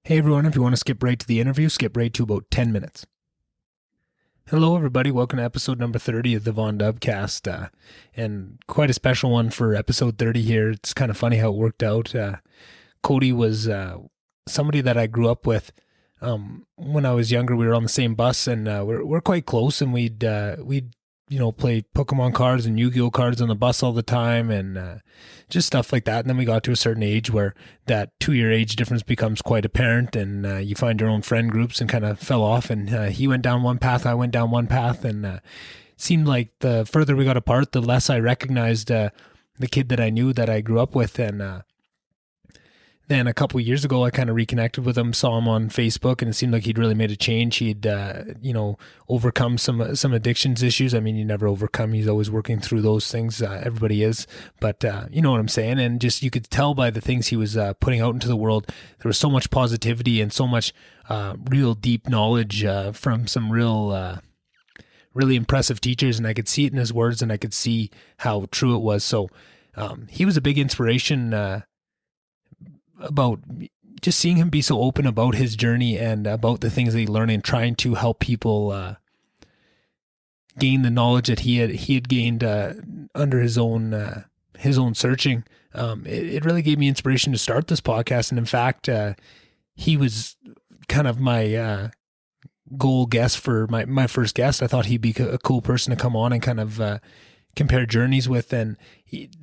Hey everyone, if you want to skip right to the interview, skip right to about 10 minutes. Hello everybody, welcome to episode number 30 of the VonDubCast, and quite a special one for episode 30 here. It's kind of funny how it worked out. Cody was somebody that I grew up with when I was younger. We were on the same bus, and we're quite close, and we'd play Pokemon cards and Yu-Gi-Oh cards on the bus all the time, and just stuff like that. And then we got to a certain age where that 2-year age difference becomes quite apparent, and you find your own friend groups, and kind of fell off. And he went down one path, I went down one path, and it seemed like the further we got apart, the less I recognized the kid that I knew that I grew up with. And then a couple of years ago, I kind of reconnected with him, saw him on Facebook, and it seemed like he'd really made a change. He'd, overcome some addictions issues. I mean, you never overcome. He's always working through those things. Everybody is, but you know what I'm saying? And just, you could tell by the things he was putting out into the world, there was so much positivity and so much real deep knowledge from some really impressive teachers. And I could see it in his words, and I could see how true it was. So he was a big inspiration about just seeing him be so open about his journey and about the things that he learned, and trying to help people gain the knowledge that he had gained under his own searching. It really gave me inspiration to start this podcast. And in fact, he was kind of my goal guest for my first guest. I thought he'd be a cool person to come on and kind of compare journeys with. And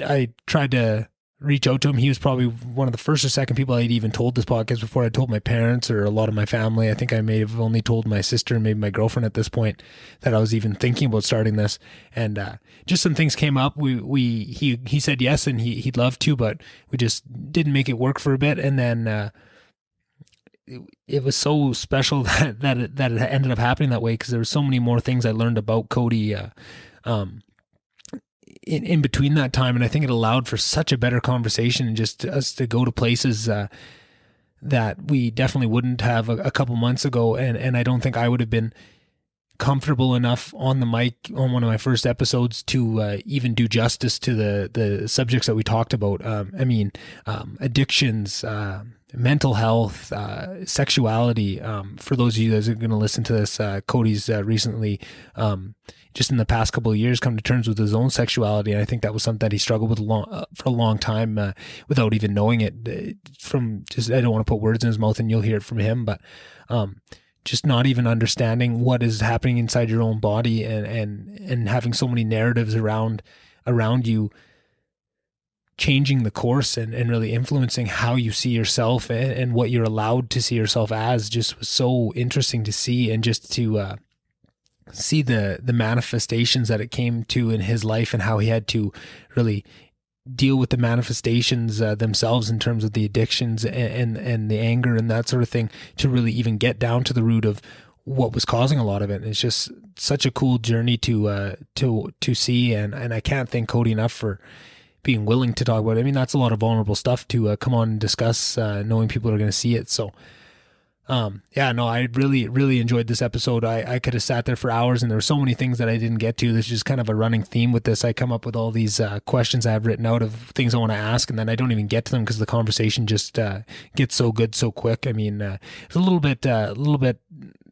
I tried to reach out to him. He was probably one of the first or second people I'd even told this podcast before I told my parents or a lot of my family. I think I may have only told my sister and maybe my girlfriend at this point that I was even thinking about starting this. And just some things came up. He said yes, and he'd love to, but we just didn't make it work for a bit. And then it was so special that it ended up happening that way, because there were so many more things I learned about Cody in between that time. And I think it allowed for such a better conversation, and just us to go to places that we definitely wouldn't have a couple months ago. And I don't think I would have been comfortable enough on the mic on one of my first episodes to even do justice to the subjects that we talked about. Addictions, mental health, sexuality. For those of you guys who are going to listen to this, Cody's recently, just in the past couple of years, come to terms with his own sexuality. And I think that was something that he struggled with for a long time without even knowing it. I don't want to put words in his mouth, and you'll hear it from him, but just not even understanding what is happening inside your own body, and having so many narratives around you, changing the course and really influencing how you see yourself and what you're allowed to see yourself as, just was so interesting to see. And just to see the manifestations that it came to in his life, and how he had to really deal with the manifestations themselves in terms of the addictions and the anger and that sort of thing, to really even get down to the root of what was causing a lot of it. And it's just such a cool journey to see. And I can't thank Cody enough for being willing to talk about it. I mean, that's a lot of vulnerable stuff to come on and discuss, knowing people are going to see it. So I really, really enjoyed this episode. I could have sat there for hours, and there were so many things that I didn't get to. There's just kind of a running theme with this. I come up with all these questions I have written out of things I want to ask, and then I don't even get to them because the conversation just gets so good so quick. I mean, it's a little bit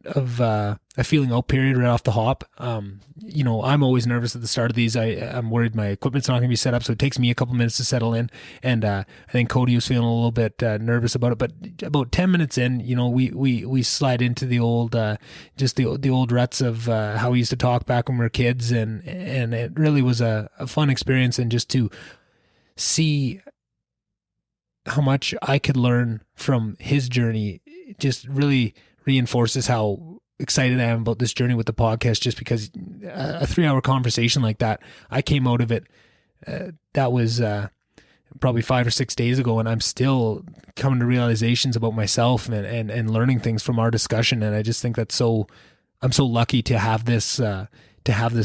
of a feeling out period right off the hop. I'm always nervous at the start of these. I'm worried my equipment's not going to be set up, so it takes me a couple minutes to settle in. And I think Cody was feeling a little bit nervous about it. But about 10 minutes in, we slide into the old, just the old ruts of how we used to talk back when we were kids, and it really was a fun experience. And just to see how much I could learn from his journey just really reinforces how excited I am about this journey with the podcast, just because a 3-hour conversation like that, I came out of it, that was probably 5 or 6 days ago, and I'm still coming to realizations about myself and learning things from our discussion. And I just think I'm so lucky to have this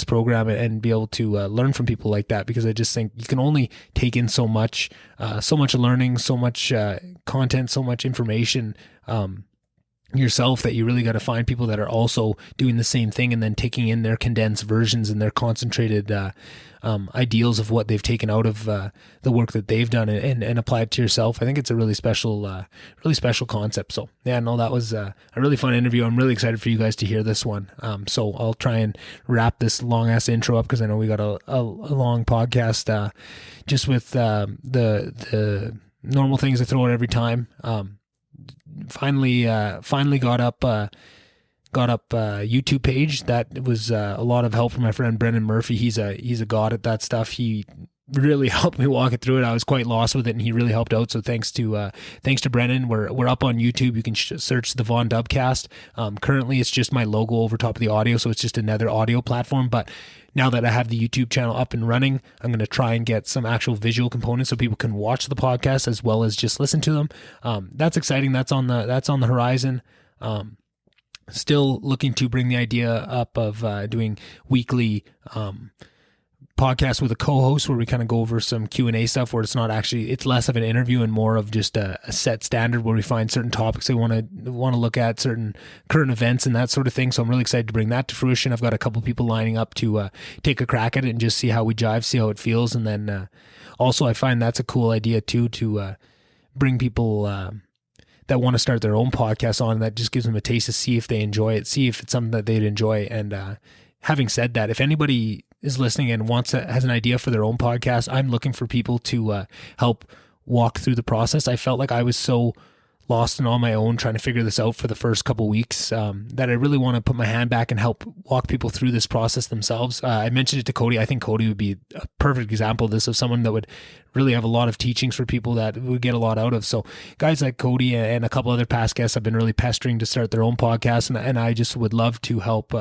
program and be able to learn from people like that, because I just think you can only take in so much learning, so much content, so much information yourself, that you really got to find people that are also doing the same thing and then taking in their condensed versions and their concentrated ideals of what they've taken out of the work that they've done and apply it to yourself. I think it's a really special concept. So yeah, no, that was a really fun interview. I'm really excited for you guys to hear this one. So I'll try and wrap this long ass intro up because I know we got a long podcast just with the normal things I throw out every time. Finally got up a YouTube page. That was a lot of help from my friend Brendan Murphy. He's a god at that stuff. He really helped me walk it through it. I was quite lost with it, and he really helped out. So thanks to Brendan. We're up on YouTube. You can search the VonDubCast. Currently, it's just my logo over top of the audio, so it's just another audio platform. But now that I have the YouTube channel up and running, I'm going to try and get some actual visual components so people can watch the podcast as well as just listen to them. That's exciting. That's on the horizon. Still looking to bring the idea up of doing weekly podcast with a co-host where we kind of go over some Q&A stuff where it's less of an interview and more of just a set standard where we find certain topics we want to look at, certain current events and that sort of thing. So I'm really excited to bring that to fruition. I've got a couple people lining up to take a crack at it and just see how we jive, see how it feels. And then also I find that's a cool idea too, to bring people that want to start their own podcast on. That just gives them a taste to see if they enjoy it, see if it's something that they'd enjoy. And having said that, if anybody is listening and has an idea for their own podcast, I'm looking for people to help walk through the process. I felt like I was so lost and on my own trying to figure this out for the first couple of weeks that I really want to put my hand back and help walk people through this process themselves. I mentioned it to Cody. I think Cody would be a perfect example of this, of someone that would really have a lot of teachings for people that would get a lot out of. So guys like Cody and a couple other past guests have been really pestering to start their own podcast, and I just would love to help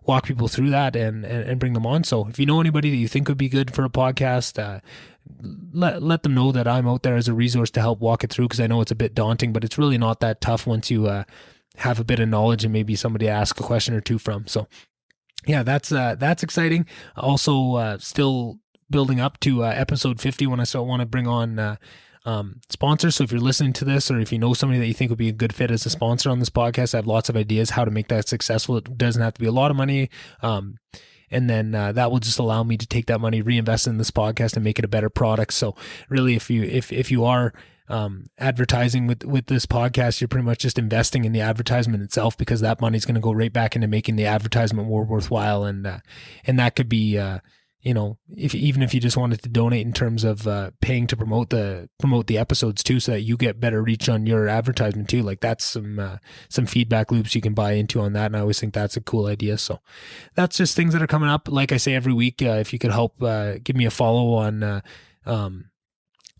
walk people through that and bring them on. So if you know anybody that you think would be good for a podcast, let them know that I'm out there as a resource to help walk it through, because I know it's a bit daunting, but it's really not that tough once you have a bit of knowledge and maybe somebody to ask a question or two from. So yeah, that's exciting. Also still building up to episode 50 when I start want to bring on sponsors. So if you're listening to this, or if you know somebody that you think would be a good fit as a sponsor on this podcast, I have lots of ideas how to make that successful. It doesn't have to be a lot of money. And then that will just allow me to take that money, reinvest in this podcast, and make it a better product. So really, if you are advertising with this podcast, you're pretty much just investing in the advertisement itself, because that money is going to go right back into making the advertisement more worthwhile. And that could be even if you just wanted to donate in terms of paying to promote the episodes too, so that you get better reach on your advertisement too. Like that's some feedback loops you can buy into on that, and I always think that's a cool idea. So that's just things that are coming up. Like I say every week, if you could help give me a follow on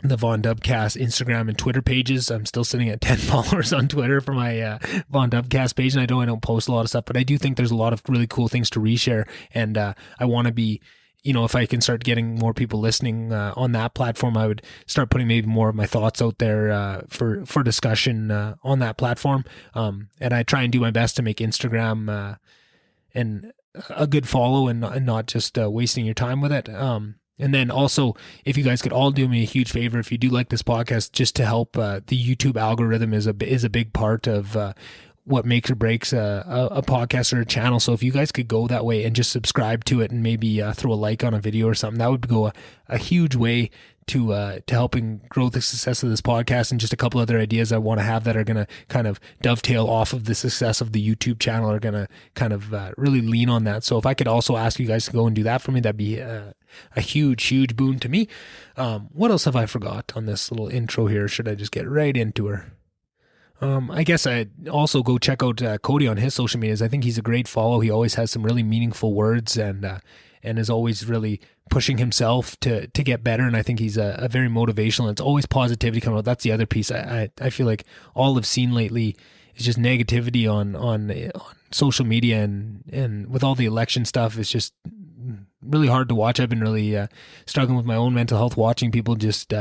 the VonDubCast Instagram and Twitter pages. I'm still sitting at 10 followers on Twitter for my VonDubCast page, and I don't post a lot of stuff, but I do think there's a lot of really cool things to reshare, and I want to be, if I can start getting more people listening on that platform, I would start putting maybe more of my thoughts out there for discussion on that platform. And I try and do my best to make Instagram and a good follow and not just wasting your time with it. And then also, if you guys could all do me a huge favor, if you do like this podcast, just to help, the YouTube algorithm is a big part of what makes or breaks a podcast or a channel. So if you guys could go that way and just subscribe to it and maybe throw a like on a video or something, that would go a huge way to helping grow the success of this podcast. And just a couple other ideas I want to have that are going to kind of dovetail off of the success of the YouTube channel are going to kind of really lean on that. So if I could also ask you guys to go and do that for me, that'd be a huge boon to me. What else have I forgot on this little intro here? Should I just get right into her? I guess I'd also go check out Cody on his social medias. I think he's a great follow. He always has some really meaningful words and is always really pushing himself to get better. And I think he's a very motivational. It's always positivity coming out. That's the other piece. I feel like all I've seen lately is just negativity on social media, and with all the election stuff, it's just really hard to watch. I've been really struggling with my own mental health, watching people just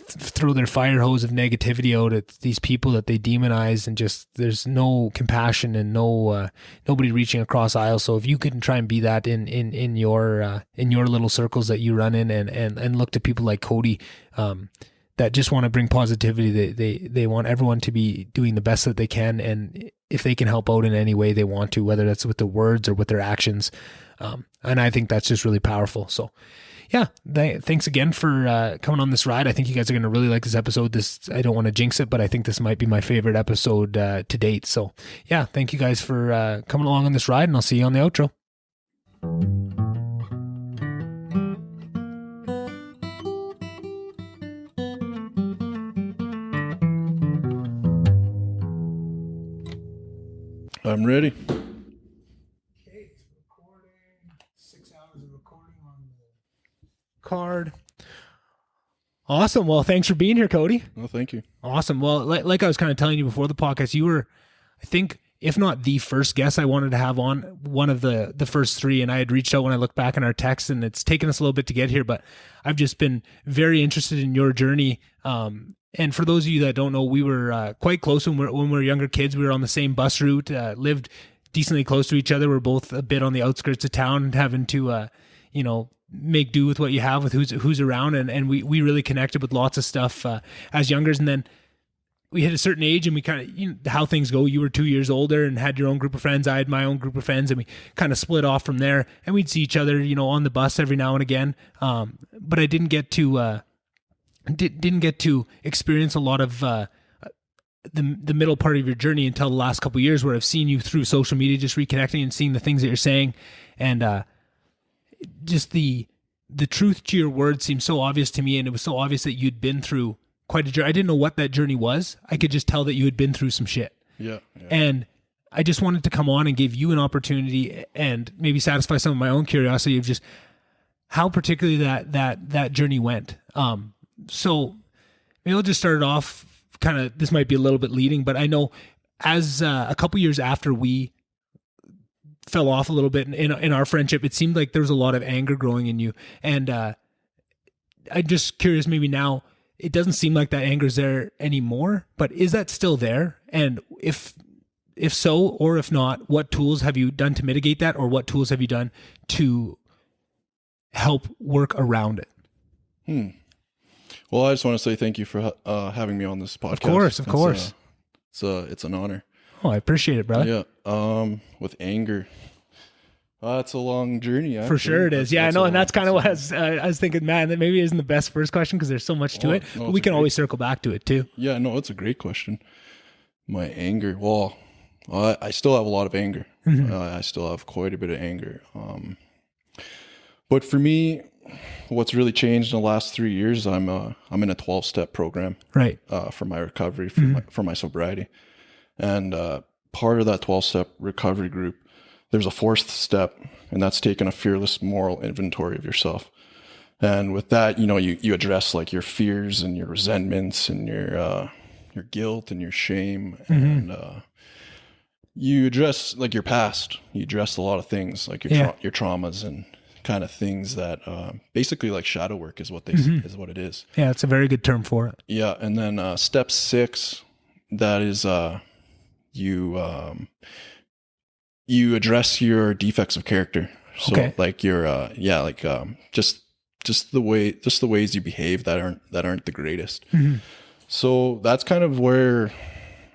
throw their fire hose of negativity out at these people that they demonize, and just there's no compassion and nobody reaching across aisles. So if you could try and be that in your little circles that you run in, and look to people like Cody that just want to bring positivity. They want everyone to be doing the best that they can. And if they can help out in any way they want to, whether that's with their words or with their actions. And I think that's just really powerful. So yeah, thanks again for coming on this ride. I think you guys are going to really like this episode. I don't want to jinx it, but I think this might be my favorite episode to date. So yeah, thank you guys for coming along on this ride, and I'll see you on the outro. I'm ready. Okay, it's recording. 6 hours of recording on the card. Awesome. Well, thanks for being here, Cody. Well, thank you. Awesome. Well, like I was kind of telling you before the podcast, you were, I think, if not the first guest I wanted to have on, one of the first three. And I had reached out when I look back in our texts, and it's taken us a little bit to get here, but I've just been very interested in your journey. And for those of you that don't know, we were quite close when we were younger kids. We were on the same bus route, lived decently close to each other. We're both a bit on the outskirts of town, having to, make do with what you have with who's around. And we really connected with lots of stuff as youngers. And then we hit a certain age, and we kind of, how things go. You were 2 years older and had your own group of friends. I had my own group of friends, and we kind of split off from there. And we'd see each other, on the bus every now and again. But I didn't get to experience a lot of the middle part of your journey until the last couple of years, where I've seen you through social media, just reconnecting and seeing the things that you're saying, and just the truth to your words seemed so obvious to me, and it was so obvious that you'd been through quite a journey. I didn't know what that journey was. I could just tell that you had been through some shit. Yeah. And I just wanted to come on and give you an opportunity and maybe satisfy some of my own curiosity of just how particularly that journey went. So maybe I'll just start it off kind of, this might be a little bit leading, but I know as a couple years after we fell off a little bit in our friendship, it seemed like there was a lot of anger growing in you. And I'm just curious, maybe now it doesn't seem like that anger is there anymore, but is that still there? And if so, or if not, what tools have you done to mitigate that? Or what tools have you done to help work around it? Well, I just want to say thank you for having me on this podcast. Of course. It's an honor. Oh, I appreciate it, brother. Yeah. With anger, it's a long journey. Actually. For sure it is. Yeah, I know. And that's kind of what I was thinking, man, that maybe isn't the best first question because there's so much to it, but we can always circle back to it too. Yeah, no, it's a great question. My anger. Well, I still have a lot of anger. Mm-hmm. I still have quite a bit of anger. But for me, what's really changed in the last 3 years, I'm in a 12-step program, right? For my recovery, for my sobriety, and part of that 12-step recovery group, there's a 4th step, and that's taking a fearless moral inventory of yourself. And with that, you address like your fears and your resentments and your guilt and your shame, and you address like your past. You address a lot of things like your traumas and kind of things that basically like shadow work is what is what it is. Yeah, it's a very good term for it. Yeah, and then step 6, that is you address your defects of character. So like your just the ways you behave that aren't the greatest. Mm-hmm. So that's kind of where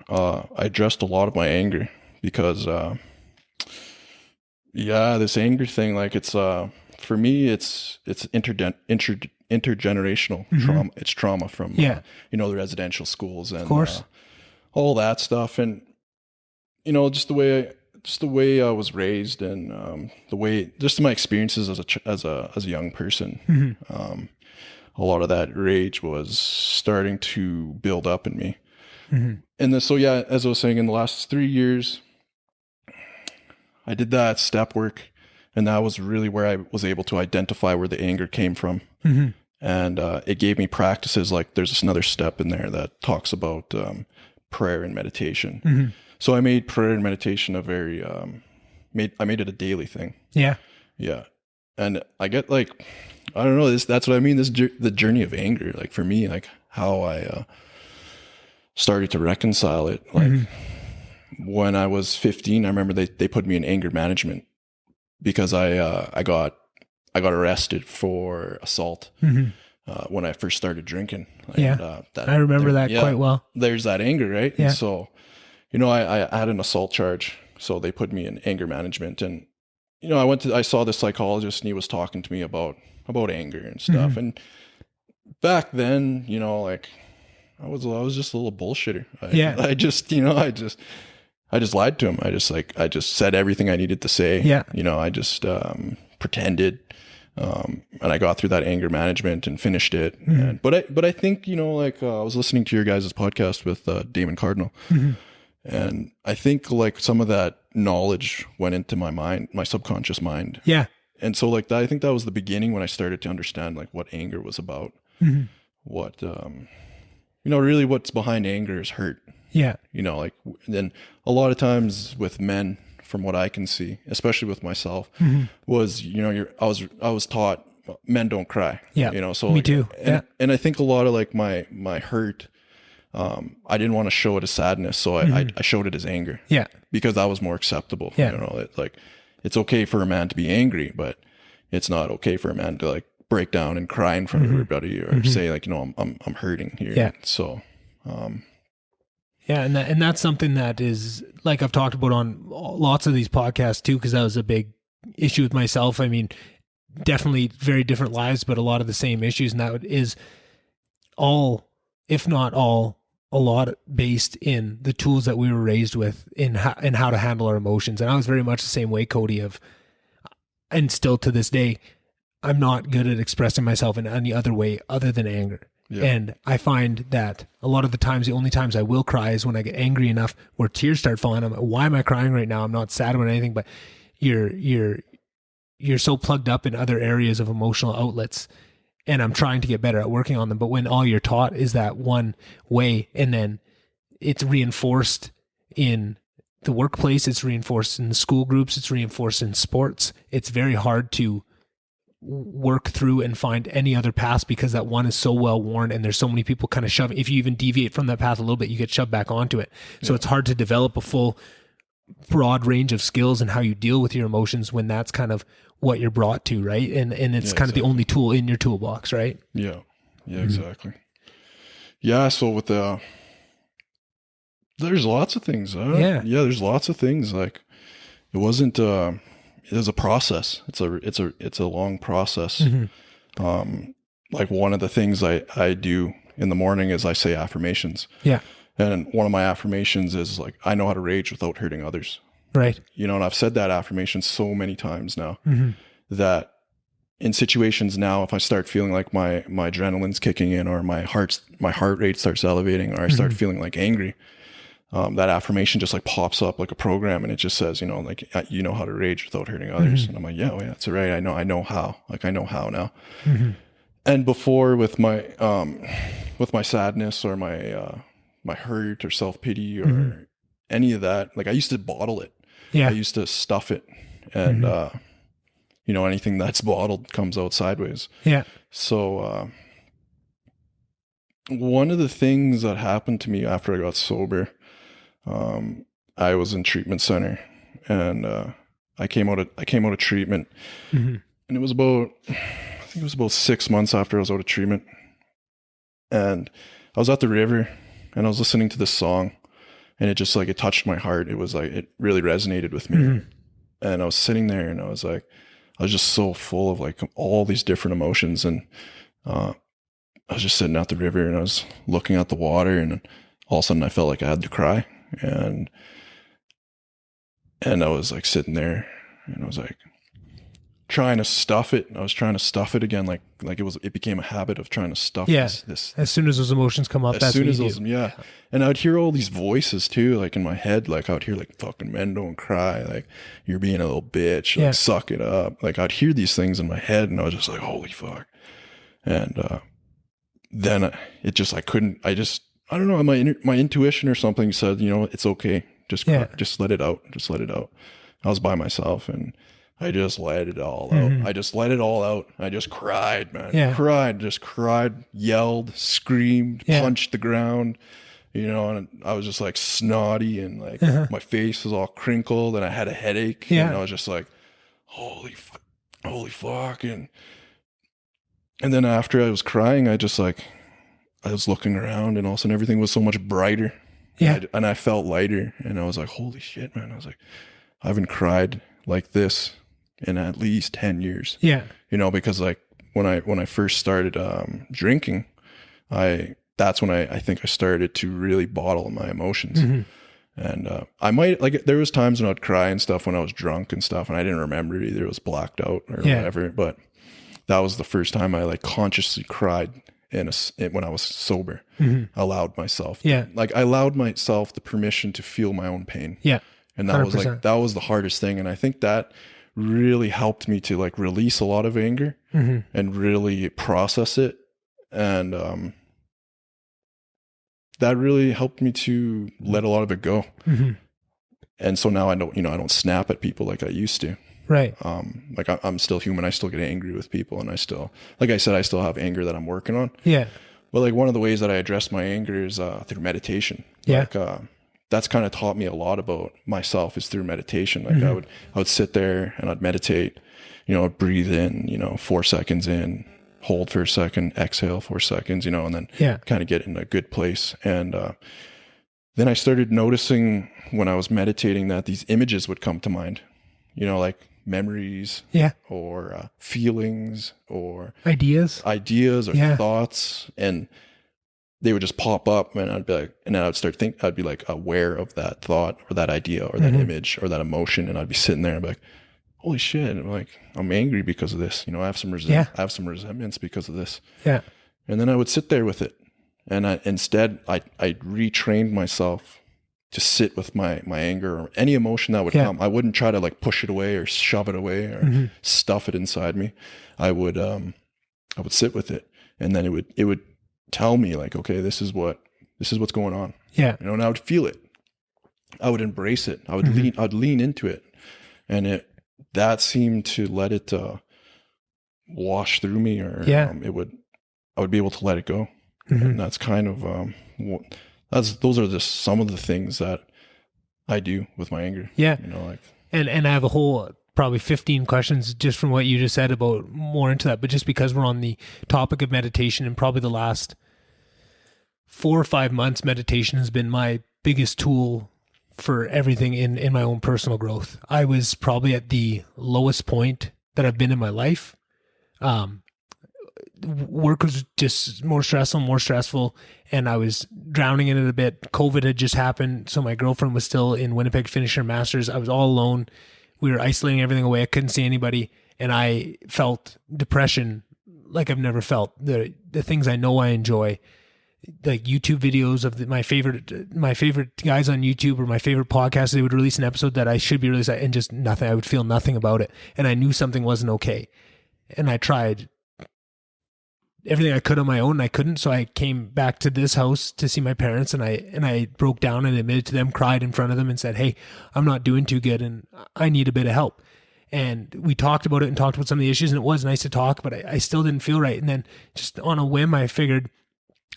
I addressed a lot of my anger, because this anger thing, like it's for me, it's intergenerational trauma. It's trauma from the residential schools and all that stuff, and just the way I was raised, and the way just my experiences as a young person. Mm-hmm. A lot of that rage was starting to build up in me. Mm-hmm. And then, as I was saying, in the last 3 years, I did that step work, and that was really where I was able to identify where the anger came from. Mm-hmm. And it gave me practices, like there's another step in there that talks about prayer and meditation. Mm-hmm. So I made prayer and meditation a very, I made it a daily thing. Yeah. Yeah. And I get like, I don't know, that's what I mean. The journey of anger, like for me, like how I started to reconcile it. Like when I was 15, I remember they put me in anger management because I got arrested for assault. Mm-hmm. when I first started drinking. And, I remember that quite well. There's that anger, right? Yeah. And so, I had an assault charge, so they put me in anger management, and I saw this psychologist, and he was talking to me about anger and stuff. Mm-hmm. And back then, like I was just a little bullshitter. I just lied to him. I just said everything I needed to say. Yeah. I just pretended. And I got through that anger management and finished it. Mm-hmm. But I think, I was listening to your guys' podcast with Damon Cardinal. Mm-hmm. And I think like some of that knowledge went into my mind, my subconscious mind. Yeah. And so like that, I think that was the beginning when I started to understand like what anger was about. Mm-hmm. What, really what's behind anger is hurt. Yeah. Then a lot of times with men, from what I can see, especially with myself, mm-hmm. was, I was taught men don't cry. Yeah. So me too. And I think a lot of like my hurt, I didn't want to show it as sadness. So mm-hmm. I showed it as anger. Yeah. Because that was more acceptable. Yeah. It's okay for a man to be angry, but it's not okay for a man to like break down and cry in front mm-hmm. of everybody or mm-hmm. say like, I'm hurting here. Yeah. So, yeah, and that's something that is like I've talked about on lots of these podcasts too, because that was a big issue with myself. I mean, definitely very different lives, but a lot of the same issues, and that is all, if not all, a lot based in the tools that we were raised with in how to handle our emotions. And I was very much the same way, Cody. And still to this day, I'm not good at expressing myself in any other way other than anger. Yeah. And I find that a lot of the times, the only times I will cry is when I get angry enough where tears start falling. I'm like, why am I crying right now? I'm not sad about anything, but you're so plugged up in other areas of emotional outlets, and I'm trying to get better at working on them. But when all you're taught is that one way, and then it's reinforced in the workplace, it's reinforced in the school groups, it's reinforced in sports, it's very hard to work through and find any other paths because that one is so well worn, and there's so many people kind of shoving. If you even deviate from that path a little bit, you get shoved back onto it. So it's hard to develop a full broad range of skills and how you deal with your emotions when that's kind of what you're brought to, right? And it's kind of the only tool in your toolbox, right? Yeah. Yeah, exactly. Yeah. So with there's lots of things. There's lots of things. Like it wasn't, it is a process. It's a long process. Mm-hmm. Like one of the things I do in the morning is I say affirmations. Yeah. And one of my affirmations is like, I know how to rage without hurting others. Right. And I've said that affirmation so many times now mm-hmm. that in situations now, if I start feeling like my adrenaline's kicking in, or my heart rate starts elevating, or I start mm-hmm. feeling like angry, that affirmation just like pops up like a program, and it just says, like, you know how to rage without hurting others. Mm-hmm. And I'm like, yeah, that's right. I know how. Like, I know how now. Mm-hmm. And before with my sadness or my hurt or self-pity or mm-hmm. any of that, like I used to bottle it. Yeah. I used to stuff it, and mm-hmm. Anything that's bottled comes out sideways. Yeah. So one of the things that happened to me after I got sober, I was in treatment center, and I came out of treatment, mm-hmm. and it was about 6 months after I was out of treatment, and I was at the river, and I was listening to this song, and it just like, it touched my heart. It was like, it really resonated with me. Mm-hmm. And I was sitting there, and I was just so full of like all these different emotions. And I was just sitting at the river, and I was looking at the water, and all of a sudden I felt like I had to cry. And I was like sitting there, and I was like trying to stuff it. I was trying to stuff it again. Like it became a habit of trying to stuff this. As soon as those emotions come up, that's what you do. Yeah. And I would hear all these voices too, like in my head, like I would hear like, fucking men don't cry. Like, you're being a little bitch, like suck it up. Like I'd hear these things in my head, and I was just like, holy fuck. And, then it just, I don't know, my intuition or something said, it's okay. Just let it out. Just let it out. I was by myself, and I just let it all out. I just let it all out. I just cried, man. Yeah. Cried, yelled, screamed, punched the ground, and I was just like snotty, and like my face was all crinkled, and I had a headache. And I was just like, holy fuck. And And then after I was crying, I was looking around, and all of a sudden everything was so much brighter. Yeah. And I felt lighter, and I was like, holy shit, man. I was like, I haven't cried like this in at least 10 years. Yeah. Because like when I first started drinking, that's when I think I started to really bottle my emotions. Mm-hmm. And I might, like, there was times when I'd cry and stuff when I was drunk and stuff, and I didn't remember either. It was blacked out or whatever. But that was the first time I like consciously cried when I was sober. Mm-hmm. Allowed myself. Like I allowed myself the permission to feel my own pain. Yeah. And that 100%. That was the hardest thing. And I think that really helped me to like release a lot of anger mm-hmm. and really process it. And that really helped me to let a lot of it go. Mm-hmm. And so now I don't snap at people like I used to. Right. Like I'm still human. I still get angry with people, and I still, like I said, I still have anger that I'm working on. Yeah. But like one of the ways that I address my anger is through meditation. Yeah. Like that's kind of taught me a lot about myself is through meditation. Like mm-hmm. I would sit there and I'd meditate, I'd breathe in, 4 seconds in, hold for a second, exhale 4 seconds, and then kind of get in a good place. And then I started noticing when I was meditating that these images would come to mind, like memories or feelings or ideas or thoughts, and they would just pop up, and I'd be like, and then I'd be like aware of that thought or that idea or that mm-hmm. image or that emotion, and I'd be sitting there and be like, holy shit, and I'm angry because of this. I have some resentments because of this. Yeah. And then I would sit there with it, and I retrained myself to sit with my anger or any emotion that would come. I wouldn't try to like push it away or shove it away or mm-hmm. stuff it inside me. I would sit with it, and then it would tell me like, okay, this is what's going on. Yeah. And I would feel it. I would embrace it. I would mm-hmm. I'd lean into it, and that seemed to let it wash through me, or I would be able to let it go. Mm-hmm. And that's kind of those are just some of the things that I do with my anger. Yeah. And I have a whole probably 15 questions just from what you just said about more into that, but just because we're on the topic of meditation, and probably the last 4 or 5 months, meditation has been my biggest tool for everything in my own personal growth. I was probably at the lowest point that I've been in my life. Work was just more stressful, and I was drowning in it a bit. COVID had just happened, so my girlfriend was still in Winnipeg finishing her master's. I was all alone. We were isolating everything away. I couldn't see anybody, and I felt depression like I've never felt. The things I know I enjoy, like YouTube videos of my favorite guys on YouTube or my favorite podcasts, they would release an episode that I should be released, and just nothing. I would feel nothing about it, and I knew something wasn't okay, and I tried everything I could on my own, and I couldn't. So I came back to this house to see my parents, and I broke down and admitted to them, cried in front of them, and said, hey, I'm not doing too good, and I need a bit of help. And we talked about it and talked about some of the issues, and it was nice to talk, but I still didn't feel right. And then just on a whim, I figured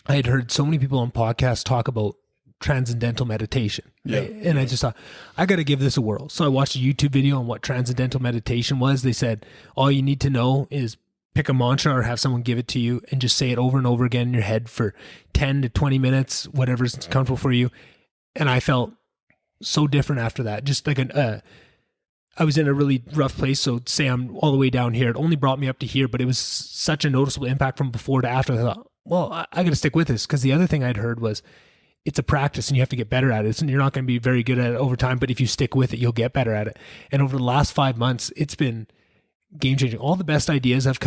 I had heard so many people on podcasts talk about transcendental meditation. Right? And I just thought, I got to give this a whirl. So I watched a YouTube video on what transcendental meditation was. They said, all you need to know is pick a mantra or have someone give it to you and just say it over and over again in your head for 10 to 20 minutes, whatever's comfortable for you. And I felt so different after that. Just like I was in a really rough place. So say I'm all the way down here. It only brought me up to here, but it was such a noticeable impact from before to after. I thought, well, I got to stick with this, because the other thing I'd heard was it's a practice and you have to get better at it. And you're not going to be very good at it over time, but if you stick with it, you'll get better at it. And over the last 5 months, it's been game changing. All the best ideas have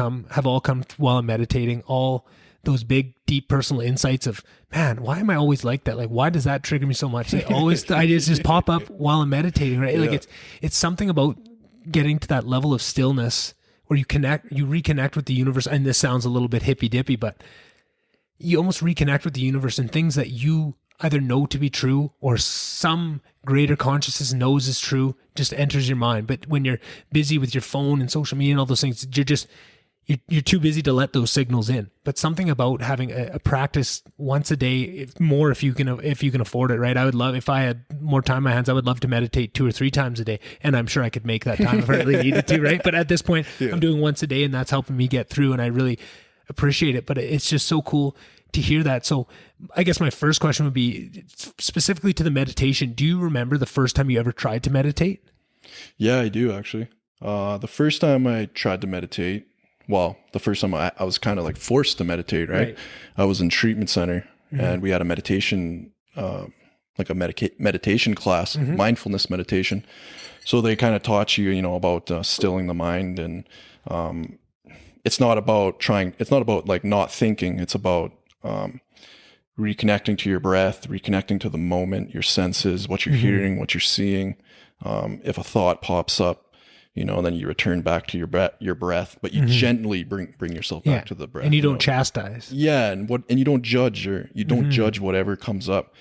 all come while I'm meditating. All those big, deep personal insights of, man, why am I always like that? Like, why does that trigger me so much? Like, always the ideas just pop up while I'm meditating, right? Yeah. Like it's something about getting to that level of stillness where you reconnect with the universe. And this sounds a little bit hippy dippy, but you almost reconnect with the universe, and things that you either know to be true or some greater consciousness knows is true just enters your mind. But when you're busy with your phone and social media and all those things, you're too busy to let those signals in. But something about having a practice once a day, more if you can afford it, right? I would love, if I had more time on my hands, I would love to meditate 2 or 3 times a day, and I'm sure I could make that time if I really needed to, right? But at this point, I'm doing once a day, and that's helping me get through. And I really appreciate it, but it's just so cool to hear that. So I guess my first question would be specifically to the meditation. Do you remember the first time you ever tried to meditate? Yeah, I do actually. The first time I tried to meditate, well, the first time I was kind of like forced to meditate, right? I was in treatment center and we had a meditation, like a meditation class, mindfulness meditation. So they kind of taught you, about stilling the mind, and it's not about like not thinking. It's about reconnecting to your breath, reconnecting to the moment, your senses, what you're hearing, what you're seeing. If a thought pops up, and then you return back to your breath, but you gently bring yourself back to the breath. And you don't chastise. Yeah. And you don't judge, or you don't judge whatever comes up.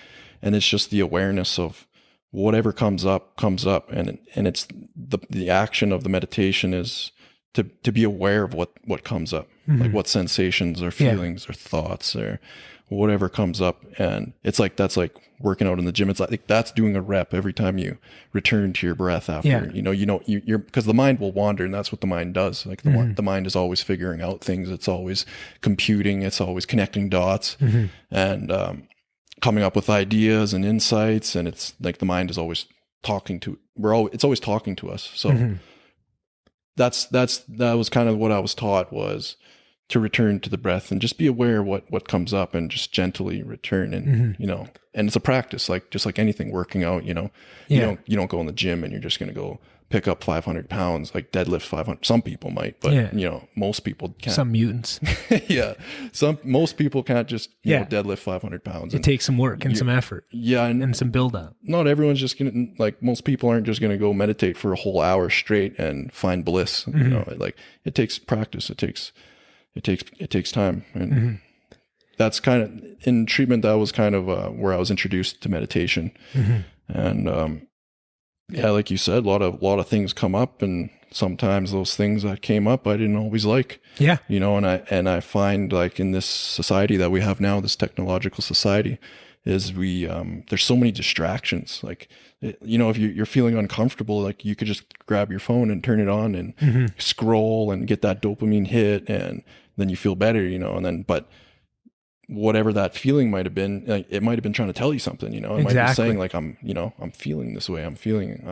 And it's just the awareness of whatever comes up. And it's the action of the meditation is to be aware of what comes up, like what sensations or feelings or thoughts or whatever comes up. And it's like, that's like working out in the gym. It's like that's doing a rep every time you return to your breath after, you're because the mind will wander, and that's what the mind does. Like the mind is always figuring out things. It's always computing. It's always connecting dots and coming up with ideas and insights. And it's like the mind is always talking to, it's always talking to us. So that was kind of what I was taught, was to return to the breath and just be aware of what comes up and just gently return. And, and it's a practice, like, just like anything, working out, you don't go in the gym and you're just going to go pick up 500 pounds, like deadlift 500. Some people might, but most people can't. Some mutants. Most people can't just, deadlift 500 pounds. It takes some work and some effort. Yeah. And some build up. Not everyone's just going to, like, most people aren't just going to go meditate for a whole hour straight and find bliss. Like, it takes practice. It takes time. And that's kind of, in treatment, that was kind of where I was introduced to meditation. And like you said, a lot of things come up, and sometimes those things that came up I didn't always like. And I find, like, in this society that we have now, this technological society, is there's so many distractions. Like, if you're feeling uncomfortable, like, you could just grab your phone and turn it on and scroll and get that dopamine hit, and then you feel better, and then, but whatever that feeling might have been, like, it might have been trying to tell you something, it might be saying, like, I'm feeling this way. I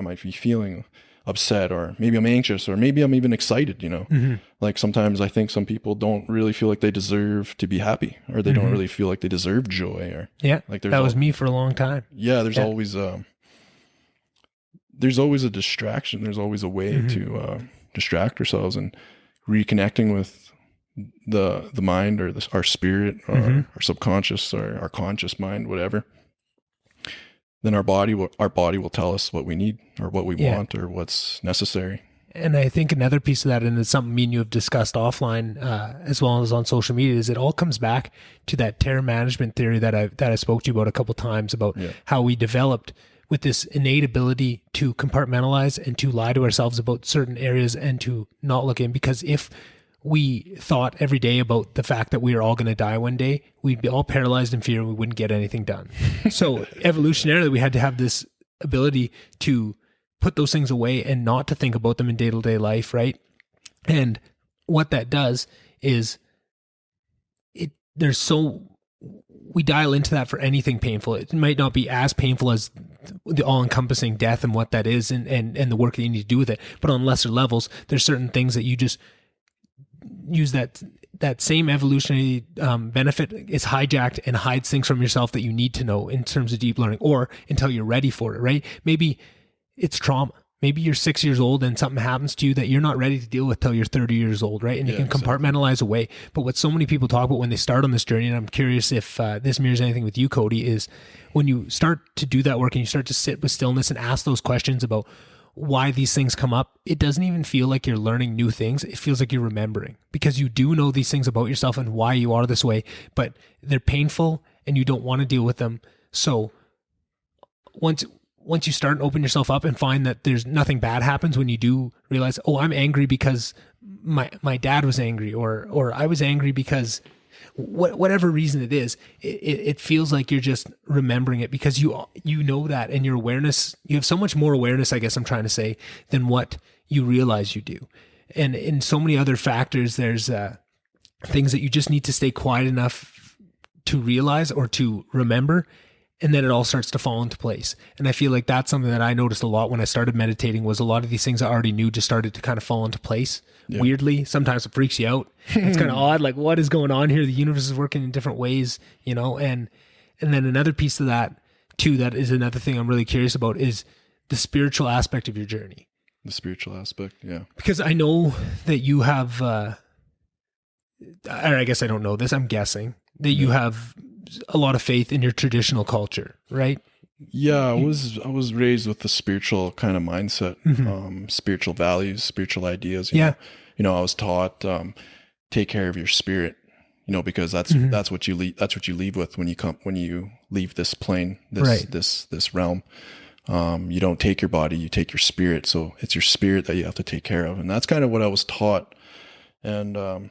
might be feeling upset, or maybe I'm anxious, or maybe I'm even excited, like, sometimes I think some people don't really feel like they deserve to be happy, or they don't really feel like they deserve joy, or like, that was me for a long time. There's always a distraction. There's always a way to distract ourselves, and reconnecting with the mind, or our spirit, or our subconscious, or our conscious mind, whatever. Then our body will tell us what we need, or what we want, or what's necessary. And I think another piece of that, and it's something me and you have discussed offline, as well as on social media, is it all comes back to that terror management theory that I spoke to you about a couple times, about how we developed with this innate ability to compartmentalize and to lie to ourselves about certain areas and to not look in. Because if we thought every day about the fact that we are all going to die one day, we'd be all paralyzed in fear and we wouldn't get anything done. So evolutionarily, we had to have this ability to put those things away and not to think about them in day-to-day life, right? And what that does is we dial into that for anything painful. It might not be as painful as the all-encompassing death and what that is, and the work that you need to do with it. But on lesser levels, there's certain things that you just use that same evolutionary benefit is hijacked and hides things from yourself that you need to know in terms of deep learning, or until you're ready for it, right? Maybe it's trauma. Maybe you're 6 years old and something happens to you that you're not ready to deal with till you're 30 years old, right? And you can compartmentalize away. But what so many people talk about when they start on this journey, and I'm curious if this mirrors anything with you, Cody, is when you start to do that work and you start to sit with stillness and ask those questions about why these things come up, it doesn't even feel like you're learning new things. It feels like you're remembering, because you do know these things about yourself and why you are this way, but they're painful and you don't want to deal with them. So once you start and open yourself up and find that there's nothing bad happens when you do realize, oh, I'm angry because my dad was angry, or I was angry because whatever reason it is, it feels like you're just remembering it because you know that, and your awareness, you have so much more awareness, I guess I'm trying to say, than what you realize you do. And in so many other factors, there's things that you just need to stay quiet enough to realize or to remember, and then it all starts to fall into place. And I feel like that's something that I noticed a lot when I started meditating, was a lot of these things I already knew just started to kind of fall into place. Yeah. Weirdly, sometimes it freaks you out. It's kind of odd, like, what is going on here? The universe is working in different ways, you know? And then another piece of that too, that is another thing I'm really curious about, is the spiritual aspect of your journey. The spiritual aspect, yeah. Because I know that you have, I guess I don't know this, I'm guessing that you have a lot of faith in your traditional culture, right? Yeah, I was raised with the spiritual kind of mindset, spiritual values, spiritual ideas. You know, I was taught, take care of your spirit, you know, because that's what you leave. That's what you leave with when you leave this plane, this realm. You don't take your body, you take your spirit. So it's your spirit that you have to take care of. And that's kind of what I was taught. And,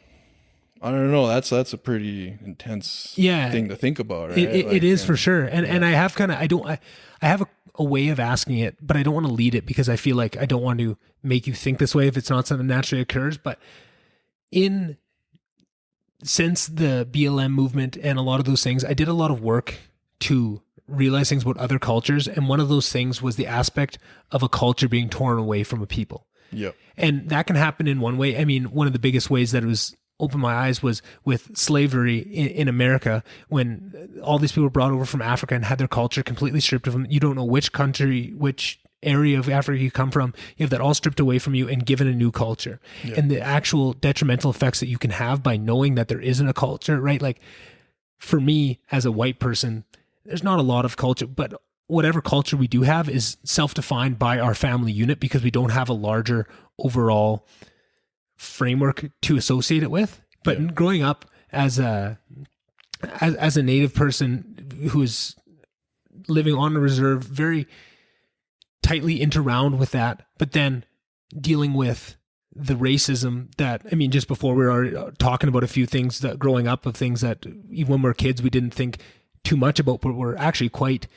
I don't know. That's a pretty intense thing to think about, right? It is for sure. And I have I have a way of asking it, but I don't want to lead it because I feel like I don't want to make you think this way if it's not something that naturally occurs. But since the BLM movement and a lot of those things, I did a lot of work to realize things about other cultures. And one of those things was the aspect of a culture being torn away from a people. Yep. And that can happen in one way. I mean, one of the biggest ways that it was opened my eyes was with slavery in America, when all these people were brought over from Africa and had their culture completely stripped of them. You don't know which country, which area of Africa you come from. You have that all stripped away from you and given a new culture. Yeah. And the actual detrimental effects that you can have by knowing that there isn't a culture, right? Like, for me as a white person, there's not a lot of culture, but whatever culture we do have is self-defined by our family unit, because we don't have a larger overall framework to associate it with. But growing up as a native person who's living on a reserve, very tightly interwound with that, but then dealing with the racism that, I mean, just before we were talking about a few things that growing up, of things that even when we were kids, we didn't think too much about, but we're actually quite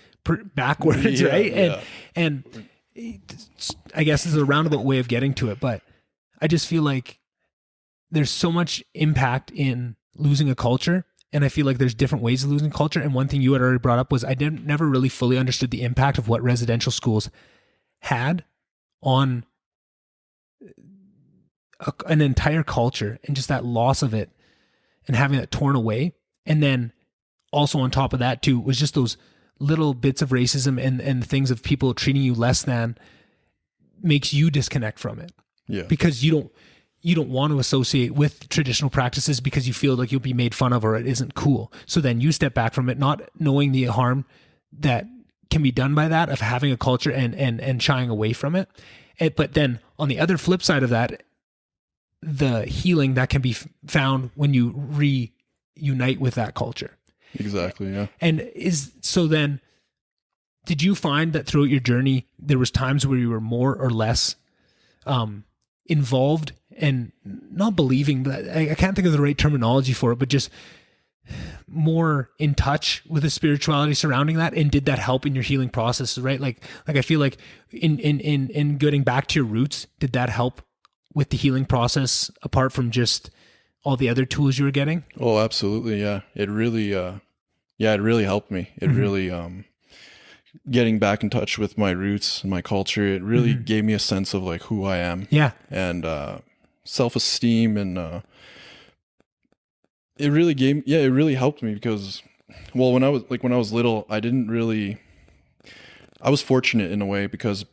backwards, right? Yeah. And I guess this is a roundabout way of getting to it, but I just feel like there's so much impact in losing a culture. And I feel like there's different ways of losing culture. And one thing you had already brought up was I never really fully understood the impact of what residential schools had on an entire culture, and just that loss of it and having that torn away. And then also on top of that too, was just those little bits of racism and things of people treating you less than, makes you disconnect from it. Yeah. Because you don't want to associate with traditional practices because you feel like you'll be made fun of or it isn't cool. So then you step back from it, not knowing the harm that can be done by that, of having a culture and shying away from it. But then on the other flip side of that, the healing that can be found when you reunite with that culture. Exactly. Yeah. And so then, did you find that throughout your journey, there was times where you were more or less involved and not believing, but I can't think of the right terminology for it, but just more in touch with the spirituality surrounding that? And did that help in your healing process, right? Like I feel like in getting back to your roots, did that help with the healing process apart from just all the other tools you were getting? Oh, absolutely. Yeah. It really helped me. It really, getting back in touch with my roots and my culture, it really gave me a sense of like who I am. Yeah. And, self-esteem, and, it really helped me because, well, when I was little, I was fortunate in a way because,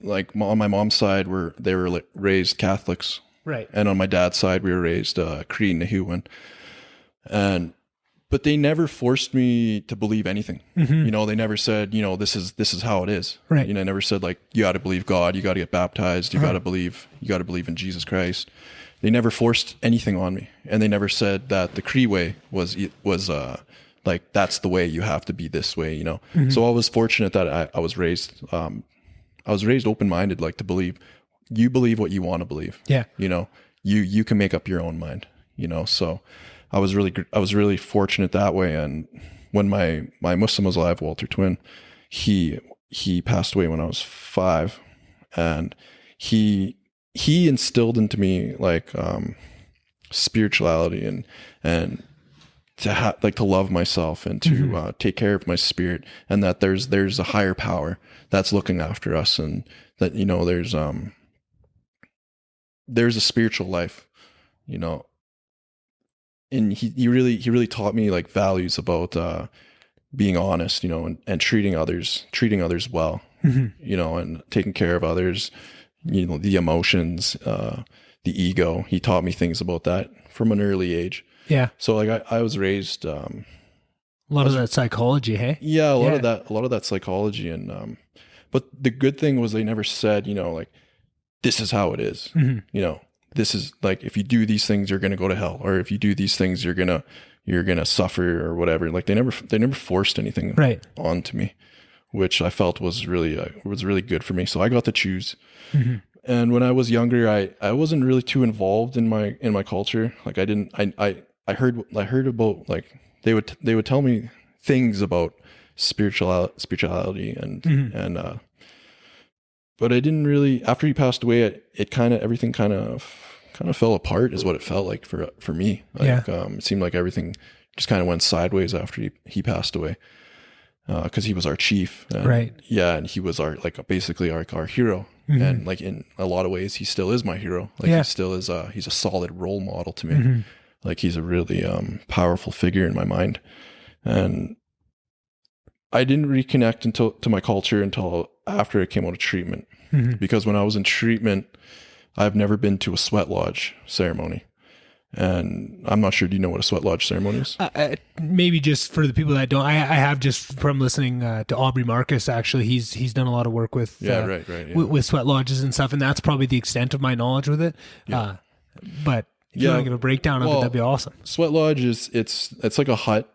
like, on my mom's side, they were raised Catholics. Right. And on my dad's side, we were raised Cree Nahuan. But they never forced me to believe anything. You know, they never said, you know, this is how it is. Right. You know, never said like, you got to believe God, you got to get baptized, you got to believe in Jesus Christ. They never forced anything on me, and they never said that the Cree way was like, that's the way, you have to be this way. You know. So I was fortunate that I was raised open-minded, like to believe. You believe what you want to believe. Yeah. You know, you can make up your own mind, you know? So I was really fortunate that way. And when my Muslim was alive, Walter Twinn, he passed away when I was 5, and he instilled into me like, spirituality and to like to love myself and to take care of my spirit, and that there's a higher power that's looking after us, and that, you know, there's a spiritual life, you know. And he really taught me like values about being honest, you know, and treating others well, you know, and taking care of others, you know, the emotions, the ego. He taught me things about that from an early age. Yeah. So like I was raised a lot of that psychology, hey? Yeah, a lot of that psychology. And but the good thing was they never said, you know, like, this is how it is. You know, this is like, if you do these things, you're going to go to hell, or if you do these things, you're going to suffer or whatever. Like they never forced anything onto me, which I felt was really good for me. So I got to choose. And when I was younger, I wasn't really too involved in my culture. Like I heard about, like, they would tell me things about spirituality and but I didn't really, after he passed away, everything kind of fell apart, is what it felt like for me. Like, it seemed like everything just kind of went sideways after he passed away. Cause he was our chief. And, yeah. And he was basically our hero. And like, in a lot of ways, he still is my hero. Like he still is, he's a solid role model to me. Like he's a really, powerful figure in my mind. And I didn't reconnect to my culture until after I came out of treatment, because when I was in treatment, I've never been to a sweat lodge ceremony. And I'm not sure, do you know what a sweat lodge ceremony is? Maybe just for the people that don't, I have, just from listening to Aubrey Marcus, actually, he's done a lot of work with, with sweat lodges and stuff. And that's probably the extent of my knowledge with it. Yeah. But if you want to give a breakdown of it, that'd be awesome. Sweat lodge it's like a hut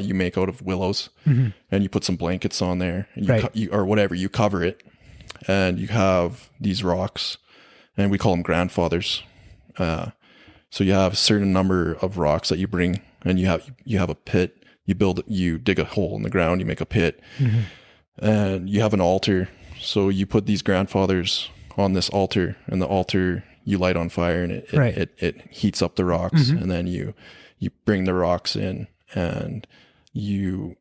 you make out of willows, and you put some blankets on there, and or whatever, you cover it, and you have these rocks, and we call them grandfathers. So you have a certain number of rocks that you bring, and you have a pit. You dig a hole in the ground, you make a pit, and you have an altar. So you put these grandfathers on this altar, and the altar you light on fire, and it heats up the rocks, and then you bring the rocks in, and you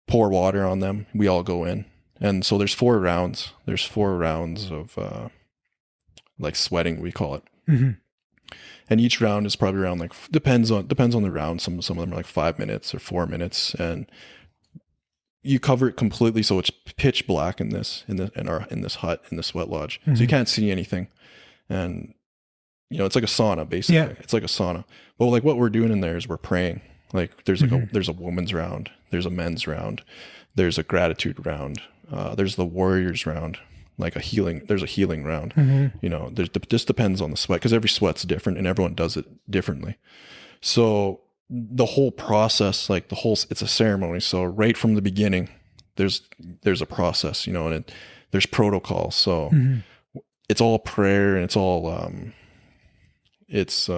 pour water on them. We all go in, and so there's 4 rounds. There's 4 rounds of like sweating, we call it. And each round is probably around, like, depends on the round. Some of them are like 5 minutes or 4 minutes, and you cover it completely, so it's pitch black in this hut, in the sweat lodge, so you can't see anything. And you know, it's like a sauna, basically. It's like a sauna. But like, what we're doing in there is we're praying. Like there's there's a woman's round, there's a men's round, there's a gratitude round, there's the warriors round, like there's a healing round. You know, just depends on the sweat, because every sweat's different and everyone does it differently. So the whole process, like it's a ceremony. So right from the beginning, there's a process, you know, and there's protocol. So it's all prayer, and it's all it's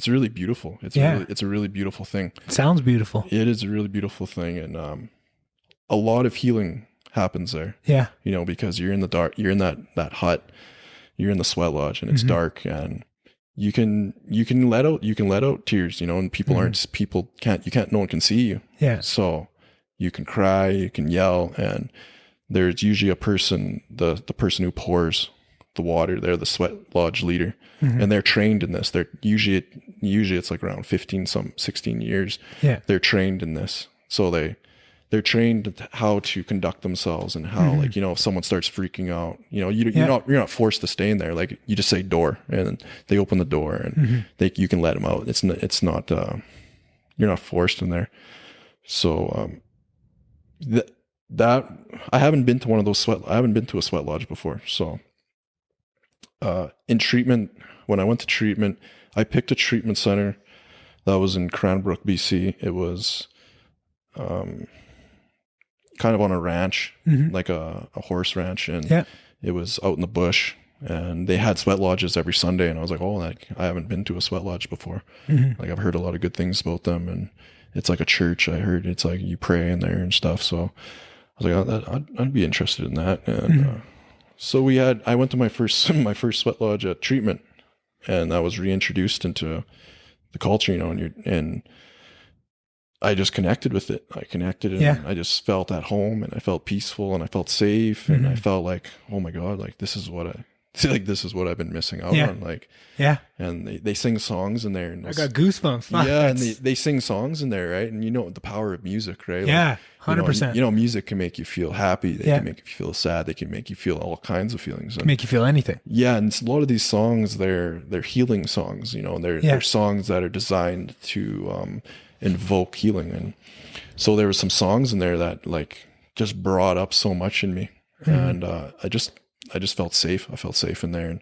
really beautiful. It's a really beautiful thing. It sounds beautiful. It is a really beautiful thing. And a lot of healing happens there. Yeah. You know, because you're in the dark, you're in that hut, you're in the sweat lodge, and it's dark, and you can let out tears, you know, and no one can see you. Yeah. So you can cry, you can yell, and there's usually a person, the person who pours the water, they're the sweat lodge leader, and they're trained in this. They're usually it's like around 16 years. Yeah. They're trained in this. So they're trained how to conduct themselves, and how, like, you know, if someone starts freaking out, you know, you're not forced to stay in there. Like, you just say door, and they open the door, and you can let them out. It's not you're not forced in there. So that I haven't been to a sweat lodge before. So in treatment, when I went to treatment, I picked a treatment center that was in Cranbrook, BC. It was kind of on a ranch, like a horse ranch, and it was out in the bush, and they had sweat lodges every Sunday, and I was like, oh, I haven't been to a sweat lodge before. Like, I've heard a lot of good things about them, and it's like a church. I heard it's like you pray in there and stuff. So I was like, oh, I'd be interested in that. And so I went to my first sweat lodge at treatment, and I was reintroduced into the culture, and I just connected with it. I connected and I just felt at home, and I felt peaceful, and I felt safe, and I felt like, oh my God, like this is what I've been missing out on. Like, and they sing songs in there, and I got goosebumps. Yeah. And they sing songs in there. Right. And the power of music, right? Yeah. 100%. Music can make you feel happy. They can make you feel sad. They can make you feel all kinds of feelings. Make you feel anything. Yeah. And a lot of these songs, they're healing songs, they're songs that are designed to, invoke healing. And so there were some songs in there that like just brought up so much in me. And, I just felt safe. I felt safe in there. And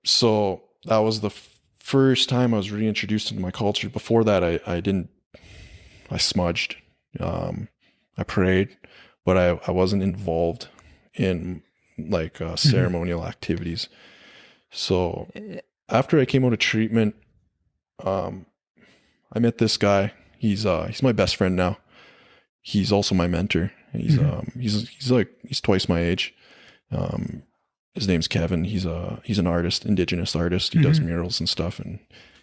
so that was the first time I was reintroduced into my culture. Before that, I smudged. I prayed, but I wasn't involved in like ceremonial activities. So after I came out of treatment, I met this guy. He's my best friend now. He's also my mentor. He's twice my age. His name's Kevin. He's an artist, Indigenous artist. He does murals and stuff. And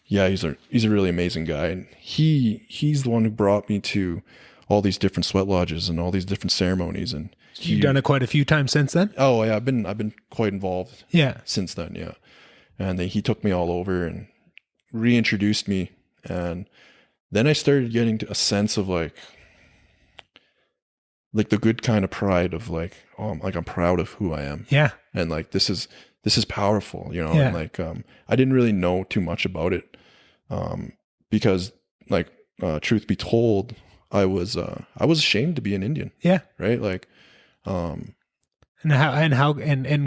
yeah, he's a really amazing guy. And he's the one who brought me to all these different sweat lodges and all these different ceremonies. And you've done it quite a few times since then? Oh yeah, I've been quite involved. Since then. Yeah. And then he took me all over and reintroduced me. And then I started getting a sense of like the good kind of pride of like, oh, like I'm proud of who I am. Yeah. And like, this is powerful, and like, I didn't really know too much about it. Because like, truth be told, I was ashamed to be an Indian. Yeah. Right. Like, and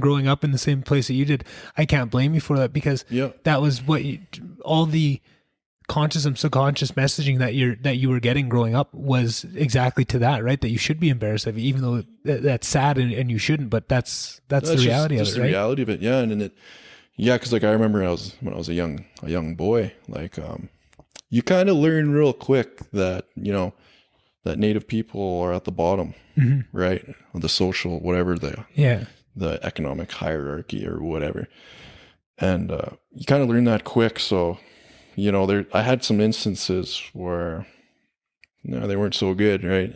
growing up in the same place that you did, I can't blame you for that, because that was what all the conscious and subconscious messaging that you were getting growing up was exactly to that, right? That you should be embarrassed of it, even though that's sad and you shouldn't, but that's the reality of it, right? The reality of it. Yeah. And cause like I remember when I was a young boy, like, you kind of learn real quick that, that Native people are at the bottom, right? The social, whatever the economic hierarchy or whatever. And, you kind of learn that quick. So, I had some instances where, they weren't so good. Right.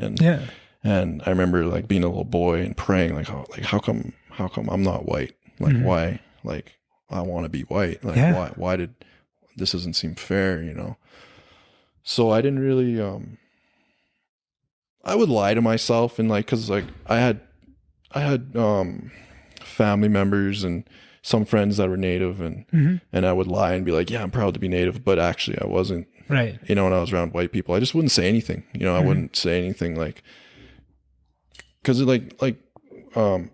And I remember like being a little boy and praying like, how come I'm not white? Like, why? Like, I want to be white. Like, why did this doesn't seem fair, So I didn't really, I would lie to myself, and like, cause like I had family members and some friends that were Native, and I would lie and be like, yeah, I'm proud to be Native, but actually I wasn't. Right. When I was around white people, I just wouldn't say anything. I wouldn't say anything, like, cause like I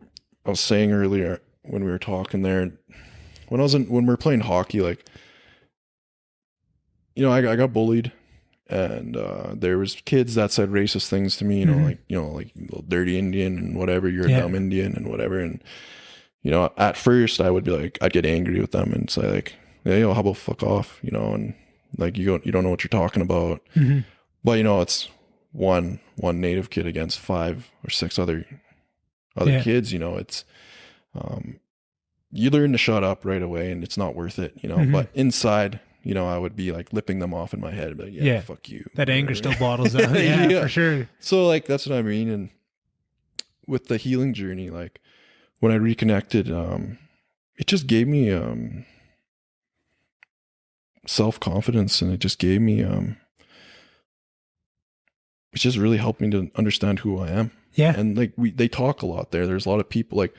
was saying earlier when we were talking there, when we were playing hockey, like, I got bullied, and there was kids that said racist things to me, like little dirty Indian and whatever, you're a dumb Indian and whatever. And, at first I would be like, I'd get angry with them and say like, hey, how about fuck off, and like, you don't know what you're talking about. But it's one Native kid against 5 or 6 other kids, it's, you learn to shut up right away, and it's not worth it, but inside, I would be like lipping them off in my head, but fuck you. That anger still bottles up. Yeah, for sure. So like, that's what I mean. And with the healing journey, like when I reconnected, it just gave me, self-confidence, and it just gave me, it just really helped me to understand who I am. Yeah. And like they talk a lot there. There's a lot of people, like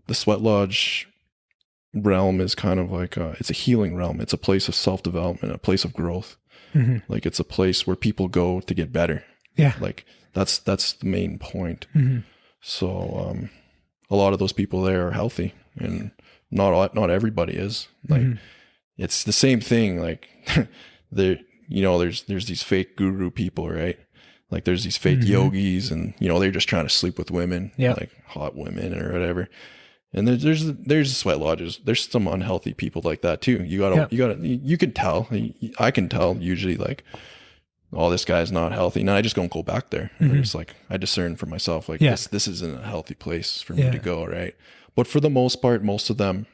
the sweat lodge realm is kind of like it's a healing realm. It's a place of self-development, a place of growth. Like it's a place where people go to get better. Yeah. Like that's the main point. So a lot of those people there are healthy, and not everybody is. Like it's the same thing. Like there, there's these fake guru people, right? Like there's these fake yogis, and they're just trying to sleep with women, like hot women or whatever. And there's sweat lodges. There's some unhealthy people like that too. You can tell. I can tell usually, like, oh, this guy's not healthy. And I just don't go back there. It's like, I discern for myself, like this isn't a healthy place for me to go. Right. But for the most part, most of them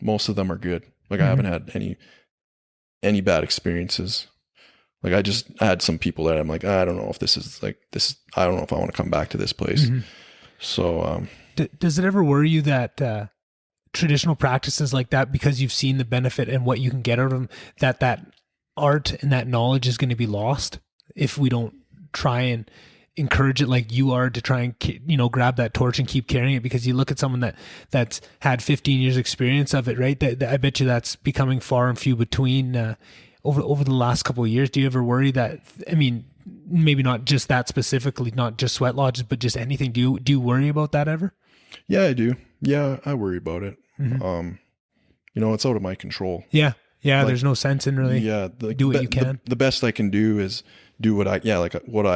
are good. Like I haven't had any bad experiences. Like I had some people that I'm like, I don't know if this is I don't know if I want to come back to this place. Mm-hmm. So, does it ever worry you that, traditional practices like that, because you've seen the benefit and what you can get out of them, that art and that knowledge is going to be lost if we don't try and encourage it like you are, to try and, grab that torch and keep carrying it? Because you look at someone that's had 15 years experience of it, right? That I bet you that's becoming far and few between, over the last couple of years. Do you ever worry that, I mean, maybe not just that specifically, not just sweat lodges, but just anything? Do you worry about that ever? Yeah, I do. Yeah, I worry about it. Mm-hmm. It's out of my control. Yeah. Like, there's no sense in really do what you can. The best I can do is do what I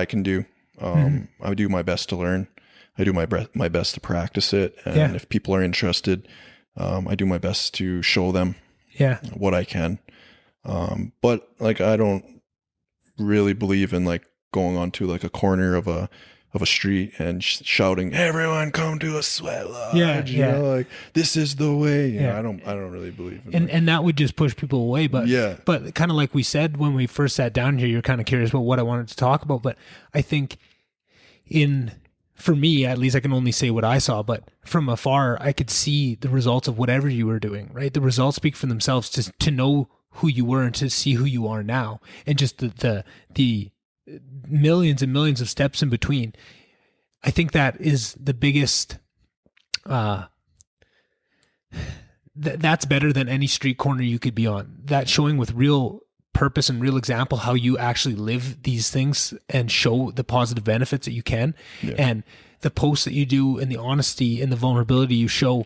can do. I do my best to learn. I do my best to practice it. And if people are interested, I do my best to show them what I can. But like, I don't really believe in like going onto like a corner of a street and shouting, "Everyone come to a sweat lodge." You know, like, this is the way. I don't really believe in and that would just push people away. But but kind of like we said when we first sat down here, you're kind of curious about what I wanted to talk about. But I think for me, at least, I can only say what I saw, but from afar, I could see the results of whatever you were doing, right? The results speak for themselves. To know who you were and to see who you are now, and just the millions and millions of steps in between. I think that is the biggest, that's better than any street corner you could be on. That showing with real purpose and real example how you actually live these things and show the positive benefits that you can. And the posts that you do and the honesty and the vulnerability you show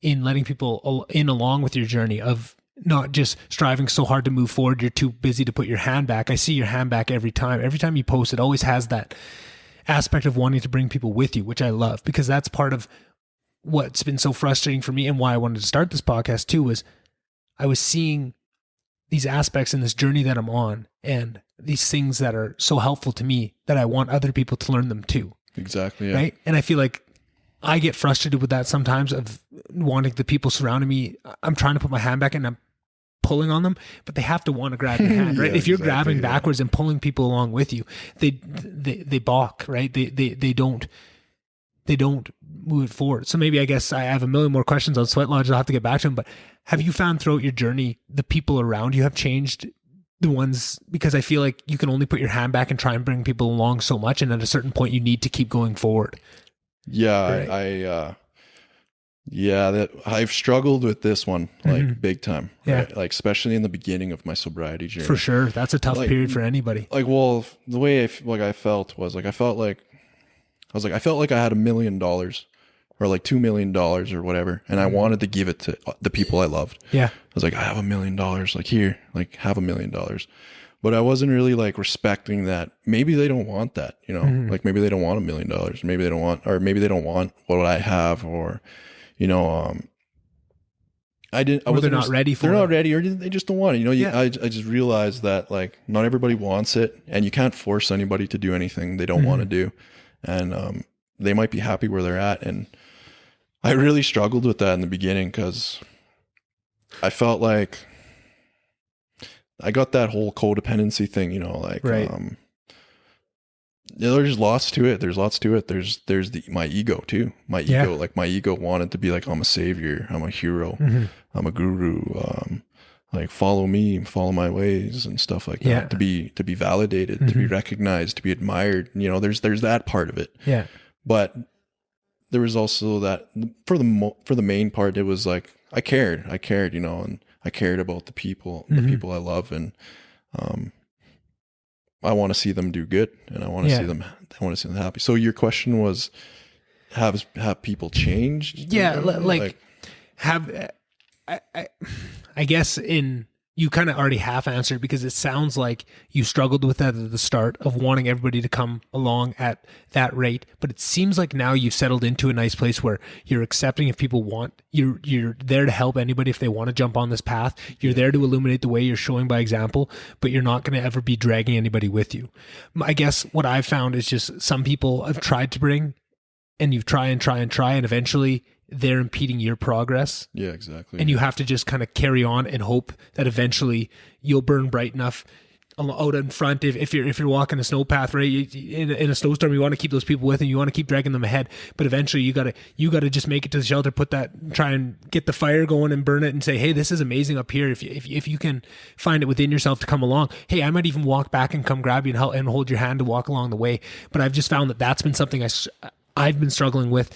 in letting people in along with your journey of not just striving so hard to move forward, you're too busy to put your hand back. I see your hand back every time. Every time you post, it always has that aspect of wanting to bring people with you, which I love, because that's part of what's been so frustrating for me and why I wanted to start this podcast too, was I was seeing these aspects in this journey that I'm on and these things that are so helpful to me that I want other people to learn them too. Exactly. Yeah. Right. And I feel like I get frustrated with that sometimes, of wanting the people surrounding me. I'm trying to put my hand back and I'm pulling on them, but they have to want to grab your hand, right? If you're grabbing backwards and pulling people along with you, they balk, right? They don't move it forward. So maybe, I guess I have a million more questions on sweat lodges. I'll have to get back to them, but have you found throughout your journey, the people around you have changed, the ones, because I feel like you can only put your hand back and try and bring people along so much. And at a certain point you need to keep going forward. Yeah. Right? That I've struggled with this one, like big time. Right? Like, especially in the beginning of my sobriety journey. For sure. That's a tough period for anybody. Like, well, the way I felt was like, I felt like I had $1 million or like $2 million or whatever. And I wanted to give it to the people I loved. Yeah. I was like, I have $1 million, like, here, like, have $1 million. But I wasn't really like respecting that. Maybe they don't want that, like maybe they don't want $1 million. Maybe they don't want what I have, or, they're not ready for it. They're not ready, or they just don't want it. I just realized that, like, not everybody wants it, and you can't force anybody to do anything they don't want to do. And they might be happy where they're at. And I really struggled with that in the beginning, because I felt like I got that whole codependency thing, like, right. There's lots to it. There's my ego too. My ego wanted to be like, I'm a savior. I'm a hero. I'm a guru. Like, follow me, follow my ways and stuff like that, to be validated, to be recognized, to be admired. There's that part of it. Yeah. But there was also that for the main part, it was like, I cared, and I cared about the people I love, and I want to see them do good, and I want to see them happy. So your question was, have people changed? Yeah. I guess you kind of already half answered, because it sounds like you struggled with that at the start of wanting everybody to come along at that rate. But it seems like now you've settled into a nice place where you're accepting if people want, you're there to help anybody if they want to jump on this path. You're there to illuminate the way, you're showing by example, but you're not going to ever be dragging anybody with you. I guess what I've found is just some people have tried to bring and you try and eventually they're impeding your progress. Yeah, exactly. And you have to just kind of carry on and hope that eventually you'll burn bright enough out in front. If you're walking a snow path, right, in a snowstorm, you want to keep those people with you. You want to keep dragging them ahead, but eventually you gotta just make it to the shelter, try and get the fire going and burn it, and say, hey, this is amazing up here. If you can find it within yourself to come along, hey, I might even walk back and come grab you and help and hold your hand to walk along the way. But I've just found that that's been something I've been struggling with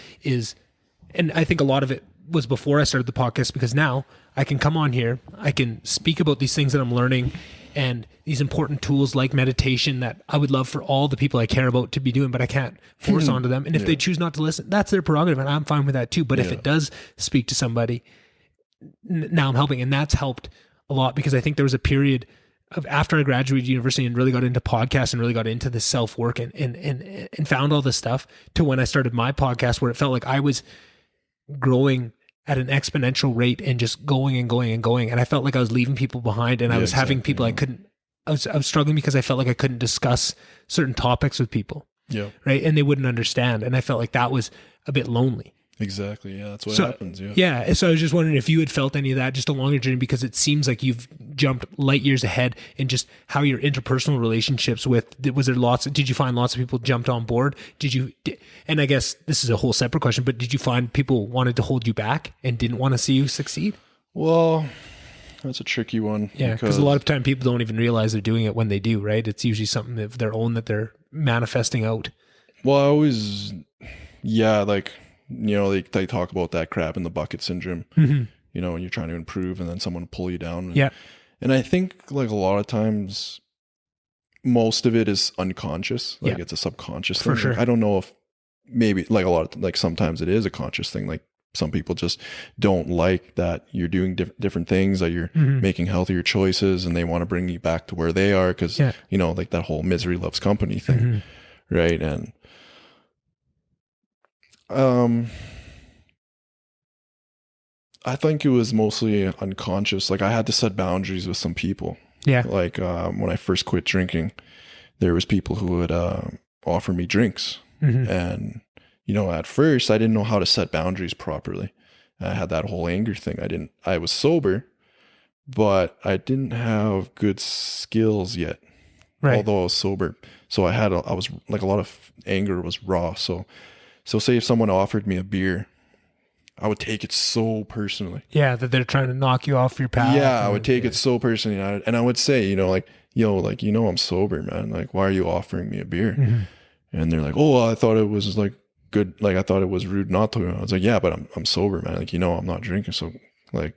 and I think a lot of it was before I started the podcast, because now I can come on here, I can speak about these things that I'm learning and these important tools like meditation that I would love for all the people I care about to be doing, but I can't force onto them. And if they choose not to listen, that's their prerogative, and I'm fine with that too. But if it does speak to somebody, now I'm helping. And that's helped a lot, because I think there was a period of after I graduated university and really got into podcasts and really got into the self-work and found all this stuff, to when I started my podcast, where it felt like I was growing at an exponential rate and just going and going and going. And I felt like I was leaving people behind, and I was having people I was struggling because I felt like I couldn't discuss certain topics with people. Yeah. Right. And they wouldn't understand. And I felt like that was a bit lonely. Exactly. Yeah. That's what happens. Yeah. Yeah. So I was just wondering if you had felt any of that just along your journey, because it seems like you've jumped light years ahead in just how your interpersonal relationships did you find lots of people jumped on board? And I guess this is a whole separate question, but did you find people wanted to hold you back and didn't want to see you succeed? Well, that's a tricky one. Yeah. Because a lot of time people don't even realize they're doing it when they do, right? It's usually something of their own that they're manifesting out. Well, they talk about that crab in the bucket syndrome, when you're trying to improve and then someone pull you down. And I think like a lot of times, most of it is unconscious. Like it's a subconscious thing. For sure. Like, I don't know if maybe like sometimes it is a conscious thing. Like some people just don't like that you're doing different things, that you're making healthier choices, and they want to bring you back to where they are. Because, like that whole misery loves company thing. Right. And, I think it was mostly unconscious. Like I had to set boundaries with some people. Yeah. Like when I first quit drinking, there was people who would offer me drinks. And, at first I didn't know how to set boundaries properly. I had that whole anger thing. I was sober, but I didn't have good skills yet. Right. Although I was sober. So I was like, a lot of anger was raw. So say if someone offered me a beer, I would take it so personally. Yeah, that they're trying to knock you off your path. Yeah, I would take it so personally. And I would say, I'm sober, man. Like, why are you offering me a beer? And they're like, oh, I thought it was like good. Like, I thought it was rude not to. I was like, yeah, but I'm sober, man. Like, I'm not drinking. So like,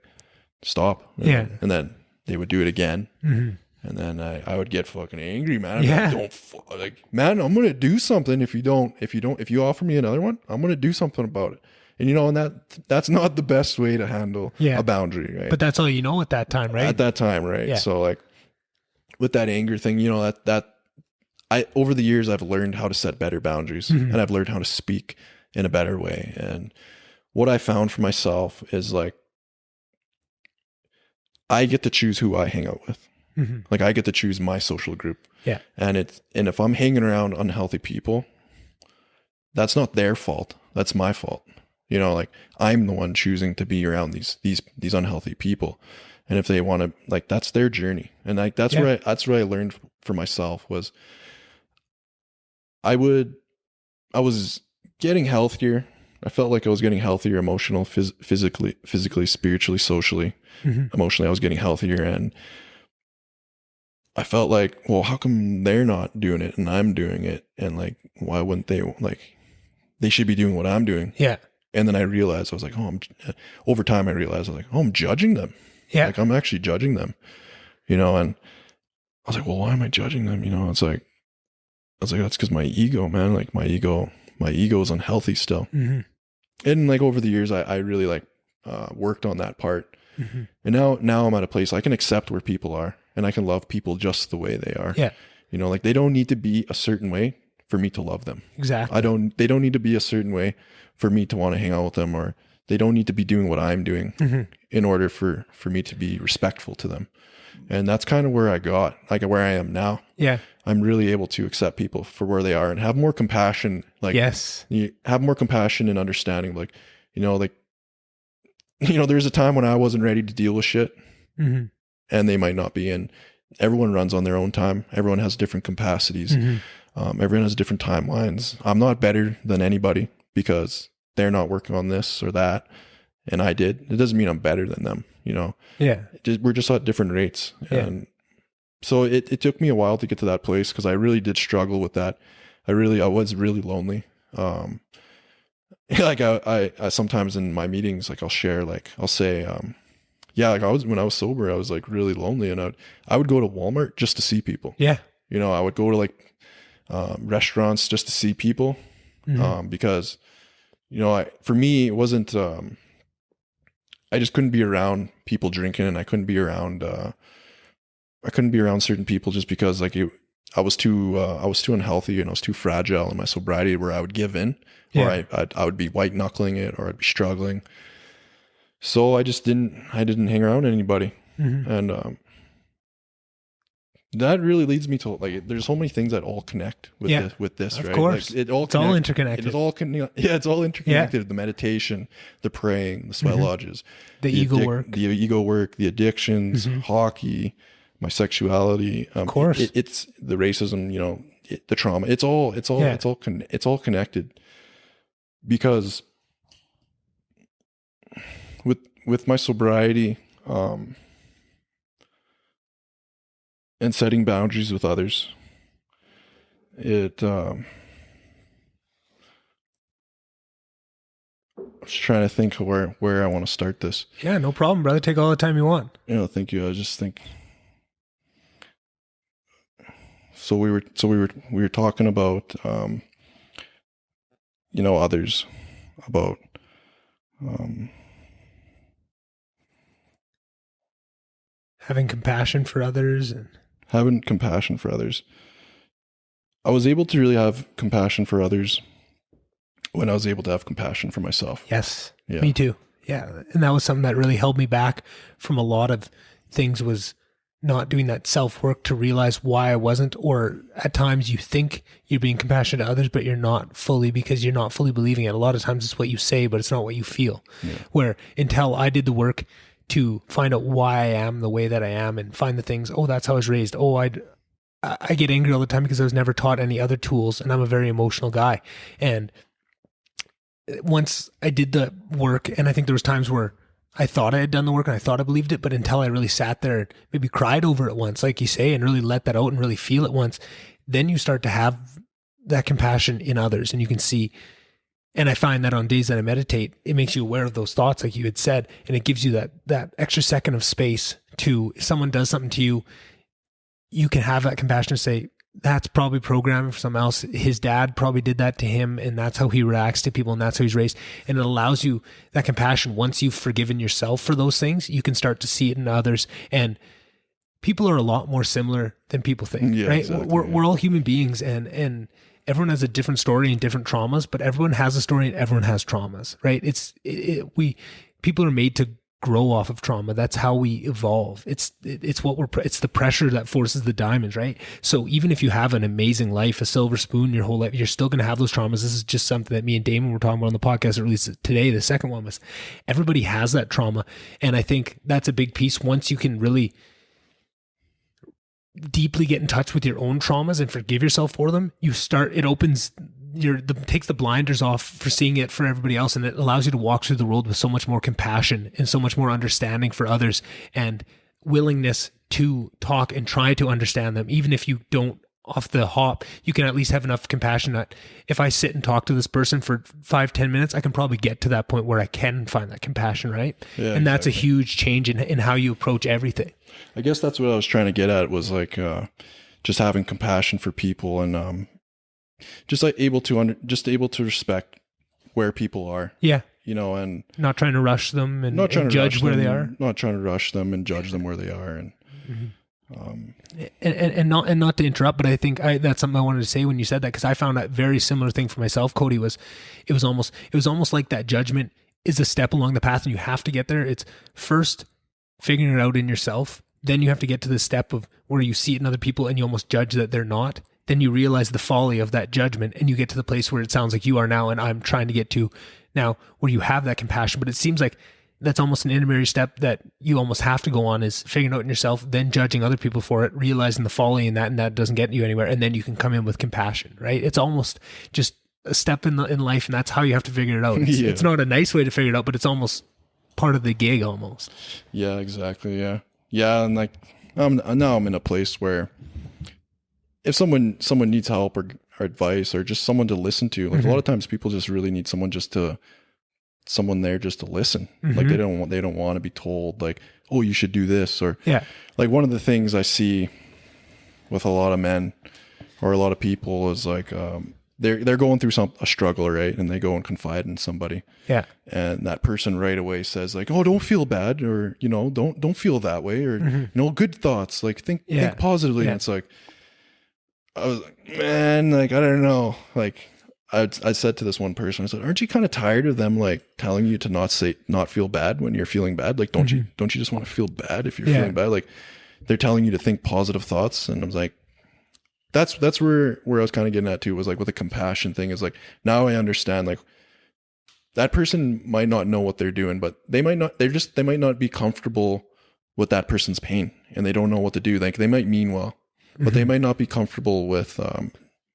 stop. Yeah. And then they would do it again. And then I would get fucking angry, man. Man, I'm going to do something if you offer me another one, I'm going to do something about it. And and that's not the best way to handle a boundary, right? But that's all at that time, right? At that time, right? Yeah. So like with that anger thing, over the years I've learned how to set better boundaries, and I've learned how to speak in a better way. And what I found for myself is like I get to choose who I hang out with. Like I get to choose my social group. Yeah. And if I'm hanging around unhealthy people, that's not their fault. That's my fault. Like I'm the one choosing to be around these unhealthy people. And if they want to, like, that's their journey. And like, that's where I learned for myself was I was getting healthier. I felt like I was getting healthier, emotional, physically, spiritually, socially, emotionally. I was getting healthier, and I felt like, well, how come they're not doing it and I'm doing it? And like, why wouldn't they? Like, they should be doing what I'm doing. Yeah. And then I realized, I was like, over time I realized, I was like, I'm judging them. Yeah. Like I'm actually judging them, and I was like, well, why am I judging them? It's like, I was like, that's because my ego, man, like my ego is unhealthy still. And like over the years, I really like worked on that part. And now I'm at a place I can accept where people are, and I can love people just the way they are. Yeah. Like they don't need to be a certain way for me to love them. Exactly. They don't need to be a certain way for me to want to hang out with them, or they don't need to be doing what I'm doing in order for me to be respectful to them. And that's kind of where I got, like where I am now. Yeah. I'm really able to accept people for where they are and have more compassion. Like, yes, you have more compassion and understanding. Like, there's a time when I wasn't ready to deal with shit and they might not be. And everyone runs on their own time. Everyone has different capacities. Everyone has different timelines. I'm not better than anybody because they're not working on this or that. And I did. It doesn't mean I'm better than them, Yeah. We're just at different rates. Yeah. And so it took me a while to get to that place because I really did struggle with that. I was really lonely. Like I sometimes in my meetings, like I'll share, like I'll say, like when I was sober, I was like really lonely, and I would go to Walmart just to see people. Yeah. I would go to like restaurants just to see people because for me it wasn't I just couldn't be around people drinking, and I couldn't be around certain people just because like I was too unhealthy and I was too fragile in my sobriety where I would give in or I would be white knuckling it or I'd be struggling. So I didn't hang around anybody. And that really leads me to like, there's so many things that all connect with this, of right? course. Like, it's all interconnected. It's all interconnected. Yeah. The meditation, the praying, the sweat lodges, the ego work, the addictions, hockey, my sexuality, of course, it's the racism, the trauma. It's all connected because with my sobriety, and setting boundaries with others, I was trying to think where I want to start this. Yeah, no problem, brother. Take all the time you want. Thank you. I just think. So we were talking about, others, about, having compassion for others and having compassion for others. I was able to really have compassion for others when I was able to have compassion for myself. Yes. Yeah. Me too. Yeah. And that was something that really held me back from a lot of things, was not doing that self-work to realize why I wasn't, or at times you think you're being compassionate to others, but you're not fully, because you're not fully believing it. A lot of times it's what you say, but it's not what you feel. Yeah. Where until I did the work to find out why I am the way that I am and find the things, that's how I was raised. I get angry all the time because I was never taught any other tools, and I'm a very emotional guy. And once I did the work, and I think there was times where I thought I had done the work and I thought I believed it, but until I really sat there and maybe cried over it once, like you say, and really let that out and really feel it once, then you start to have that compassion in others, and you can see. And I find that on days that I meditate, it makes you aware of those thoughts, like you had said, and it gives you that extra second of space to, if someone does something to you, you can have that compassion to say, that's probably programming for someone else. His dad probably did that to him, and that's how he reacts to people, and that's how he's raised. And it allows you that compassion. Once you've forgiven yourself for those things, you can start to see it in others. And people are a lot more similar than people think, right? Exactly. We're all human beings, and everyone has a different story and different traumas, but everyone has a story and everyone has traumas, right? People are made to grow off of trauma. That's how we evolve. It's the pressure that forces the diamonds, right? So even if you have an amazing life, a silver spoon your whole life, you're still going to have those traumas. This is just something that me and Damon were talking about on the podcast, or at least today, the second one was, everybody has that trauma. And I think that's a big piece. Once you can really deeply get in touch with your own traumas and forgive yourself for them, takes the blinders off for seeing it for everybody else, and it allows you to walk through the world with so much more compassion and so much more understanding for others, and willingness to talk and try to understand them. Even if you don't off the hop, you can at least have enough compassion that if I sit and talk to this person for 5-10 minutes, I can probably get to that point where I can find that compassion, right? Yeah, and that's a huge change in how you approach everything. I guess that's what I was trying to get at, was like just having compassion for people, and just able to respect where people are. Yeah. And not trying to rush them and judge where they are. Not trying to rush them and judge them where they are. And and not to interrupt, but I think that's something I wanted to say when you said that, because I found that very similar thing for myself, Cody. It was almost like that judgment is a step along the path and you have to get there. It's first figuring it out in yourself. Then you have to get to the step of where you see it in other people and you almost judge that they're not. Then you realize the folly of that judgment and you get to the place where it sounds like you are now and I'm trying to get to now, where you have that compassion. But it seems like that's almost an intermediate step that you almost have to go on, is figuring out in yourself, then judging other people for it, realizing the folly in that, and that doesn't get you anywhere. And then you can come in with compassion, right? It's almost just a step in life, and that's how you have to figure it out. It's not a nice way to figure it out, but it's almost part of the gig almost. Yeah, exactly. Yeah. Yeah. And like, now I'm in a place where if someone needs help or advice or just someone to listen to, like a lot of times people just really need someone there just to listen. Like they don't want to be told like, oh, you should do this, or like one of the things I see with a lot of men or a lot of people is like, they're going through a struggle, right? And they go and confide in somebody. Yeah. And that person right away says like, oh, don't feel bad, or, you know, don't feel that way, or, you know, good thoughts, like think positively. And it's like, I was like, man, like, I don't know. Like I said to this one person, I said, aren't you kind of tired of them like telling you to not feel bad when you're feeling bad? Like, don't you just want to feel bad if you're feeling bad? Like they're telling you to think positive thoughts. And I was like, that's where I was kind of getting at too, was like with the compassion thing, is like, now I understand, like that person might not know what they're doing, but they might not be comfortable with that person's pain and they don't know what to do. Like they might mean well, but they might not be comfortable with,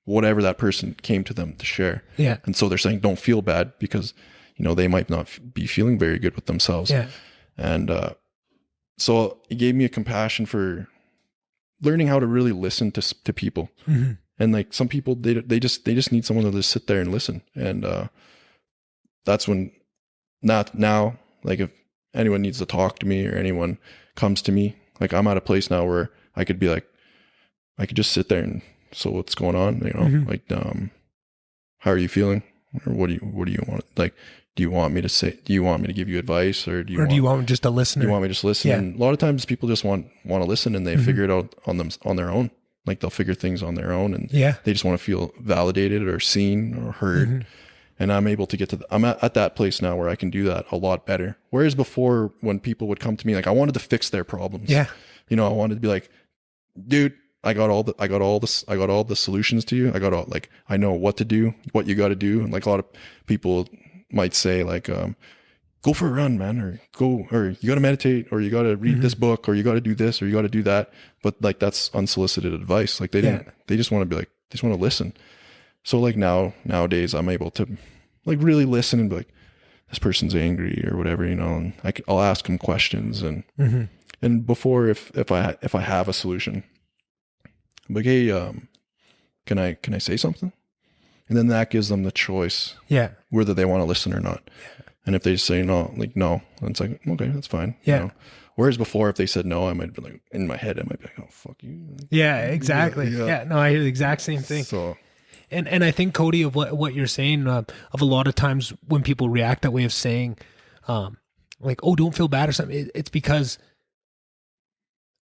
whatever that person came to them to share. Yeah. And so they're saying, don't feel bad, because, you know, they might not be feeling very good with themselves. Yeah. And, so it gave me a compassion for learning how to really listen to people. And like some people, they just need someone to just sit there and listen. And, that's when now, like if anyone needs to talk to me or anyone comes to me, like I'm at a place now where I could be like, I could just sit there and, so what's going on? You know, like, how are you feeling? Or what do you want? Like, do you want me to give you advice, or do you want just a listener? Do you want me to just listen? Yeah. And a lot of times people just want to listen, and they figure it out on their own. Like they'll figure things on their own, and they just want to feel validated or seen or heard. And I'm able to I'm at that place now where I can do that a lot better. Whereas before, when people would come to me, like I wanted to fix their problems. Yeah. You know, I wanted to be like, dude, I got all the solutions to you. I know what to do, what you got to do. And like a lot of people might say like, go for a run, man, or you got to meditate, or you got to read this book, or you got to do this, or you got to do that. But like, that's unsolicited advice. Like they just want to be like, they just want to listen. So like nowadays I'm able to like really listen and be like, this person's angry or whatever, you know, and I'll ask them questions. And before, if I have a solution, I'm like, hey, can I say something? And then that gives them the choice, whether they want to listen or not. And if they say no, then it's like, okay, that's fine. Yeah. You know? Whereas before, if they said no, I might be like, in my head, I might be like, oh, fuck you. Yeah, exactly. Yeah. No, I hear the exact same thing. So, and I think, Cody, of what you're saying, of a lot of times when people react that way of saying, like, oh, don't feel bad or something, it's because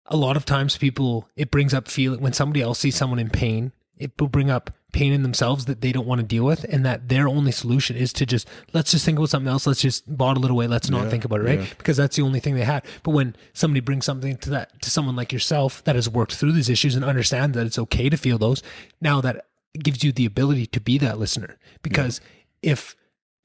a lot of times it brings up feeling when somebody else sees someone in pain, it will bring up pain in themselves that they don't want to deal with, and that their only solution is to let's just think about something else. Let's just bottle it away. Let's not think about it, right? Yeah. Because that's the only thing they had. But when somebody brings something to someone like yourself that has worked through these issues and understands that it's okay to feel those, now that gives you the ability to be that listener. Because if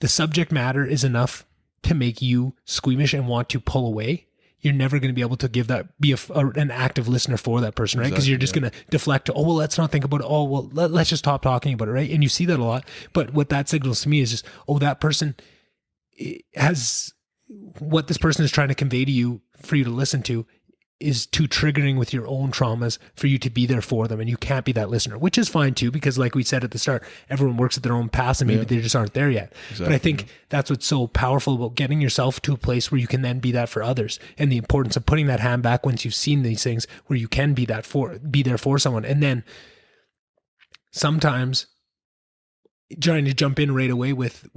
the subject matter is enough to make you squeamish and want to pull away, you're never going to be able to be an active listener for that person, right? Because you're just going to deflect to, oh, well, let's not think about it. Oh, well, let's just stop talking about it, right? And you see that a lot. But what that signals to me is just, oh, that person has, what this person is trying to convey to you for you to listen to is too triggering with your own traumas for you to be there for them. And you can't be that listener, which is fine too, because like we said at the start, everyone works at their own path and maybe they just aren't there yet. Exactly. But I think that's what's so powerful about getting yourself to a place where you can then be that for others, and the importance of putting that hand back once you've seen these things where you can be there for someone. And then sometimes trying to jump in right away with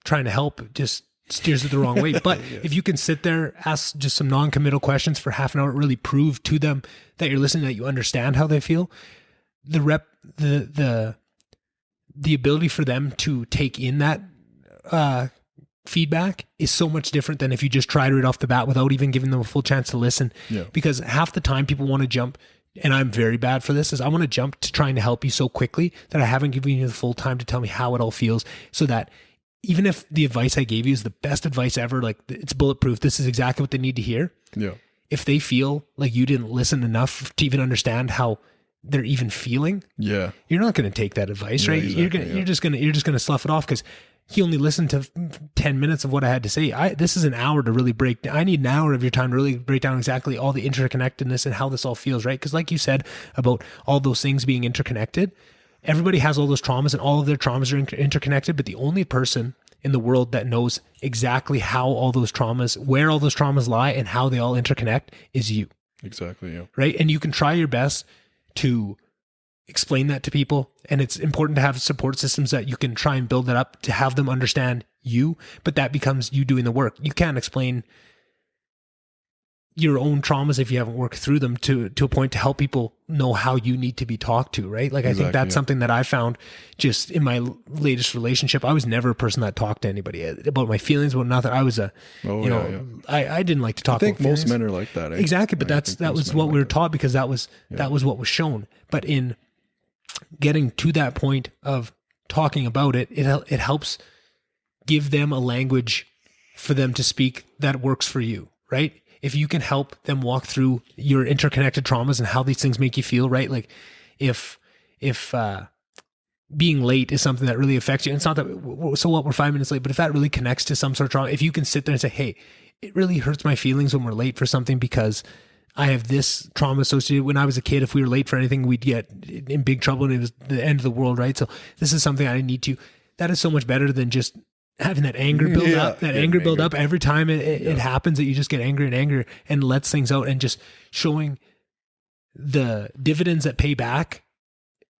trying to help just steers it the wrong way. But if you can sit there, ask just some non-committal questions for half an hour, really prove to them that you're listening, that you understand how they feel, the ability for them to take in that feedback is so much different than if you just tried it off the bat without even giving them a full chance to listen. Yeah. Because half the time people want to jump, and I'm very bad for this, is I want to jump to trying to help you so quickly that I haven't given you the full time to tell me how it all feels, so that even if the advice I gave you is the best advice ever, like it's bulletproof, this is exactly what they need to hear. Yeah. If they feel like you didn't listen enough to even understand how they're even feeling, yeah, you're not going to take that advice, right? Exactly, you're just gonna slough it off because he only listened to 10 minutes of what I had to say. This is an hour to really break down. I need an hour of your time to really break down exactly all the interconnectedness and how this all feels, right? Because like you said about all those things being interconnected, everybody has all those traumas and all of their traumas are interconnected, but the only person in the world that knows exactly how all those traumas, where all those traumas lie and how they all interconnect is you. Exactly, yeah. Right? And you can try your best to explain that to people, and it's important to have support systems that you can try and build that up to have them understand you, but that becomes you doing the work. You can't explain your own traumas if you haven't worked through them to a point to help people know how you need to be talked to, right? Like, I think that's something that I found just in my latest relationship. I was never a person that talked to anybody about my feelings, about nothing. I was I didn't like to talk. I think most men are like that. Eh? Exactly, but that was what we were taught, because that was what was shown. But in getting to that point of talking about it, it helps give them a language for them to speak that works for you, right? If you can help them walk through your interconnected traumas and how these things make you feel, right? Like if being late is something that really affects you, and it's not that, so what, we're 5 minutes late, but if that really connects to some sort of trauma, if you can sit there and say, hey, it really hurts my feelings when we're late for something because I have this trauma associated. When I was a kid, if we were late for anything, we'd get in big trouble and it was the end of the world, right? So this is something I need to, that is so much better than just having that anger build up, every time it happens, that you just get angry and angry and lets things out, and just showing the dividends that pay back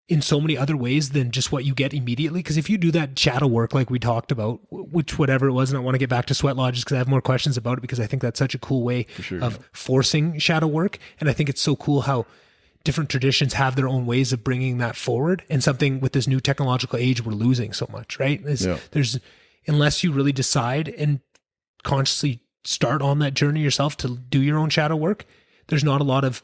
in so many other ways than just what you get immediately. Because if you do that shadow work, like we talked about, which whatever it was, and I want to get back to sweat lodges because I have more questions about it, because I think that's such a cool way of forcing shadow work. And I think it's so cool how different traditions have their own ways of bringing that forward, and something with this new technological age we're losing so much, right? There's unless you really decide and consciously start on that journey yourself to do your own shadow work, there's not a lot of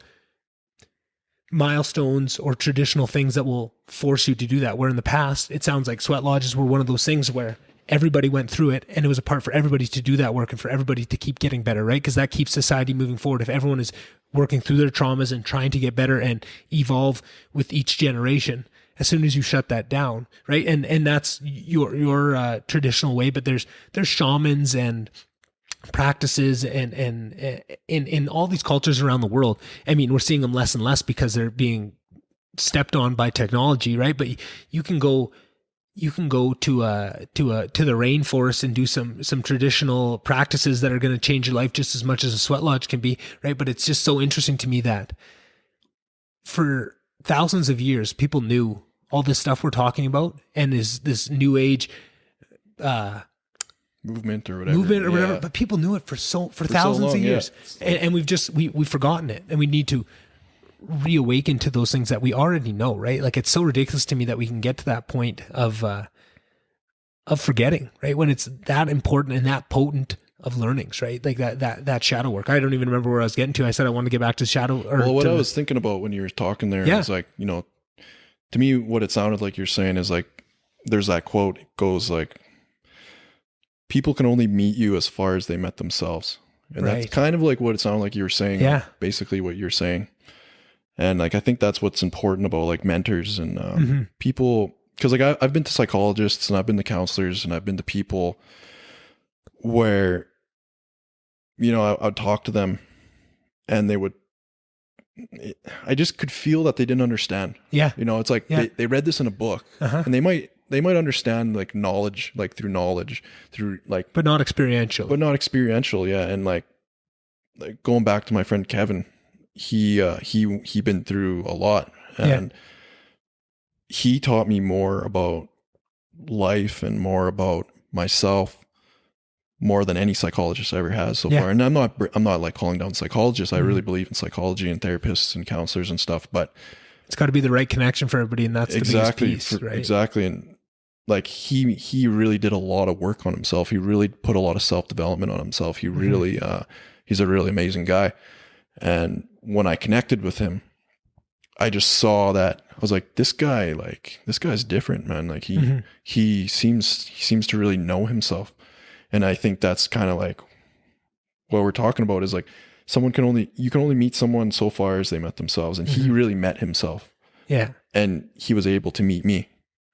milestones or traditional things that will force you to do that. Where in the past, it sounds like sweat lodges were one of those things where everybody went through it and it was a part for everybody to do that work and for everybody to keep getting better, right? Because that keeps society moving forward. If everyone is working through their traumas and trying to get better and evolve with each generation, as soon as you shut that down, right? And that's your traditional way, but there's shamans and practices and in all these cultures around the world. I mean, we're seeing them less and less because they're being stepped on by technology, right? But you can go to the rainforest and do some traditional practices that are going to change your life just as much as a sweat lodge can be, right? But it's just so interesting to me that for thousands of years, people knew all this stuff we're talking about, and is this new age movement or whatever. But people knew it for thousands of years, and we've forgotten it, and we need to reawaken to those things that we already know, right? Like, it's so ridiculous to me that we can get to that point of forgetting, right? When it's that important and that potent of learnings, right? Like that shadow work. I don't even remember where I was getting to. I said I wanted to get back to shadow. What I was thinking about when you were talking there is like, to me, what it sounded like you're saying is like, there's that quote, it goes like, people can only meet you as far as they met themselves. And that's kind of like what it sounded like you were saying, basically what you're saying. And like, I think that's what's important about like mentors and people, because like I've been to psychologists and I've been to counselors and I've been to people where, I'd talk to them and I just could feel that they didn't understand. Yeah. It's like they read this in a book and they might understand like knowledge, like through knowledge, through like, but not experiential. Yeah. And like going back to my friend Kevin, he been through a lot, and he taught me more about life and more about myself, more than any psychologist ever has so far. And I'm not like calling down psychologists. I really believe in psychology and therapists and counselors and stuff, but it's got to be the right connection for everybody. And that's the biggest piece, right? Exactly. And like he really did a lot of work on himself. He really put a lot of self-development on himself. He really, he's a really amazing guy. And when I connected with him, I just saw that I was like, this guy's different, man. Like he seems to really know himself. And I think that's kind of like what we're talking about is like you can only meet someone so far as they met themselves. And he really met himself. Yeah. And he was able to meet me.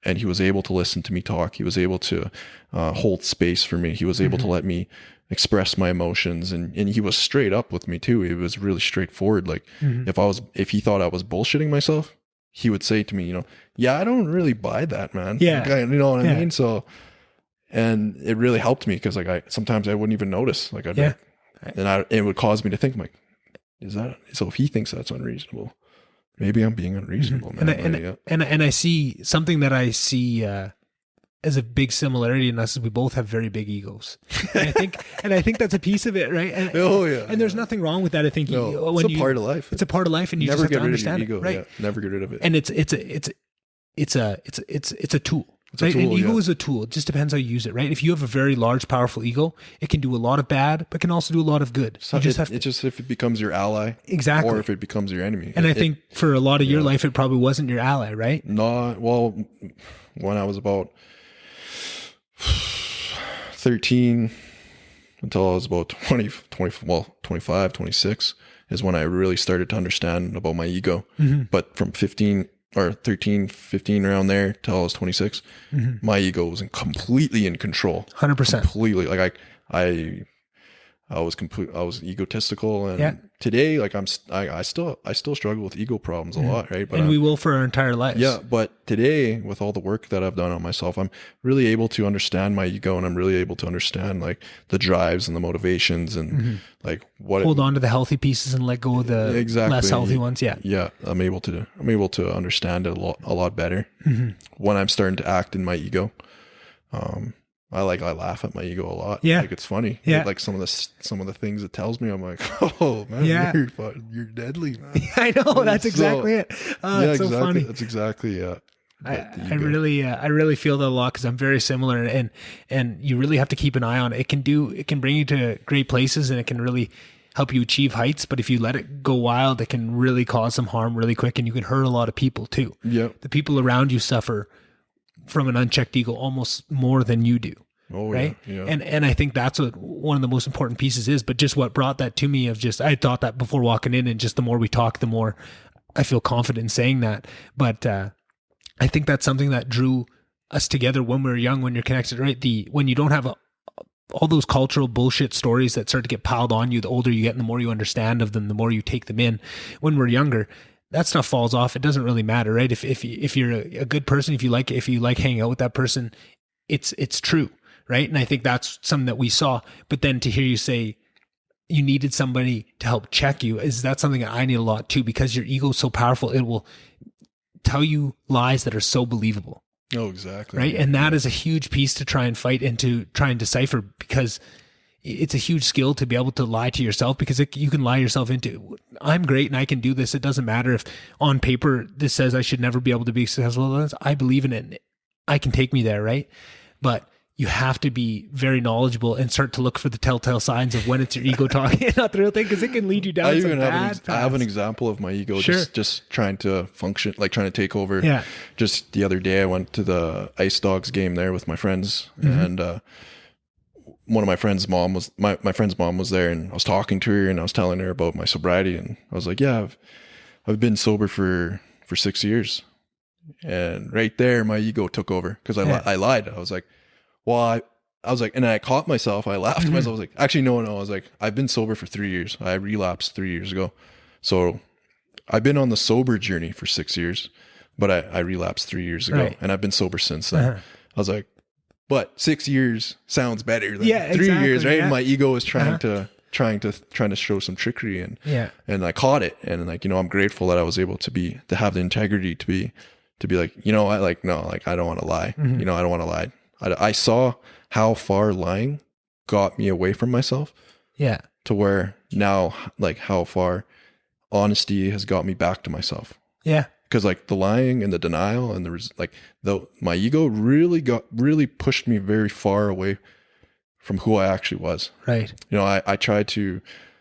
And he was able to listen to me talk. He was able to hold space for me. He was able to let me express my emotions. And he was straight up with me too. It was really straightforward. Like if he thought I was bullshitting myself, he would say to me, yeah, I don't really buy that, man. Yeah. Like, you know what I mean? So, and it really helped me because like sometimes I wouldn't even notice. Like it would cause me to think like, so if he thinks that's unreasonable, maybe I'm being unreasonable, man. And I see something that I see as a big similarity in us is we both have very big egos. And I think that's a piece of it, right? And, and there's nothing wrong with that. I think it's a part of life. It's a part of life, and you never just have to understand ego, it, right? Yeah, never get rid of it. And it's a tool. It's right? a tool, An ego is a tool. It just depends how you use it, right? If you have a very large, powerful ego, it can do a lot of bad, but can also do a lot of good. So it's just if it becomes your ally, exactly, or if it becomes your enemy. And I think for a lot of your life, it probably wasn't your ally, right? Well, when I was about 13 until I was about 25, 26 is when I really started to understand about my ego. But from 13, 15 around there till I was 26, my ego was completely in control. 100%. Completely. Like I was egotistical, and today, like I still struggle with ego problems a lot, right? But we will for our entire lives. Yeah, but today, with all the work that I've done on myself, I'm really able to understand my ego, and I'm really able to understand like the drives and the motivations, and like what hold on to the healthy pieces and let go of the less healthy ones. Yeah, I'm able to understand it a lot better when I'm starting to act in my ego. I laugh at my ego a lot. Yeah. Like it's funny. Yeah. Like some of the things it tells me, I'm like, oh man, you're deadly, man. I know. That's exactly it. It's so funny. That's exactly, I really feel that a lot because I'm very similar, and you really have to keep an eye on it. It can bring you to great places, and it can really help you achieve heights. But if you let it go wild, it can really cause some harm really quick, and you can hurt a lot of people too. Yeah. The people around you suffer from an unchecked ego almost more than you do. Oh, right. Yeah. And I think that's what one of the most important pieces is, but just what brought that to me of just, I thought that before walking in, and just the more we talk, the more I feel confident in saying that. But, I think that's something that drew us together when we were young, when you're connected, right? When you don't have all those cultural bullshit stories that start to get piled on you, the older you get and the more you understand of them, the more you take them in. When we're younger, that stuff falls off. It doesn't really matter, right? If you're a good person, if you like hanging out with that person, it's true, right? And I think that's something that we saw. But then to hear you say you needed somebody to help check you, is that something that I need a lot too, because your ego is so powerful. It will tell you lies that are so believable. Oh, exactly. Right. And that is a huge piece to try and fight and to try and decipher, because it's a huge skill to be able to lie to yourself, because you can lie yourself into, I'm great and I can do this. It doesn't matter if on paper this says I should never be able to be successful. I believe in it and I can take me there. Right. But you have to be very knowledgeable and start to look for the telltale signs of when it's your ego talking and not the real thing, because it can lead you down some bad paths. I have an example of my ego just trying to function, like trying to take over. Yeah. Just the other day I went to the Ice Dogs game there with my friends, and one of my friend's mom was my friend's mom was there, and I was talking to her and I was telling her about my sobriety, and I was like, yeah, I've been sober for 6 years. And right there my ego took over, because I lied. I was like, well, I was like, and I caught myself. I laughed to myself. I was like, actually, no. I was like, I've been sober for 3 years. I relapsed 3 years ago. So I've been on the sober journey for 6 years, but I relapsed 3 years ago, and I've been sober since then. I was like, but 6 years sounds better than 3 years, right? Yeah. And my ego is trying to show some trickery, and I caught it. And like, I'm grateful that I was able to have the integrity to be like, I don't want to lie. I don't want to lie. I saw how far lying got me away from myself. Yeah. To where now, like how far honesty has got me back to myself. Yeah. because like the lying and the denial and my ego really pushed me very far away from who I actually was. Right. I tried to,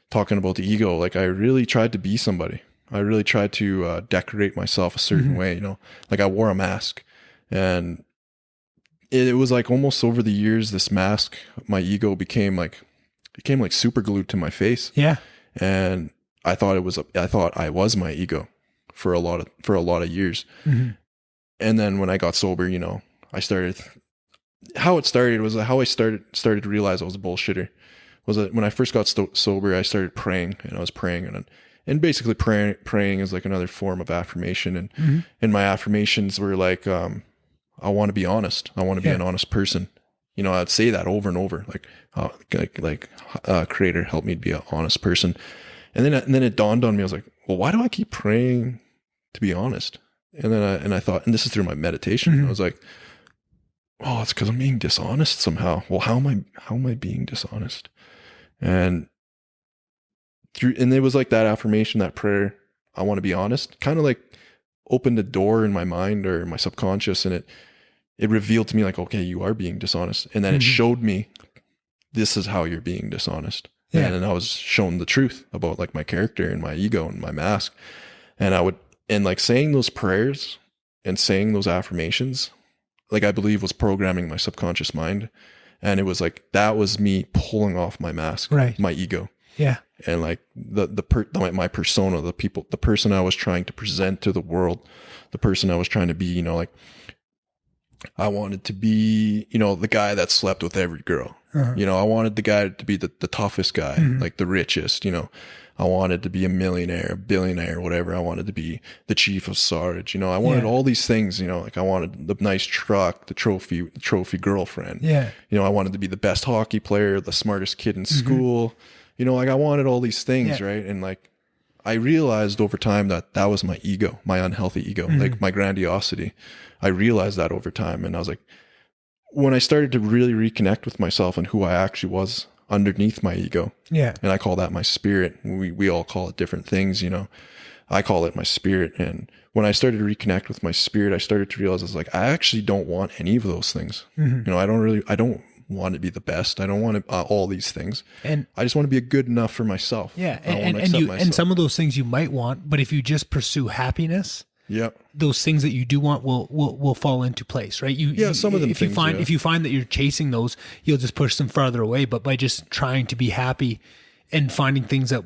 talking about the ego, like I really tried to be somebody. I really tried to decorate myself a certain way, like I wore a mask, and it was like almost over the years, this mask, my ego became like super glued to my face. Yeah. And I thought I was my ego for a lot of years. Mm-hmm. And then when I got sober, how it started was how I started to realize I was a bullshitter. Was that when I first got sober, I started praying, and I was praying, and basically praying is like another form of affirmation. And my affirmations were like, I want to be honest. I want to be an honest person. I'd say that over and over, Creator, help me to be an honest person. And then it dawned on me. I was like, well, why do I keep praying to be honest? And then I thought, and this is through my meditation. I was like, oh, it's because I'm being dishonest somehow. Well, how am I being dishonest? And it was like that affirmation, that prayer, I want to be honest, kind of like opened a door in my mind or my subconscious, and it revealed to me like, okay, you are being dishonest. And then it showed me, this is how you're being dishonest. Yeah. And then I was shown the truth about like my character and my ego and my mask. And like saying those prayers and saying those affirmations, like I believe was programming my subconscious mind. And it was like, that was me pulling off my mask, right? My ego. Yeah. And like my persona, the person I was trying to present to the world, the person I was trying to be, like I wanted to be, the guy that slept with every girl. I wanted the guy to be the toughest guy, like the richest, I wanted to be a millionaire, a billionaire, whatever. I wanted to be the chief of Sarge. I wanted all these things, like I wanted the nice truck, the trophy girlfriend. Yeah. I wanted to be the best hockey player, the smartest kid in school. Like I wanted all these things, right? And like I realized over time that was my ego, my unhealthy ego, like my grandiosity. I realized that over time. And I was like, when I started to really reconnect with myself and who I actually was underneath my ego. Yeah. And I call that my spirit. We all call it different things, I call it my spirit. And when I started to reconnect with my spirit, I started to realize I was like, I actually don't want any of those things. I don't want to be the best. I don't want all these things. And I just want to be good enough for myself. Yeah. And some of those things you might want, but if you just pursue happiness, those things that you do want will fall into place, right? Some of them. If you find that you're chasing those, you'll just push them farther away. But by just trying to be happy and finding things that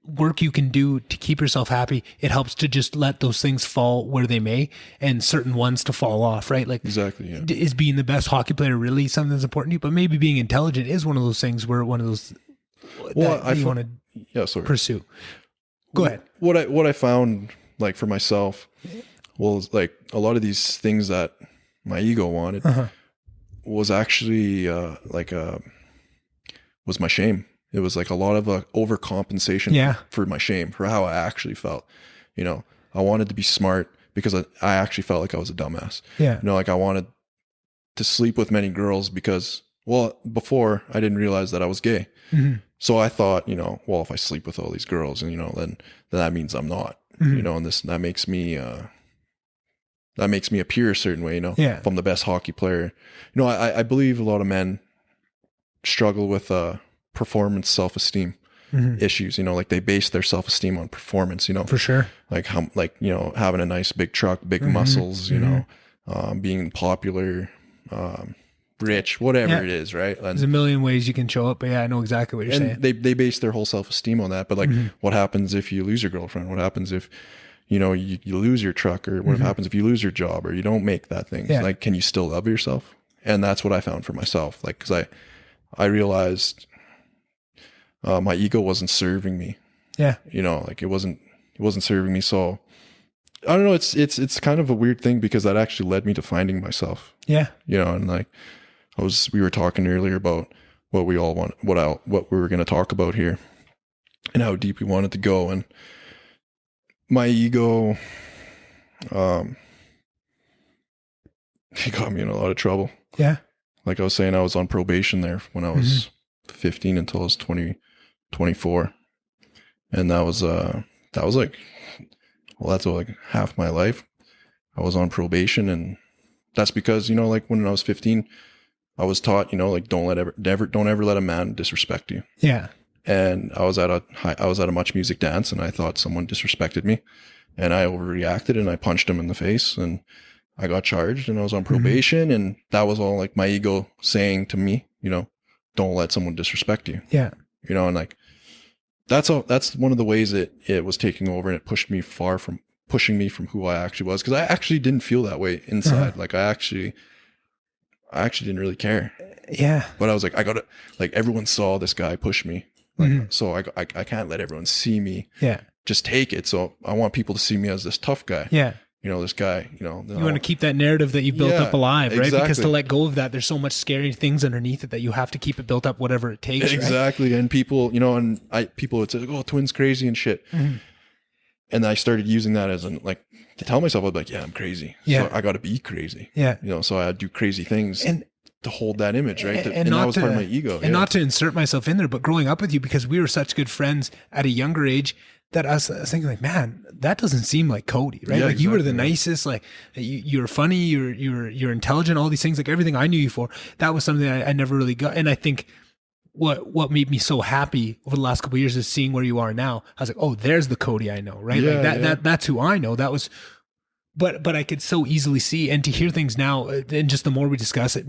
work you can do to keep yourself happy, it helps to just let those things fall where they may, and certain ones to fall off, right? Like exactly, yeah. Is being the best hockey player really something that's important to you? But maybe being intelligent is one of those things where one of those that you want to pursue. Go ahead. What I found, like for myself, was like a lot of these things that my ego wanted was actually was my shame. It was like a lot of overcompensation for my shame, for how I actually felt. I wanted to be smart because I actually felt like I was a dumbass. Yeah. Like I wanted to sleep with many girls because, well, before I didn't realize that I was gay. So I thought, well, if I sleep with all these girls and, then that means I'm not, and that makes me appear a certain way, if I'm the best hockey player. I believe a lot of men struggle with, performance self-esteem issues, like they base their self-esteem on performance, for sure, like how, like having a nice big truck, big muscles, being popular, rich, whatever it is, right? And there's a million ways you can show up, but I know exactly what you're saying. They base their whole self-esteem on that. But like what happens if you lose your girlfriend? What happens if you lose your truck? Or what happens if you lose your job or you don't make that thing? Like, can you still love yourself? And that's what I found for myself, like, because I realized my ego wasn't serving me. Yeah. Like it wasn't serving me. So I don't know. It's kind of a weird thing because that actually led me to finding myself. Yeah. And like we were talking earlier about what we all want, what we were going to talk about here and how deep we wanted to go. And my ego, it got me in a lot of trouble. Yeah. Like I was saying, I was on probation there when I was 15 until I was 24. And that was like Well, that's like half my life. I was on probation, and that's because, you know, like when I was 15, I was taught, you know, like don't ever let a man disrespect you. Yeah. And I was at a Much Music dance, and I thought someone disrespected me, and I overreacted and I punched him in the face, and I got charged, and I was on probation. And that was all like my ego saying to me, you know, don't let someone disrespect you. Yeah. You know, and like, that's one of the ways that it was taking over, and it pushing me from who I actually was. Cause I actually didn't feel that way inside. Like I actually didn't really care. Yeah. But I was like, I gotta, like, everyone saw this guy push me. Like, so I can't let everyone see me. Yeah. Just take it. So I want people to see me as this tough guy. Yeah. You know, this guy, you know. You want to keep that narrative that you built up alive, right? Exactly. Because to let go of that, there's so much scary things underneath it that you have to keep it built up, whatever it takes. Exactly. Right? And people, you know, people would say, oh, Twinn's crazy and shit. And I started using that as like, to tell myself, I'd be like, yeah, I'm crazy. Yeah. So I got to be crazy. Yeah. You know, so I'd do crazy things and to hold that image, right? And that was part of my ego. And not to insert myself in there, but growing up with you, because we were such good friends at a younger age, that I was thinking like, man, that doesn't seem like Cody, right? Yeah, like exactly. You were the nicest, like you're funny, you're intelligent, all these things, like everything I knew you for. That was something I never really got. And I think what made me so happy over the last couple of years is seeing where you are now. I was like, oh, there's the Cody I know, right? Yeah, like that's who I know. That was, but I could so easily see, and to hear things now, and just the more we discuss it,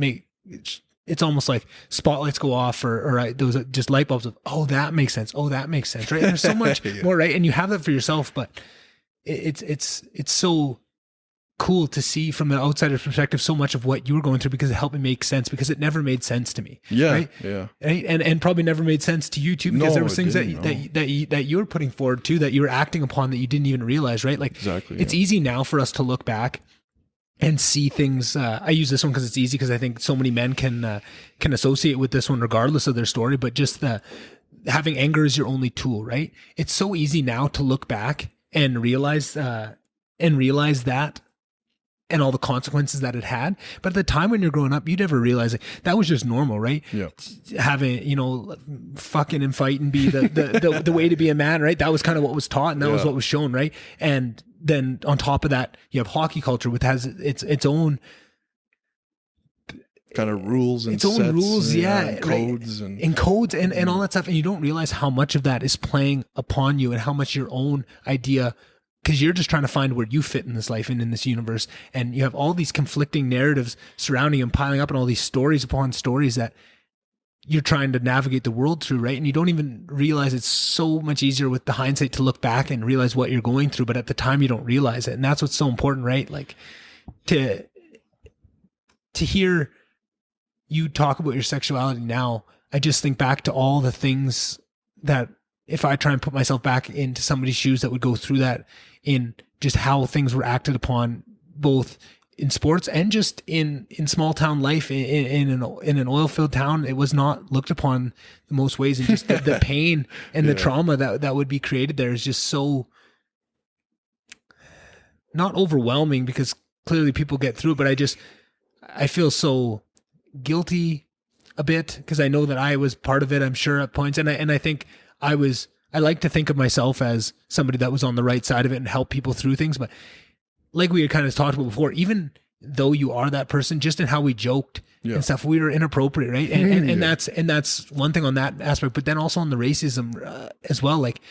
it's almost like spotlights go off, or those just light bulbs of, oh, that makes sense. Oh, that makes sense. Right. And there's so much more, right. And you have that for yourself, but it's so cool to see from an outsider's perspective so much of what you were going through, because it helped me make sense, because it never made sense to me. Yeah. Right? Yeah. And probably never made sense to you too, because there was things that you were putting forward too, that you were acting upon that you didn't even realize, right? Like, exactly. It's easy now for us to look back and see things. I use this one because it's easy, because I think so many men can associate with this one regardless of their story, but just having anger is your only tool, right? It's so easy now to look back and realize that, and all the consequences that it had. But at the time when you're growing up, you never realize it. That was just normal, right? Yeah. Having, you know, fucking and fight and be the way to be a man, right? That was kind of what was taught, and that was what was shown, right? And then on top of that, you have hockey culture, which has its own kind of rules and its own rules, and codes, right? and codes and all that stuff. And you don't realize how much of that is playing upon you, and how much your own idea, because you're just trying to find where you fit in this life and in this universe. And you have all these conflicting narratives surrounding you and piling up, and all these stories upon stories that you're trying to navigate the world through, right? And you don't even realize it's so much easier with the hindsight to look back and realize what you're going through. But at the time, you don't realize it. And that's what's so important, right? Like to hear you talk about your sexuality now, I just think back to all the things that, if I try and put myself back into somebody's shoes that would go through that, in just how things were acted upon, both in sports and just in small town life, in an oil field town, it was not looked upon the most ways. And just the pain and the trauma that would be created there is just so not overwhelming, because clearly people get through it, but I feel so guilty a bit, because I know that I was part of it, I'm sure, at points. And I think I like to think of myself as somebody that was on the right side of it and help people through things. But like we had kind of talked about before, even though you are that person, just in how we joked and stuff, we were inappropriate, right? And that's one thing on that aspect. But then also on the racism as well. Like,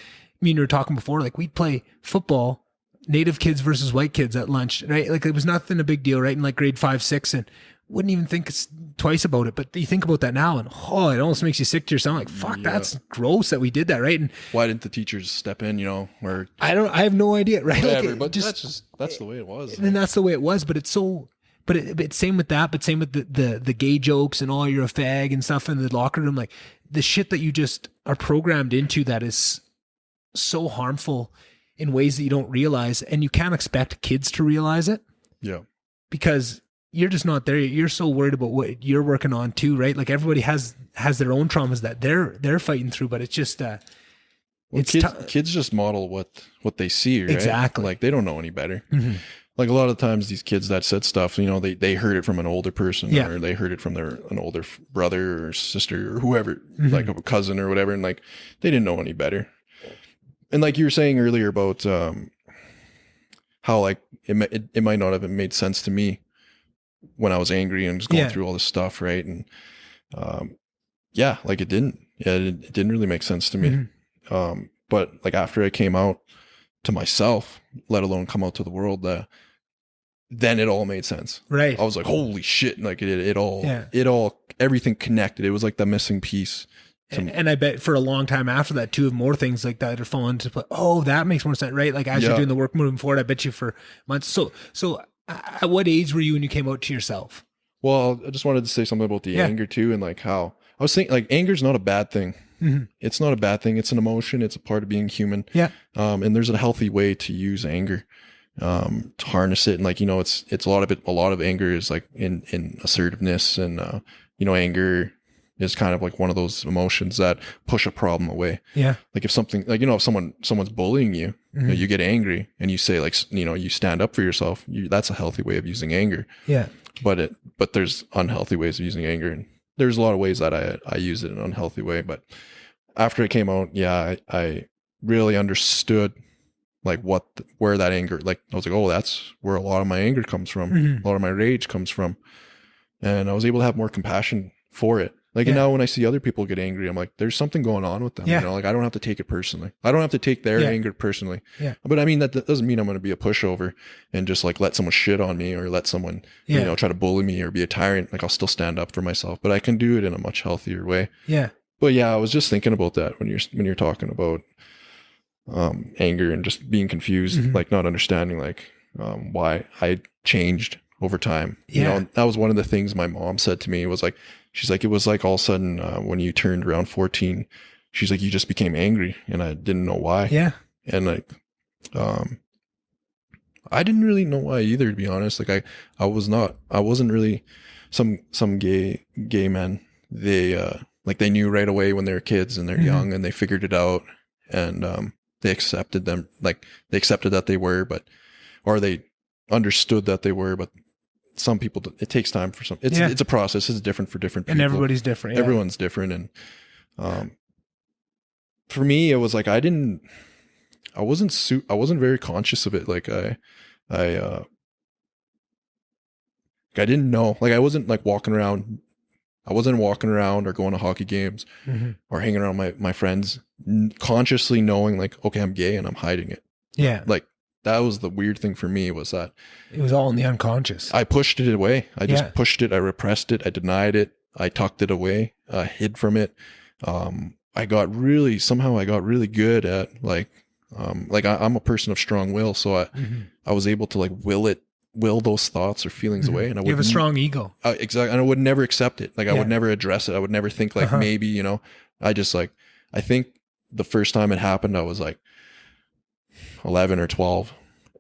me and you were talking before, like we'd play football, native kids versus white kids at lunch, right? Like it was nothing a big deal, right? In like grade 5, 6, and wouldn't even think twice about it. But you think about that now, and it almost makes you sick to your stomach. Like, fuck, that's gross that we did that, right? And why didn't the teachers step in? You know, where I have no idea, right? Whatever, like, but that's the way it was. And that's the way it was. But it's so. But it's same with that. But same with the gay jokes and all, you're a fag and stuff in the locker room. Like the shit that you just are programmed into, that is so harmful in ways that you don't realize, and you can't expect kids to realize it. Yeah, because you're just not there. You're so worried about what you're working on too, right? Like everybody has their own traumas that they're fighting through, but it's just kids just model what they see, right? Exactly. Like they don't know any better. Mm-hmm. Like a lot of times these kids that said stuff, you know, they heard it from an older person, or they heard it from an older brother or sister or whoever, like a cousin or whatever, and like they didn't know any better. And like you were saying earlier about how like it might not have made sense to me when I was angry and just going through all this stuff, right? And like it didn't. Yeah, it didn't really make sense to me. But like after I came out to myself, let alone come out to the world, then it all made sense. Right. I was like, holy shit! Like it all everything connected. It was like the missing piece. And I bet for a long time after that too, more things like that are falling into play. Oh, that makes more sense, right? Like as you're doing the work moving forward, I bet you for months. So at what age were you when you came out to yourself? Well, I just wanted to say something about the anger too, and like how I was thinking, like anger is not a bad thing. It's not a bad thing. It's an emotion. It's a part of being human. Yeah. And there's a healthy way to use anger, to harness it. And like, it's a lot of anger is like in assertiveness, and, anger is kind of like one of those emotions that push a problem away. Yeah. Like if something, like, if someone's bullying you, you get angry and you say like, you stand up for yourself. That's a healthy way of using anger. Yeah. But there's unhealthy ways of using anger, and there's a lot of ways that I use it in an unhealthy way. But after it came out, I really understood like where that anger, like I was like, oh, that's where a lot of my anger comes from. A lot of my rage comes from. And I was able to have more compassion for it. Like, and now when I see other people get angry, I'm like, there's something going on with them. Like I don't have to take it personally. I don't have to take their anger personally. Yeah. But I mean, that doesn't mean I'm going to be a pushover and just like let someone shit on me or let someone, try to bully me or be a tyrant. Like I'll still stand up for myself, but I can do it in a much healthier way. Yeah. But I was just thinking about that when you're talking about anger and just being confused, like not understanding like why I changed over time. That was one of the things my mom said to me, was like, she's like, it was like all of a sudden when you turned around 14, she's like, you just became angry, and I didn't know why. Yeah. And like I didn't really know why either, to be honest. Like I wasn't really some gay men. They knew right away when they were kids and they're young, and they figured it out, and they accepted them. Like they accepted that they were, or they understood that they were, but some people, it takes time for some. It's a process. It's different for different people. And everybody's different. Everyone's different. And for me, it was like, I wasn't very conscious of it. Like I didn't know, like I wasn't like walking around. I wasn't walking around or going to hockey games or hanging around my friends consciously knowing like, okay, I'm gay and I'm hiding it. Yeah. Like that was the weird thing for me, was that it was all in the unconscious. I pushed it away. I just pushed it. I repressed it. I denied it. I tucked it away. I hid from it. I got really good at I'm a person of strong will. So I was able to like will those thoughts or feelings away. And you have a strong ego. Exactly. And I would never accept it. Like I would never address it. I would never think like maybe, I just like, I think the first time it happened, I was like 11 or 12.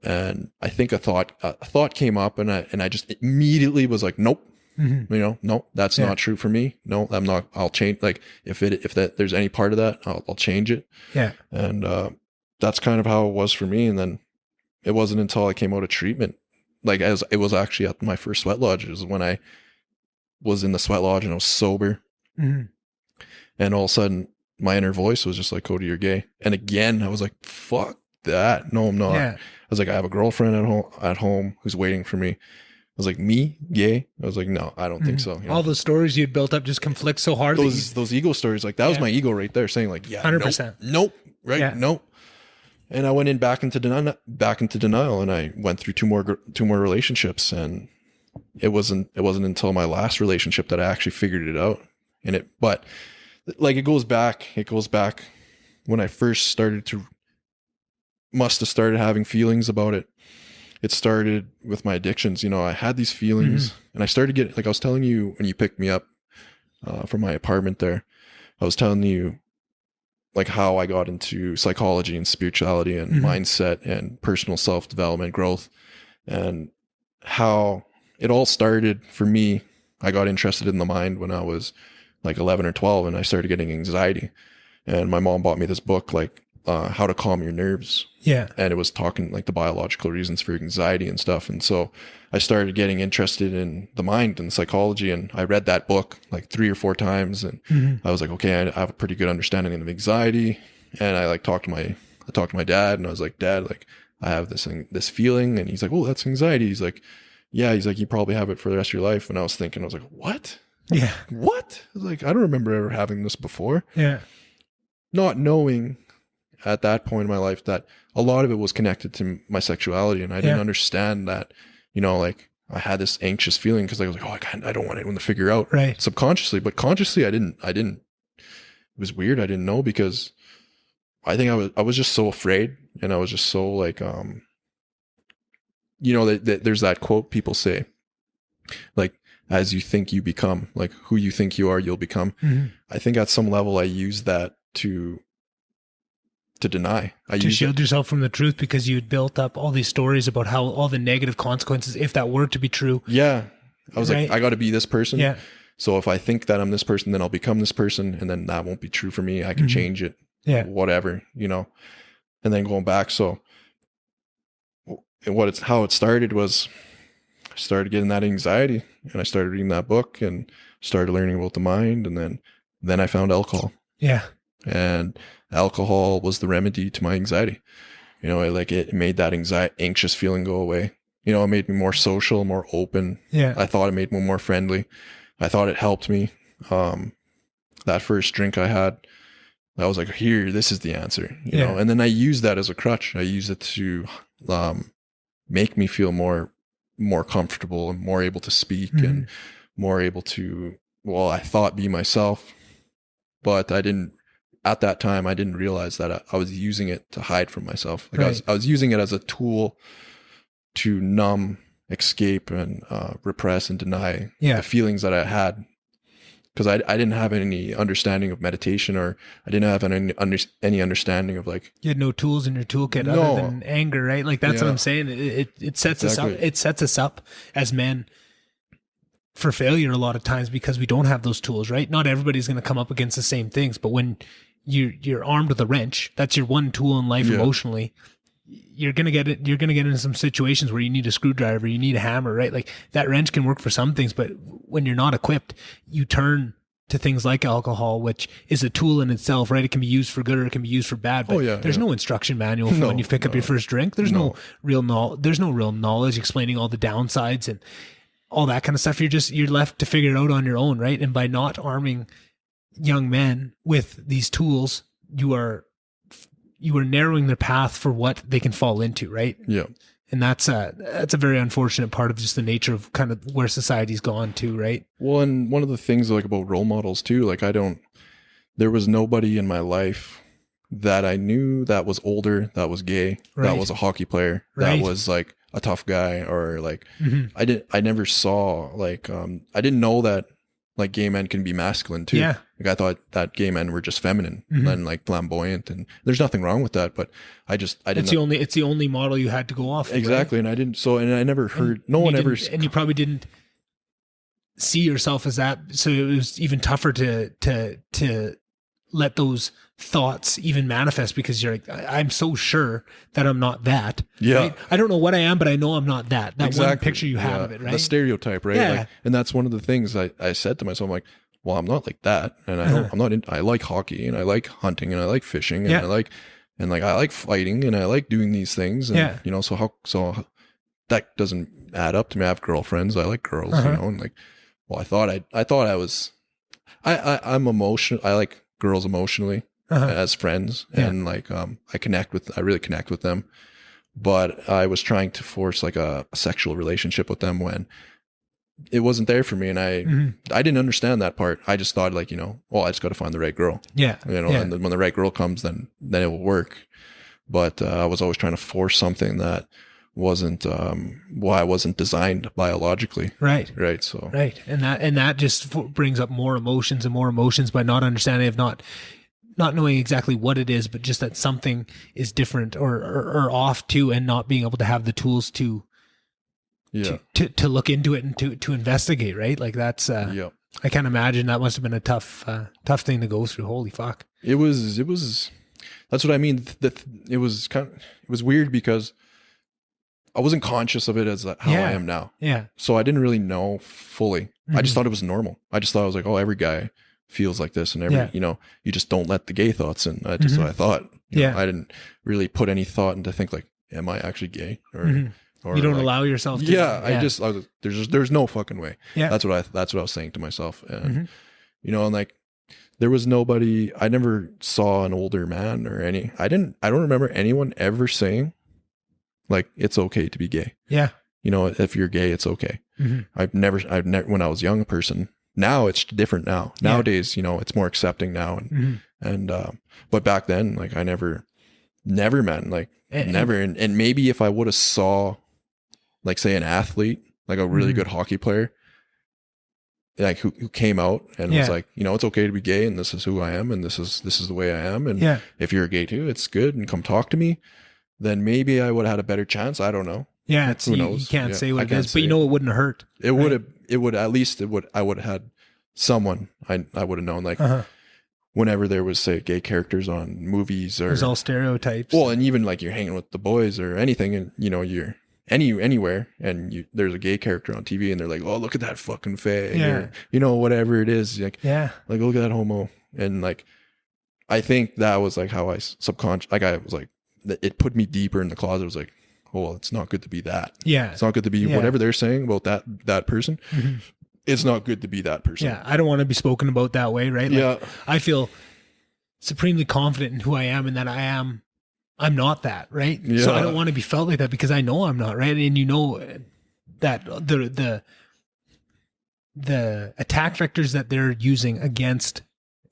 And I think a thought came up, and I just immediately was like, nope, no, that's not true for me. No, I'm not, I'll change. Like if there's any part of that, I'll change it. Yeah. And, that's kind of how it was for me. And then it wasn't until I came out of treatment, like it was actually at my first sweat lodge, is when I was in the sweat lodge and I was sober. And all of a sudden my inner voice was just like, Cody, you're gay. And again, I was like, fuck that. No, I'm not. Yeah. I was like, I have a girlfriend at home who's waiting for me. I was like, me gay? I was like, no, I don't think so. All the stories you'd built up just conflict so hard. Those ego stories, like that was my ego right there saying like, 100%. Nope. Right. Yeah. Nope. And I went in back into denial, and I went through two more relationships, and it wasn't until my last relationship that I actually figured it out. But like it goes back when I first must have started having feelings about it. It started with my addictions. I had these feelings, and I started getting, like I was telling you when you picked me up from my apartment there, I was telling you like how I got into psychology and spirituality and mindset and personal self-development growth, and how it all started for me. I got interested in the mind when I was like 11 or 12, and I started getting anxiety, and my mom bought me this book, like How to Calm Your Nerves. Yeah. And it was talking like the biological reasons for anxiety and stuff. And so I started getting interested in the mind and psychology, and I read that book like 3 or 4 times, and I was like, okay, I have a pretty good understanding of anxiety. And I talked to my dad, and I was like, Dad, like I have this feeling. And he's like, well, that's anxiety. He's like, yeah, he's like, you probably have it for the rest of your life. And I was thinking, I was like, what? Yeah. What? I was like, I don't remember ever having this before. Yeah. Not knowing at that point in my life that a lot of it was connected to my sexuality. And I didn't understand that, you know, like I had this anxious feeling because I was like, oh, I don't want anyone to figure out subconsciously, but consciously I didn't, it was weird. I didn't know because I think I was just so afraid, and I was just so like, you know, there's that quote people say, like, as you think you become, like who you think you are, you'll become. Mm-hmm. I think at some level I use that to deny. To shield yourself from the truth because you'd built up all these stories about how all the negative consequences, if that were to be true. Yeah. I was like, I got to be this person. Yeah. So if I think that I'm this person, then I'll become this person, and then that won't be true for me. I can change it. Yeah. Whatever, you know, and then going back. So how it started was I started getting that anxiety, and I started reading that book and started learning about the mind. And then I found alcohol. Yeah. And alcohol was the remedy to my anxiety. You know, it made that anxious feeling go away. You know, it made me more social, more open. Yeah. I thought it made me more friendly. I thought it helped me. That first drink I had, I was like, here, this is the answer, you know? And then I used that as a crutch. I used it to make me feel more comfortable and more able to speak and more able to, well, I thought be myself, but at that time, I didn't realize that I was using it to hide from myself. Like I was using it as a tool to numb, escape, and repress and deny the feelings that I had. Because I didn't have any understanding of meditation, or I didn't have any understanding of like... You had no tools in your toolkit other than anger, right? Like that's what I'm saying. It sets us up. It sets us up as men for failure a lot of times because we don't have those tools, right? Not everybody's going to come up against the same things, but when you're armed with a wrench, that's your one tool in life emotionally. You're going to get into some situations where you need a screwdriver, you need a hammer, right? Like that wrench can work for some things, but when you're not equipped, you turn to things like alcohol, which is a tool in itself, right? It can be used for good or it can be used for bad, but there's no instruction manual for when you pick up your first drink. There's no real knowledge explaining all the downsides and all that kind of stuff. You're left to figure it out on your own, right? And by not arming young men with these tools, you are narrowing their path for what they can fall into, right? Yeah. And that's a very unfortunate part of just the nature of kind of where society's gone to, right? Well, and one of the things like about role models too, like there was nobody in my life that I knew that was older, that was gay, that was a hockey player, that was like a tough guy, or like, I never saw like, I didn't know that like gay men can be masculine too. Yeah. Like I thought that gay men were just feminine and like flamboyant, and there's nothing wrong with that, but I didn't. It's the only model you had to go off of. Exactly. Right? And I never heard, and you probably didn't see yourself as that. So it was even tougher to let those thoughts even manifest because you're like, I'm so sure that I'm not that. Yeah. Right? I don't know what I am, but I know I'm not that. That one picture you have of it, right? The stereotype, right? Yeah. Like, and that's one of the things I said to myself, I'm like, well, I'm not like that. And I like hockey, and I like hunting, and I like fishing, and I like fighting, and I like doing these things. And, you know, so that doesn't add up to me. I have girlfriends. I like girls, you know, and like, well, I'm emotional. I like girls emotionally as friends, and like I really connect with them, but I was trying to force like a sexual relationship with them when it wasn't there for me, and I didn't understand that part. I just thought like, you know, well, I just got to find the right girl, you know, and then when the right girl comes, then it will work. But I was always trying to force something that wasn't I wasn't designed biologically. Right. So and that just brings up more emotions by not understanding, of not knowing exactly what it is, but just that something is different or off too, and not being able to have the tools to look into it and to investigate, right? Like that's I can't imagine that must have been a tough thing to go through. Holy fuck. It was that's what I mean. It was weird because I wasn't conscious of it as how I am now. Yeah. So I didn't really know fully. I just thought it was normal. I just thought I was like, oh, every guy feels like this, and you know, you just don't let the gay thoughts in. That's what I thought. You know, I didn't really put any thought into think like, am I actually gay? Or, you don't allow yourself to. There's no fucking way. Yeah. That's what I was saying to myself. And, and like, there was nobody, I never saw an older man or I don't remember anyone ever saying like, it's okay to be gay. Yeah. If you're gay, it's okay. I've never, when I was a young person, now it's different now. Nowadays, it's more accepting now. And, but back then, like I never met, like never. And maybe if I would have saw like say an athlete, like a really good hockey player, like who came out and was like, it's okay to be gay and this is who I am and this is the way I am. And if you're gay too, it's good and come talk to me, then maybe I would have had a better chance. I don't know. Yeah. Who knows? You can't say what it is, but it wouldn't have hurt. I would have had someone I would have known like whenever there was say gay characters on movies or there's all stereotypes. Well, and even like you're hanging with the boys or anything and you're anywhere and there's a gay character on TV and they're like, oh, look at that fucking fag or whatever it is, like like look at that homo. And like I think that was like how I subconscious, like I was like, it put me deeper in the closet. It was like, oh well, it's not good to be that. It's not good to be whatever they're saying about that person. It's not good to be that person. I don't want to be spoken about that way, right? Like, I feel supremely confident in who I am and that I'm not that, right? So I don't want to be felt like that because I know I'm not, right? And that the attack vectors that they're using against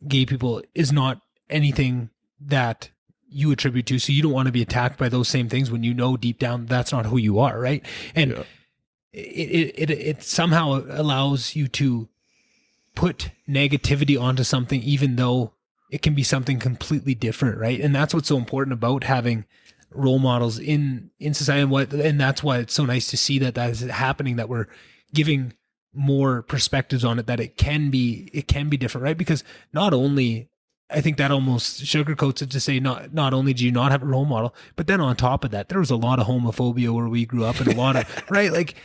gay people is not anything that you attribute to. So you don't want to be attacked by those same things when you know deep down that's not who you are, right? And it somehow allows you to put negativity onto something even though it can be something completely different, right? And that's what's so important about having role models in society, and that's why it's so nice to see that is happening, that we're giving more perspectives on it, that it can be different, right? Because not only, I think that almost sugarcoats it to say not only do you not have a role model, but then on top of that, there was a lot of homophobia where we grew up and a lot of right, like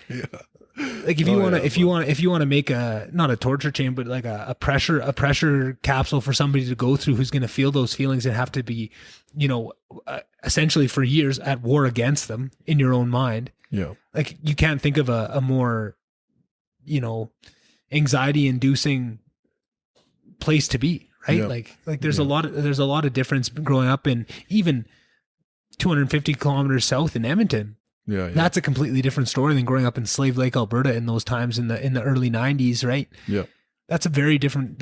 like if you want to make a, not a torture chain, but like a pressure capsule for somebody to go through who's going to feel those feelings and have to be, essentially for years at war against them in your own mind. Yeah. Like you can't think of a more, anxiety inducing place to be, right? Yeah. Like there's a lot of difference growing up in even 250 kilometers south in Edmonton. Yeah. That's a completely different story than growing up in Slave Lake, Alberta in those times in the early 90s, right? Yeah. That's a very different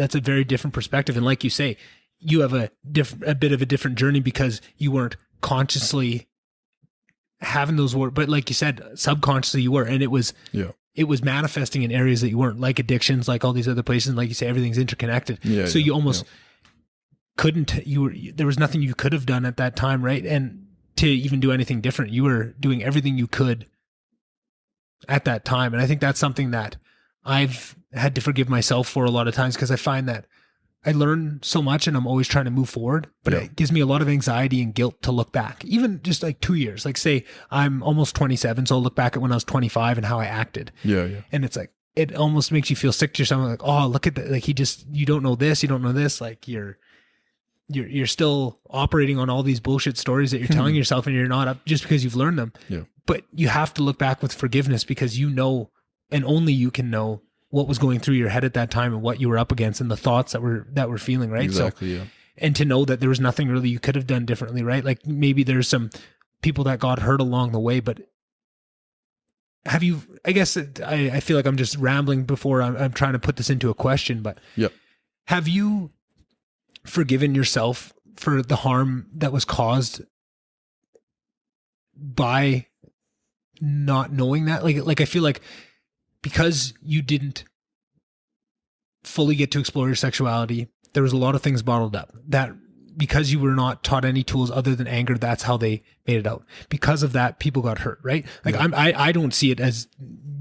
perspective. And like you say, you have a bit of a different journey because you weren't consciously having those words, but like you said, subconsciously you were, and it was manifesting in areas that you weren't, like addictions, like all these other places. And like you say, everything's interconnected. Yeah, so you almost couldn't, there was nothing you could have done at that time, right? And to even do anything different, you were doing everything you could at that time. And I think that's something that I've had to forgive myself for a lot of times, because I find that I learn so much and I'm always trying to move forward, but it gives me a lot of anxiety and guilt to look back, even just like 2 years, like say I'm almost 27. So I'll look back at when I was 25 and how I acted. Yeah. And it's like, it almost makes you feel sick to yourself. Like, oh, look at that. Like you don't know this, you don't know this. Like you're still operating on all these bullshit stories that you're telling yourself, and you're not up just because you've learned them. Yeah. But you have to look back with forgiveness, because you know, and only you can know what was going through your head at that time and what you were up against and the thoughts that were feeling, right? Exactly. So, and to know that there was nothing really you could have done differently, right? Like maybe there's some people that got hurt along the way, but have you, I guess I feel like I'm just rambling before I'm trying to put this into a question, but have you forgiven yourself for the harm that was caused by not knowing that? Like I feel like because you didn't fully get to explore your sexuality, there was a lot of things bottled up, that because you were not taught any tools other than anger, that's how they made it out. Because of that, people got hurt, right? Like I don't see it as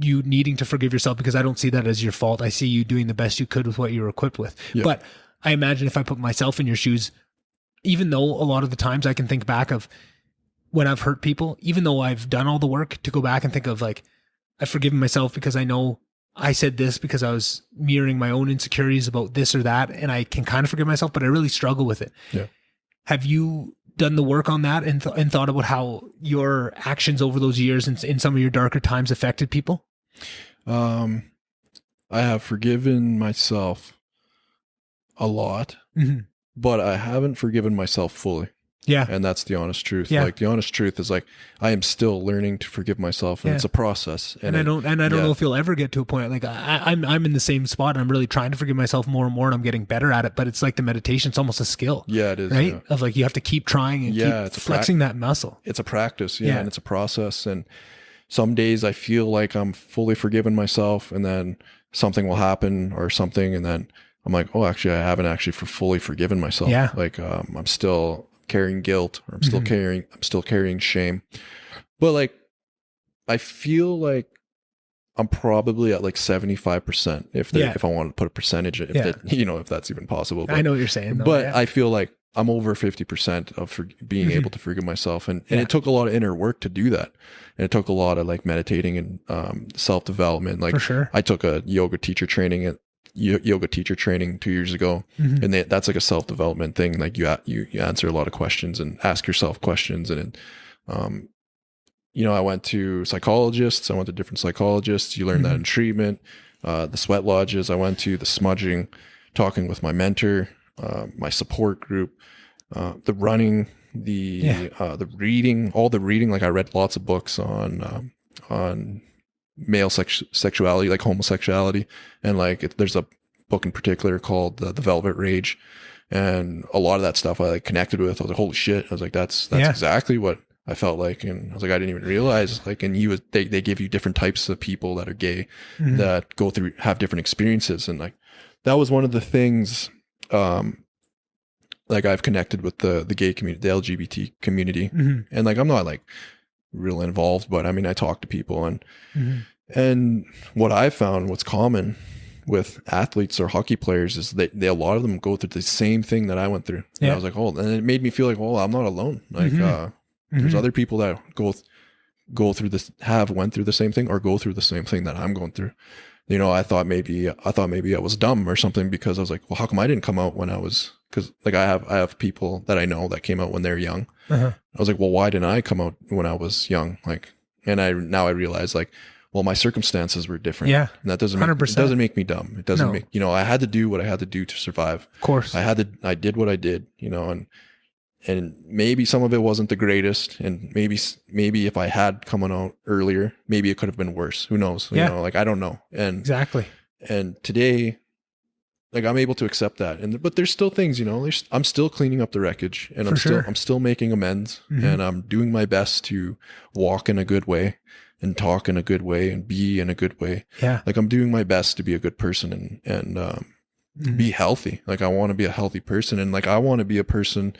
you needing to forgive yourself, because I don't see that as your fault. I see you doing the best you could with what you were equipped with. Yeah. But I imagine if I put myself in your shoes, even though a lot of the times I can think back of when I've hurt people, even though I've done all the work to go back and think of like, I've forgiven myself because I know I said this because I was mirroring my own insecurities about this or that, and I can kind of forgive myself, but I really struggle with it. Yeah. Have you done the work on that and thought about how your actions over those years in some of your darker times affected people? I have forgiven myself a lot, but I haven't forgiven myself fully. Yeah. And that's the honest truth. Yeah. Like the honest truth is like, I am still learning to forgive myself, and it's a process. And I don't know if you'll ever get to a point like I'm in the same spot, and I'm really trying to forgive myself more and more, and I'm getting better at it. But it's like the meditation, it's almost a skill. Yeah, it is. Right. Yeah. Of like, you have to keep trying and keep flexing that muscle. It's a practice. Yeah. And it's a process. And some days I feel like I'm fully forgiven myself, and then something will happen or something. And then I'm like, oh, actually, I haven't actually fully forgiven myself. Yeah. Like, I'm still carrying guilt, or I'm still carrying shame. But like, I feel like I'm probably at like 75% if I want to put a percentage, if that's even possible. But, I know what you're saying, though, but I feel like I'm over 50% of being able to forgive myself. And it took a lot of inner work to do that. And it took a lot of like meditating and self-development. Like, for sure. I took a yoga teacher training 2 years ago, and that's like a self-development thing. Like you answer a lot of questions and ask yourself questions. And I went to psychologists. I went to different psychologists. You learn that in treatment. The sweat lodges I went to, the smudging, talking with my mentor, my support group, the running, the reading, all the reading. Like I read lots of books on male sexuality, like homosexuality. And like, there's a book in particular called The Velvet Rage. And a lot of that stuff I like connected with. I was like, holy shit. I was like, that's exactly what I felt like. And I was like, I didn't even realize, like, and they give you different types of people that are gay that have different experiences. And like, that was one of the things, like I've connected with the gay community, the LGBT community. And like, I'm not like real involved, but I mean, I talk to people, and what I found, what's common with athletes or hockey players is they a lot of them go through the same thing that I went through. And I was like, oh, and it made me feel like, well, I'm not alone. Like, there's other people that go through this, went through the same thing, or go through the same thing that I'm going through. I thought maybe I was dumb or something, because I was like, well, how come I didn't come out when I was, because like I have people that I know that came out when they're young. I was like, well, why didn't I come out when I was young? Like, and now I realize, like, well, my circumstances were different. Yeah. And that doesn't make me dumb. It doesn't make, I had to do what I had to do to survive. Of course. I did what I did, and maybe some of it wasn't the greatest, and maybe if I had come out earlier, maybe it could have been worse. Who knows? Like, I don't know. And exactly. And today, like, I'm able to accept that. But there's still things, I'm still cleaning up the wreckage, and I'm still making amends, and I'm doing my best to walk in a good way and talk in a good way and be in a good way. Yeah. Like, I'm doing my best to be a good person and be healthy. Like, I want to be a healthy person, and like, I want to be a person,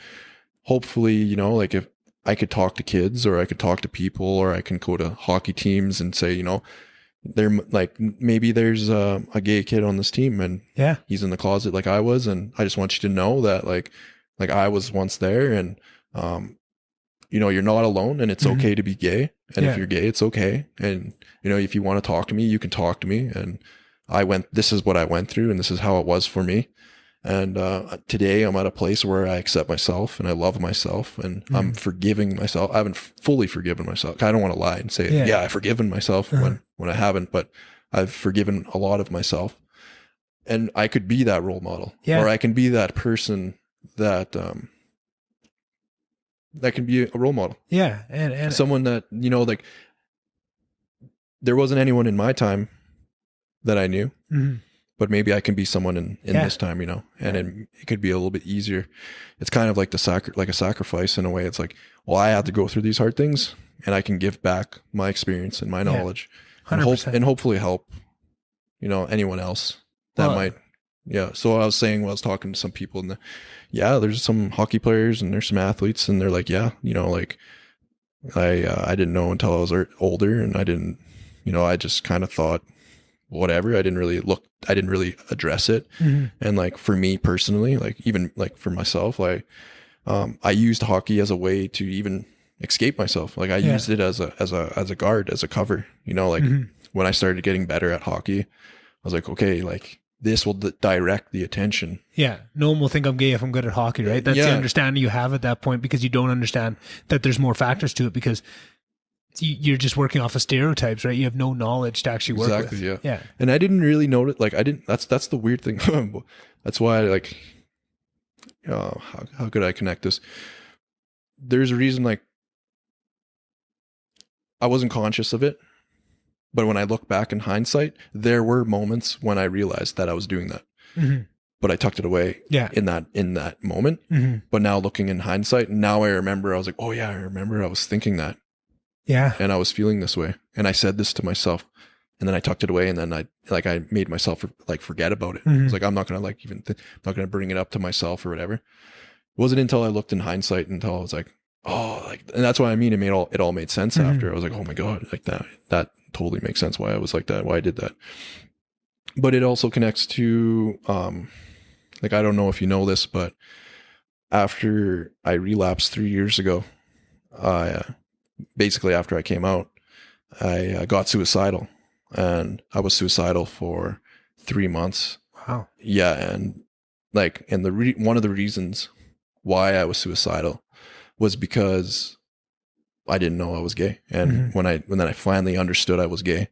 hopefully, like, if I could talk to kids, or I could talk to people, or I can go to hockey teams and say, they're like, maybe there's a gay kid on this team, and he's in the closet like I was, and I just want you to know that like I was once there, and you're not alone, and it's okay to be gay, and if you're gay, it's okay, and if you want to talk to me, you can talk to me, and this is what I went through, and this is how it was for me. And today I'm at a place where I accept myself, and I love myself, and I'm forgiving myself. I haven't fully forgiven myself. I don't want to lie and say, I've forgiven myself when I haven't, but I've forgiven a lot of myself. And I could be that role model, or I can be that person that can be a role model. Yeah. And someone that, like, there wasn't anyone in my time that I knew. But maybe I can be someone in this time, and it could be a little bit easier. It's kind of like a sacrifice in a way. It's like, well, I had to go through these hard things, and I can give back my experience and my knowledge, and hopefully help, anyone else that might. Yeah. So I was saying, when I was talking to some people, and there's some hockey players and there's some athletes, and they're like, like I didn't know until I was older, and I didn't, I just kind of thought, whatever. I didn't really address it. And like, for me personally, like, even like for myself, like, I used hockey as a way to even escape myself. Like, I used it as a guard, as a cover, like when I started getting better at hockey, I was like, okay, like, this will direct the attention. Yeah. No one will think I'm gay if I'm good at hockey, right? That's the understanding you have at that point, because you don't understand that there's more factors to it, because you're just working off of stereotypes, right? You have no knowledge to actually work with. Exactly, yeah. Yeah. And I didn't really know it. Like, I didn't, that's the weird thing. That's why I like, how could I connect this? There's a reason, like, I wasn't conscious of it, but when I look back in hindsight, there were moments when I realized that I was doing that, but I tucked it away in that moment. But now looking in hindsight, now I remember, I was like, oh yeah, I remember I was thinking that. Yeah. And I was feeling this way. And I said this to myself, and then I tucked it away, and then I made myself like forget about it. I was like, I'm not going to like I'm not going to bring it up to myself or whatever. It wasn't until I looked in hindsight until I was like, oh, like, and that's what I mean. It all made sense after. I was like, oh my God, like that totally makes sense why I was like that, why I did that. But it also connects to, like, I don't know if you know this, but after I relapsed 3 years ago, basically after I came out, I got suicidal, and I was suicidal for 3 months. Wow. Yeah. And like, and one of the reasons why I was suicidal was because I didn't know I was gay. And when I finally understood I was gay,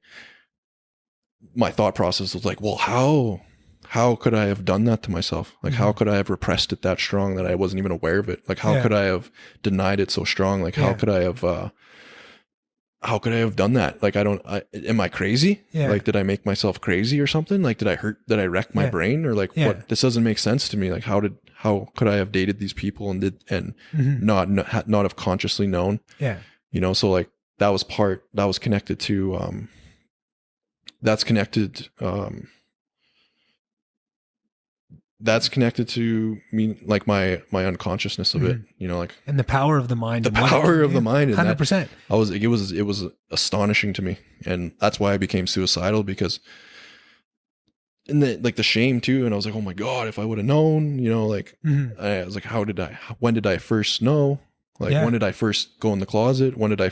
my thought process was like, well, how could I have done that to myself? Like, how could I have repressed it that strong that I wasn't even aware of it? Like, how could I have denied it so strong? Like, how could I have done that? Like, am I crazy? Yeah. Like, did I make myself crazy or something? Like, did I wreck my brain, or like, what? This doesn't make sense to me. Like, how could I have dated these people and not have consciously known? Yeah. You know, so like that was connected to, that's connected to me, like my unconsciousness of it, you know, like, and the power of the mind, the mind, 100%. It was astonishing to me. And that's why I became suicidal, because and the shame too. And I was like, oh my God, if I would have known, you know, like, I was like, when did I first know? Like, when did I first go in the closet? When did I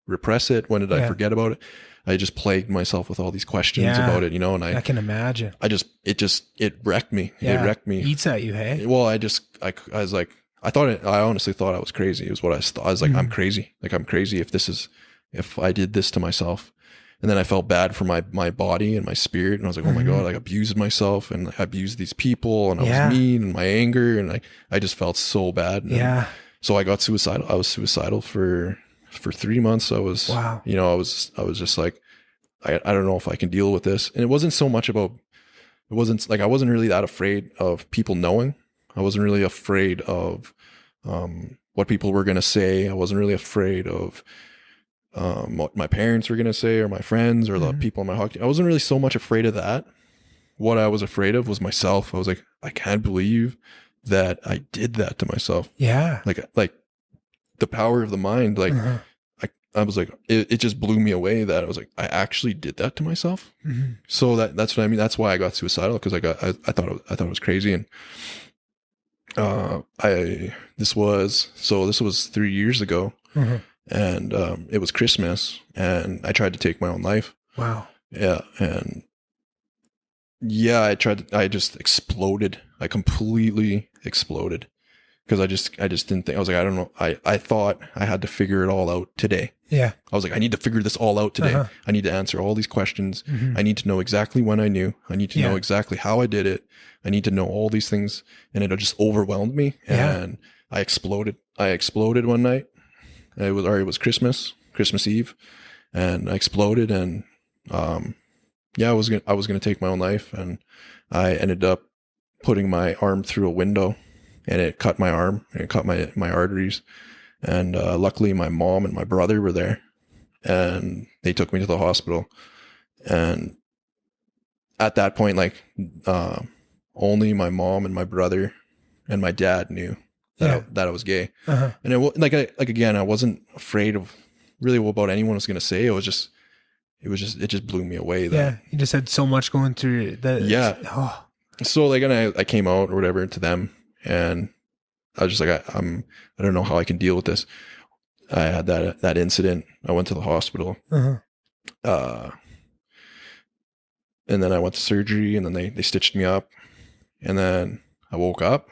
repress it? When did I forget about it? I just plagued myself with all these questions about it, you know, and I can imagine. It wrecked me. Yeah. It wrecked me. Eats at you, hey? Well, I was like, I honestly thought I was crazy. It was what I thought. I was like, I'm crazy. Like, I'm crazy if I did this to myself. And then I felt bad for my body and my spirit. And I was like, oh my God, I abused myself, and I abused these people, and I was mean, and my anger. And I just felt so bad. And so I got suicidal. I was suicidal for 3 months. I was, you know, I was just like, I don't know if I can deal with this. And it wasn't so much about, I wasn't really that afraid of people knowing. I wasn't really afraid of what people were going to say. I wasn't really afraid of what my parents were going to say, or my friends, or the people in my hockey. I wasn't really so much afraid of that. What I was afraid of was myself. I was like, I can't believe that I did that to myself. Yeah. Like the power of the mind. Like, I was like, it just blew me away that I was like, I actually did that to myself. So that's what I mean. That's why I got suicidal, because I thought it was crazy. And this was 3 years ago. And it was Christmas, and I tried to take my own life. Wow. Yeah. And yeah, I just exploded. I completely exploded, because I just didn't think, I was like, I don't know. I thought I had to figure it all out today. Yeah. I was like, I need to figure this all out today. I need to answer all these questions. I need to know exactly when I knew. I need to know exactly how I did it. I need to know all these things. And it just overwhelmed me. And I exploded. I exploded one night. It was Christmas Eve, and I exploded. And I was gonna take my own life, and I ended up putting my arm through a window, and it cut my arm, and it cut my arteries. And luckily my mom and my brother were there, and they took me to the hospital. And at that point, like, only my mom and my brother and my dad knew that I was gay. And it again, I wasn't afraid of really about anyone was going to say. It just blew me away. You just had so much going through that. Yeah. So like, and I came out or whatever to them, and I was just like, I don't know how I can deal with this. I had that incident. I went to the hospital. and then I went to surgery, and then they stitched me up, and then I woke up,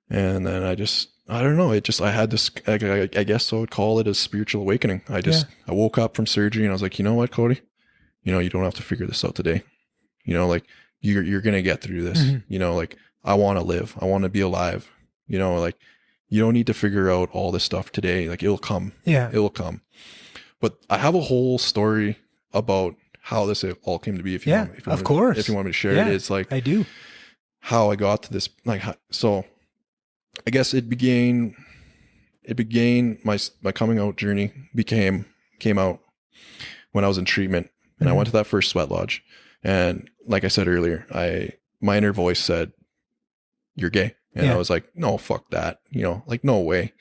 and then I don't know. I had this, I guess I would call it a spiritual awakening. I woke up from surgery, and I was like, you know what, Cody, you don't have to figure this out today. Like you're going to get through this. Like I want to live. I want to be alive. Like you don't need to figure out all this stuff today. Like it'll come. Yeah. It will come. But I have a whole story about how this all came to be. If you want me to share it, it's like, I do. How I got to this, so I guess it began my coming out journey came out when I was in treatment, and I went to that first sweat lodge, and like I said earlier, my inner voice said, "You're gay." And I was like, no, fuck that. Like, no way.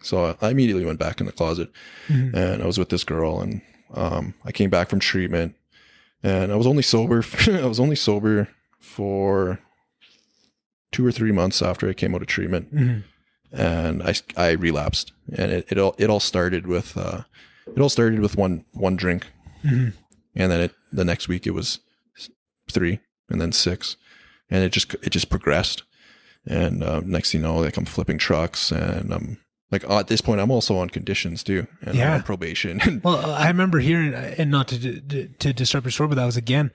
So I immediately went back in the closet, and I was with this girl, and I came back from treatment, and I was only sober for 2 or 3 months after I came out of treatment, and I relapsed, and it all started with one drink, and then the next week it was 3, and then 6, and it just progressed. And next thing you know, like I'm flipping trucks, and I'm like, at this point I'm also on conditions too, and I'm on probation. Well, I remember hearing, and not to disrupt your story, but that was again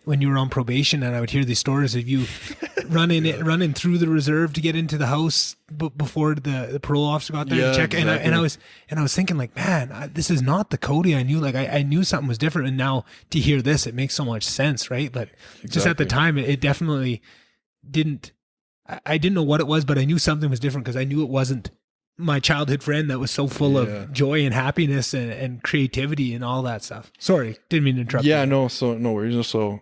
when you were on probation, and I would hear these stories of you running through the reserve to get into the house before the parole officer got there to check. Exactly. And I was thinking, like, man, this is not the Cody I knew. Like I knew something was different, and now to hear this, it makes so much sense, right? But just at the time, it definitely didn't. I didn't know what it was, but I knew something was different because I knew it wasn't my childhood friend that was so full of joy and happiness and creativity and all that stuff. Sorry, didn't mean to interrupt. Yeah, no, so no worries. So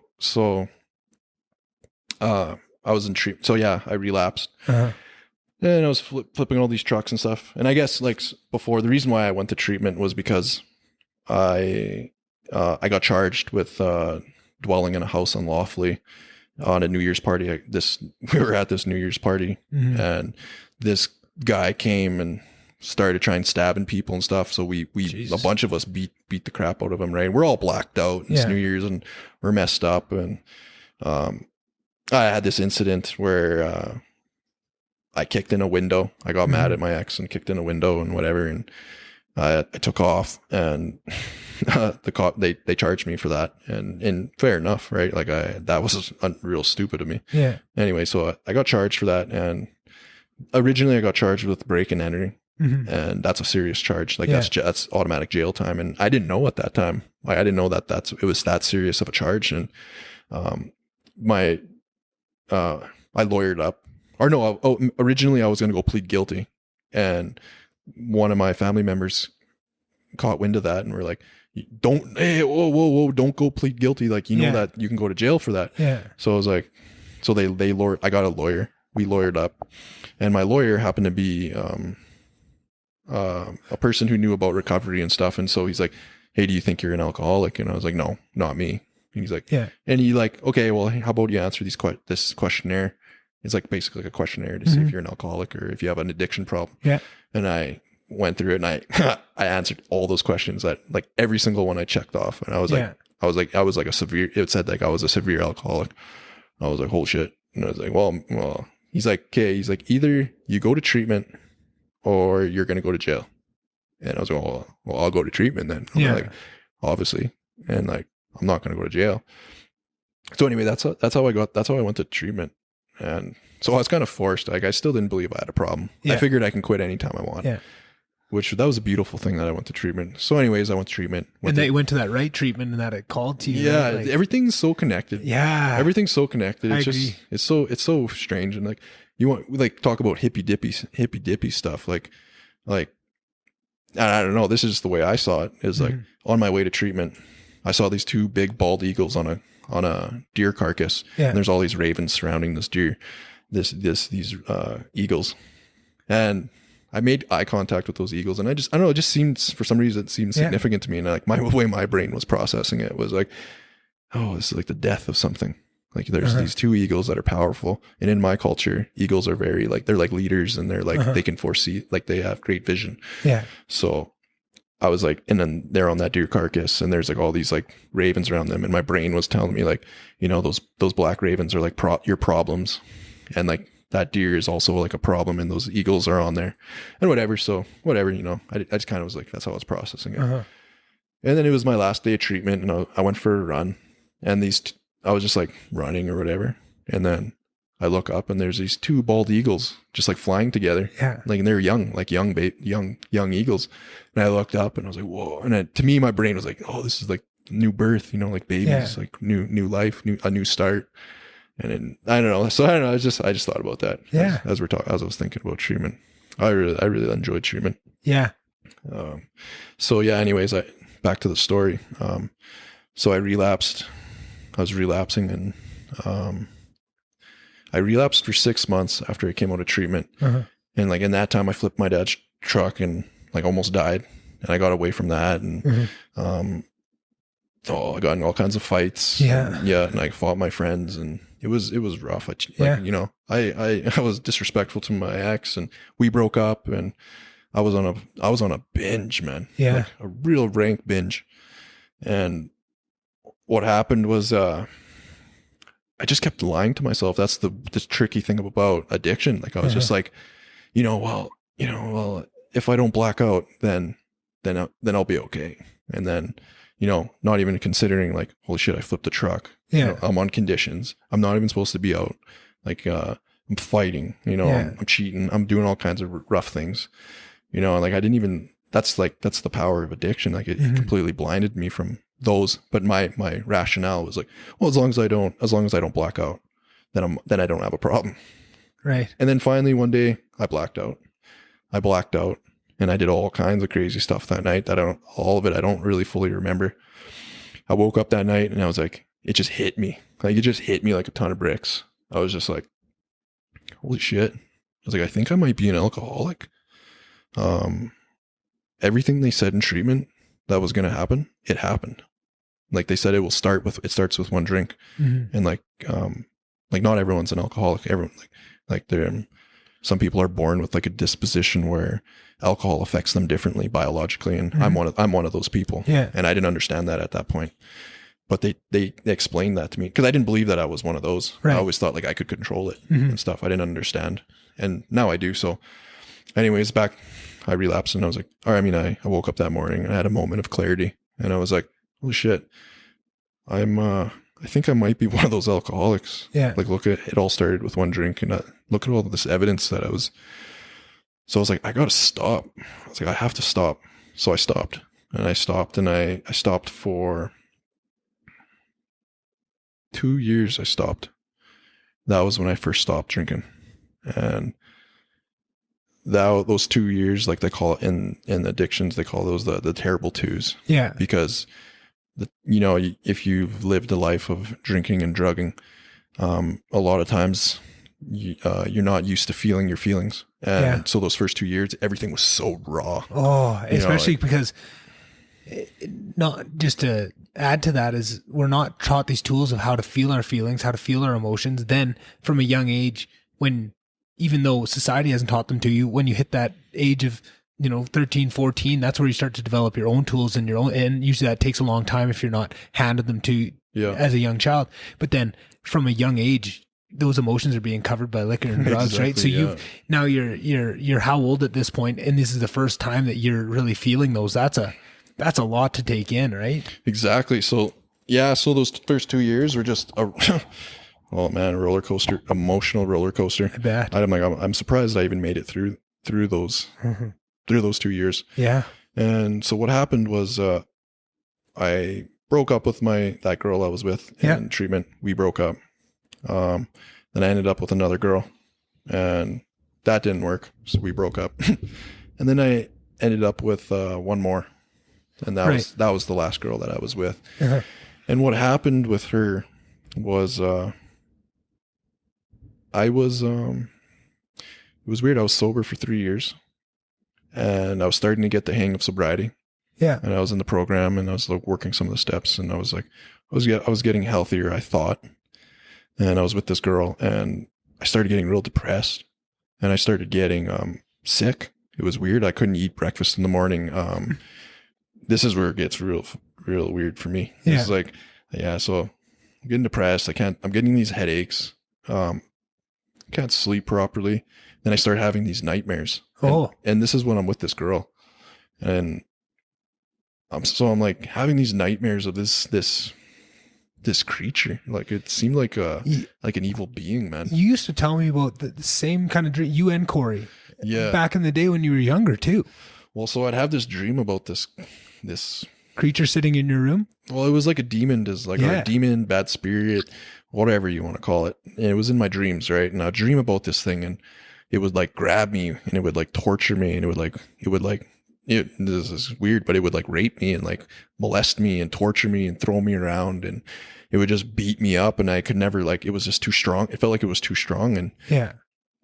I was in treatment. So yeah, I relapsed. And I was flipping all these trucks and stuff. And I guess like before, the reason why I went to treatment was because I got charged with dwelling in a house unlawfully on a New Year's party. We were at this New Year's party, and this guy came and started trying stabbing people and stuff. So we a bunch of us beat the crap out of him. Right, we're all blacked out. It's New Year's, and we're messed up. And I had this incident where I kicked in a window. I got mad at my ex and kicked in a window and whatever, and I took off, and the cop, they charged me for that, and fair enough, right? Like that was real stupid of me. Yeah. Anyway, so I got charged for that, and originally I got charged with break and entering, and that's a serious charge. Like that's automatic jail time, and I didn't know at that time. Like I didn't know that it was that serious of a charge, and I lawyered up, or no, originally I was going to go plead guilty, and one of my family members caught wind of that and were like, whoa, don't go plead guilty. Like, you know that you can go to jail for that. Yeah. So I was like, I got a lawyer. We lawyered up, and my lawyer happened to be a person who knew about recovery and stuff. And so he's like, hey, do you think you're an alcoholic? And I was like, no, not me. And he's like, and he like, okay, well, how about you answer this questionnaire? It's like basically like a questionnaire to see if you're an alcoholic or if you have an addiction problem. Yeah. And I went through it, and I answered all those questions, that like every single one I checked off. And I was like, it said like I was a severe alcoholic. I was like, holy shit. And I was like, well, he's like, okay, he's like, either you go to treatment or you're going to go to jail. And I was like, well, I'll go to treatment then. I'm like, obviously. And like, I'm not going to go to jail. So anyway, that's how I went to treatment. And so I was kind of forced. Like, I still didn't believe I had a problem. I figured I can quit anytime I want. Yeah. That was a beautiful thing that I went to treatment. So anyways, I went to treatment. They went to that right treatment, and that it called to you. Yeah. Right? Like, everything's so connected. Yeah. Everything's so connected. It's it's so strange. And like, you want, like, talk about hippy dippy stuff. Like, I don't know. This is just the way I saw it, is like on my way to treatment, I saw these 2 big bald eagles on a deer carcass. Yeah. And there's all these ravens surrounding this deer, these eagles. And I made eye contact with those eagles, and I don't know, it just seemed, for some reason, it seemed significant to me. And like the way my brain was processing it was like, oh, this is like the death of something. Like there's these 2 eagles that are powerful. And in my culture, eagles are very like, they're like leaders, and they're like, they can foresee, like they have great vision. Yeah. So I was like, and then they're on that deer carcass and there's like all these like ravens around them. And my brain was telling me like, you know, those black ravens are like your problems. And like that deer is also like a problem and those eagles are on there and whatever. So whatever, you know, I just kind of was like, that's how I was processing it. And then it was my last day of treatment and I went for a run and I was just like running or whatever. And then I look up and there's these 2 bald eagles just like flying together. Yeah. Like, and they're young, like young eagles. And I looked up and I was like, whoa. And to me, my brain was like, oh, this is like new birth, you know, like babies, like new life, a new start. And then, I don't know. So I don't know. I just thought about that. Yeah. As I was thinking about treatment, I really enjoyed treatment. Yeah. So yeah, anyways, back to the story. So I relapsed. I was relapsing and, I relapsed for 6 months after I came out of treatment. And like in that time I flipped my dad's truck and like almost died. And I got away from that. And, I got in all kinds of fights. Yeah. And I fought my friends and it was rough. You know, I was disrespectful to my ex and we broke up and I was on a binge, man. Yeah. Like a real rank binge. And what happened was, I just kept lying to myself. That's the tricky thing about addiction. Like I was just like, well, if I don't black out, then I'll be okay. And then, you know, not even considering like, holy shit, I flipped the truck. Yeah. You know, I'm on conditions. I'm not even supposed to be out. Like, I'm fighting, you know, I'm cheating. I'm doing all kinds of rough things, you know, and like, that's the power of addiction. Like it completely blinded me from those, but my rationale was like, well, as long as I don't black out, then I don't have a problem. Right. And then finally one day I blacked out and I did all kinds of crazy stuff that night that I don't really fully remember. I woke up that night and I was like, it just hit me. Like it just hit me like a ton of bricks. I was just like, holy shit. I was like, I think I might be an alcoholic. Everything they said in treatment that was going to happen, it happened. Like they said, it starts with one drink. And like not everyone's an alcoholic. Everyone like some people are born with like a disposition where alcohol affects them differently biologically. And I'm one of those people. Yeah. And I didn't understand that at that point, but they explained that to me because I didn't believe that I was one of those. Right. I always thought like I could control it and stuff. I didn't understand. And now I do. So anyways, I relapsed and I was like, I woke up that morning and I had a moment of clarity and I was like, holy shit, I think I might be one of those alcoholics. Yeah. Like look at it all started with one drink and look at all this evidence so I was like, I got to stop. I was like, I have to stop. So I stopped and I stopped for 2 years. I stopped. That was when I first stopped drinking. And those 2 years, like they call it in addictions, they call those the terrible twos. Yeah. Because if you've lived a life of drinking and drugging, a lot of times you're not used to feeling your feelings. And so those first 2 years, everything was so raw. Oh, especially because not just to add to that is we're not taught these tools of how to feel our feelings, how to feel our emotions. Then from a young age, even though society hasn't taught them to you, when you hit that age of, 13, 14, that's where you start to develop your own tools and and usually that takes a long time if you're not handed them to you as a young child. But then from a young age, those emotions are being covered by liquor and drugs, right? So you're how old at this point, and this is the first time that you're really feeling those. That's a lot to take in, right? Exactly. So those first 2 years were just oh man, roller coaster, emotional roller coaster. I bet. I'm surprised I even made it through those through those 2 years. Yeah. And so what happened was I broke up with that girl I was with in treatment. We broke up. Then I ended up with another girl and that didn't work. So we broke up. And then I ended up with one more. And that was the last girl that I was with. And what happened with her was it was weird. I was sober for 3 years and I was starting to get the hang of sobriety. Yeah. And I was in the program and I was like working some of the steps and I was like, I was getting healthier, I thought. And I was with this girl and I started getting real depressed and I started getting sick. It was weird. I couldn't eat breakfast in the morning. this is where it gets real weird for me. Yeah. It's like, so I'm getting depressed. I'm getting these headaches. Can't sleep properly. Then I start having these nightmares. And this is when I'm with this girl. And I'm like having these nightmares of this creature. Like it seemed like an evil being, man. You used to tell me about the same kind of dream, you and Corey. Yeah. Back in the day when you were younger too. Well, so I'd have this dream about this creature sitting in your room. Well, it was like a demon, a demon, bad spirit, whatever you want to call it. And it was in my dreams, right? And I'd dream about this thing, and it would like grab me, and it would like torture me, and this is weird, but it would like rape me and like molest me and torture me and throw me around, and it would just beat me up, and I could never, like, it was just too strong. It felt like it was too strong, and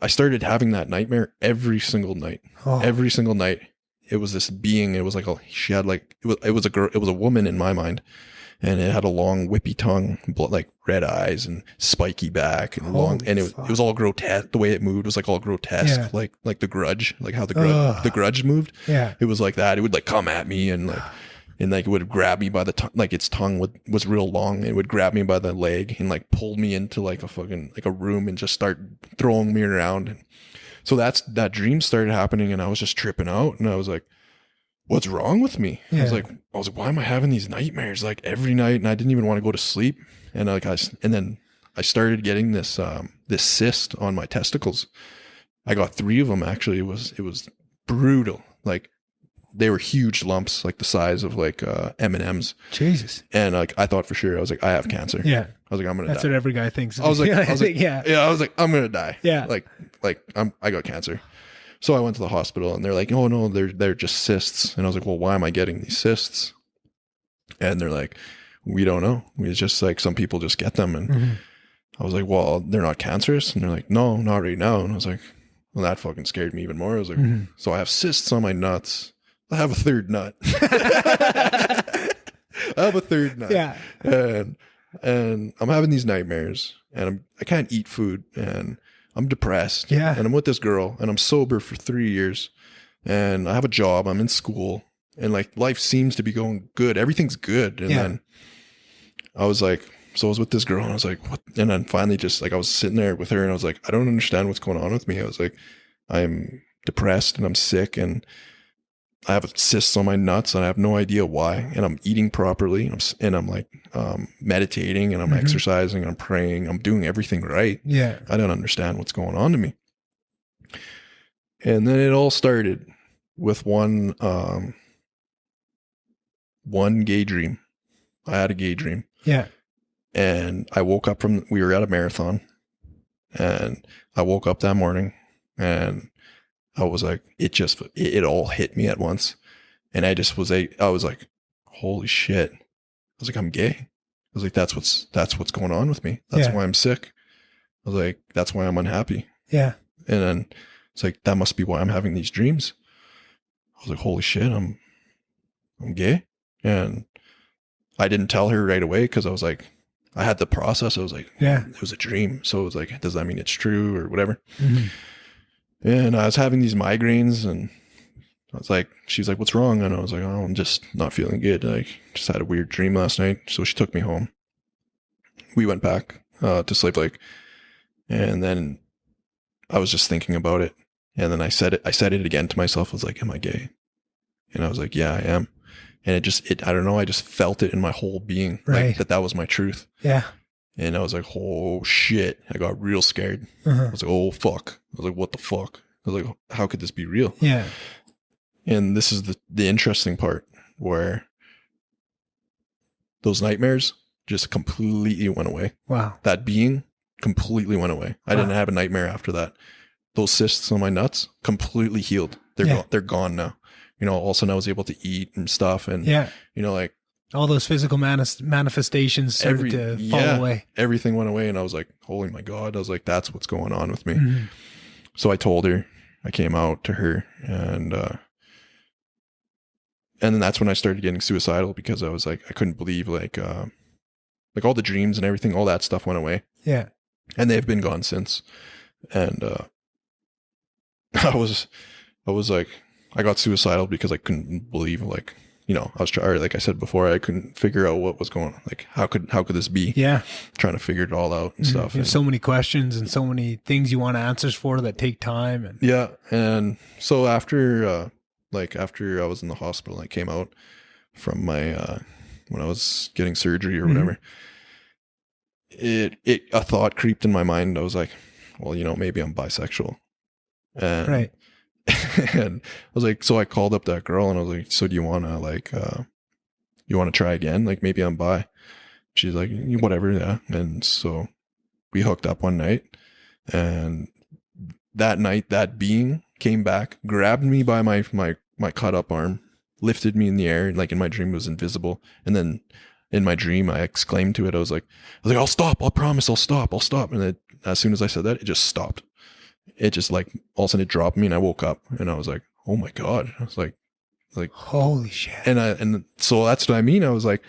I started having that nightmare every single night. Every single night. It was this being. It was like she had like it was a girl. It was a woman in my mind, and it had a long whippy tongue, like red eyes and spiky back and long. And it was all grotesque. The way it moved was like all grotesque, like The Grudge, like how the Grudge moved. Yeah, it was like that. It would like come at me and like it would grab me by the tongue. Like its tongue was real long. It would grab me by the leg and like pull me into like a room and just start throwing me around. And so that dream started happening, and I was just tripping out, and I was like, what's wrong with me? I was like, why am I having these nightmares like every night? And I didn't even want to go to sleep. And then I started getting this cyst on my testicles. I got 3 of them actually. It was brutal. Like they were huge lumps, like the size of like M&Ms. Jesus. And like I thought for sure, I was like, I have cancer. Yeah. I was like, I'm gonna die. That's what every guy thinks. I was like, I'm gonna die. Yeah. Like I got cancer. So I went to the hospital, and they're like, oh no, they're just cysts. And I was like, well, why am I getting these cysts? And they're like, we don't know. It's just like some people just get them. And I was like, well, they're not cancerous. And they're like, no, not right now. And I was like, well, that fucking scared me even more. I was like, so I have cysts on my nuts. I have a third nut. I have a third nut. Yeah. And I'm having these nightmares, and I can't eat food, and I'm depressed. Yeah. And I'm with this girl, and I'm sober for 3 years, and I have a job. I'm in school, and like life seems to be going good. Everything's good. And then I was like, so I was with this girl, and I was like, what? And then finally just like, I was sitting there with her, and I was like, I don't understand what's going on with me. I was like, I'm depressed, and I'm sick, and I have cysts on my nuts, and I have no idea why. And I'm eating properly, and I'm like meditating, and I'm exercising, and I'm praying. I'm doing everything right. Yeah. I don't understand what's going on to me. And then it all started with one gay dream. I had a gay dream. Yeah. And I woke up we were at a marathon, and I woke up that morning, and I was like, it all hit me at once. And I was like, holy shit. I was like, I'm gay. I was like, that's what's going on with me. That's why I'm sick. I was like, that's why I'm unhappy. Yeah. And then it's like, that must be why I'm having these dreams. I was like, holy shit, I'm gay. And I didn't tell her right away, because I was like, I had the process. I was like, it was a dream. So it was like, does that mean it's true or whatever? And I was having these migraines, and I was like, she's like, what's wrong? And I was like, oh, I'm just not feeling good. Like, just had a weird dream last night. So she took me home. We went back to Slave Lake, and then I was just thinking about it. And then I said it again to myself. I was like, am I gay? And I was like, yeah, I am. And I don't know. I just felt it in my whole being, right? Like that was my truth. Yeah. And I was like, oh shit. I got real scared. I was like, oh fuck. I was like, what the fuck? I was like, how could this be real? Yeah. And this is the interesting part, where those nightmares just completely went away. Wow. That being completely went away. I didn't have a nightmare after that. Those cysts on my nuts completely healed. They're gone now. You know, all of a sudden I was able to eat and stuff, and you know, like all those physical manifestations started to fall away. Everything went away, and I was like, holy my God. I was like, that's what's going on with me. So I told her, I came out to her, and then that's when I started getting suicidal, because I was like, I couldn't believe like all the dreams and everything, all that stuff went away. Yeah. And they've been gone since. And I was like, I got suicidal because I couldn't believe, like, I was trying, like I said before, I couldn't figure out what was going on. Like, how could this be? Yeah. Trying to figure it all out and stuff. You have so many questions and so many things you want answers for that take time. And yeah. And so after I was in the hospital, I came out from my, when I was getting surgery or whatever, a thought creeped in my mind. I was like, well, maybe I'm bisexual. And, right. and I was like, so I called up that girl and I was like, so do you want to you want to try again? Like, maybe I'm bi. She's like, whatever. Yeah. And so we hooked up one night, and that night, that being came back, grabbed me by my cut up arm, lifted me in the air. Like in my dream, it was invisible. And then in my dream, I exclaimed to it. I was like, I'll stop. I'll promise. I'll stop. And then as soon as I said that, it just stopped. It just like, all of a sudden it dropped me and I woke up and I was like, oh my God. I was like, holy shit. And so that's what I mean. I was like,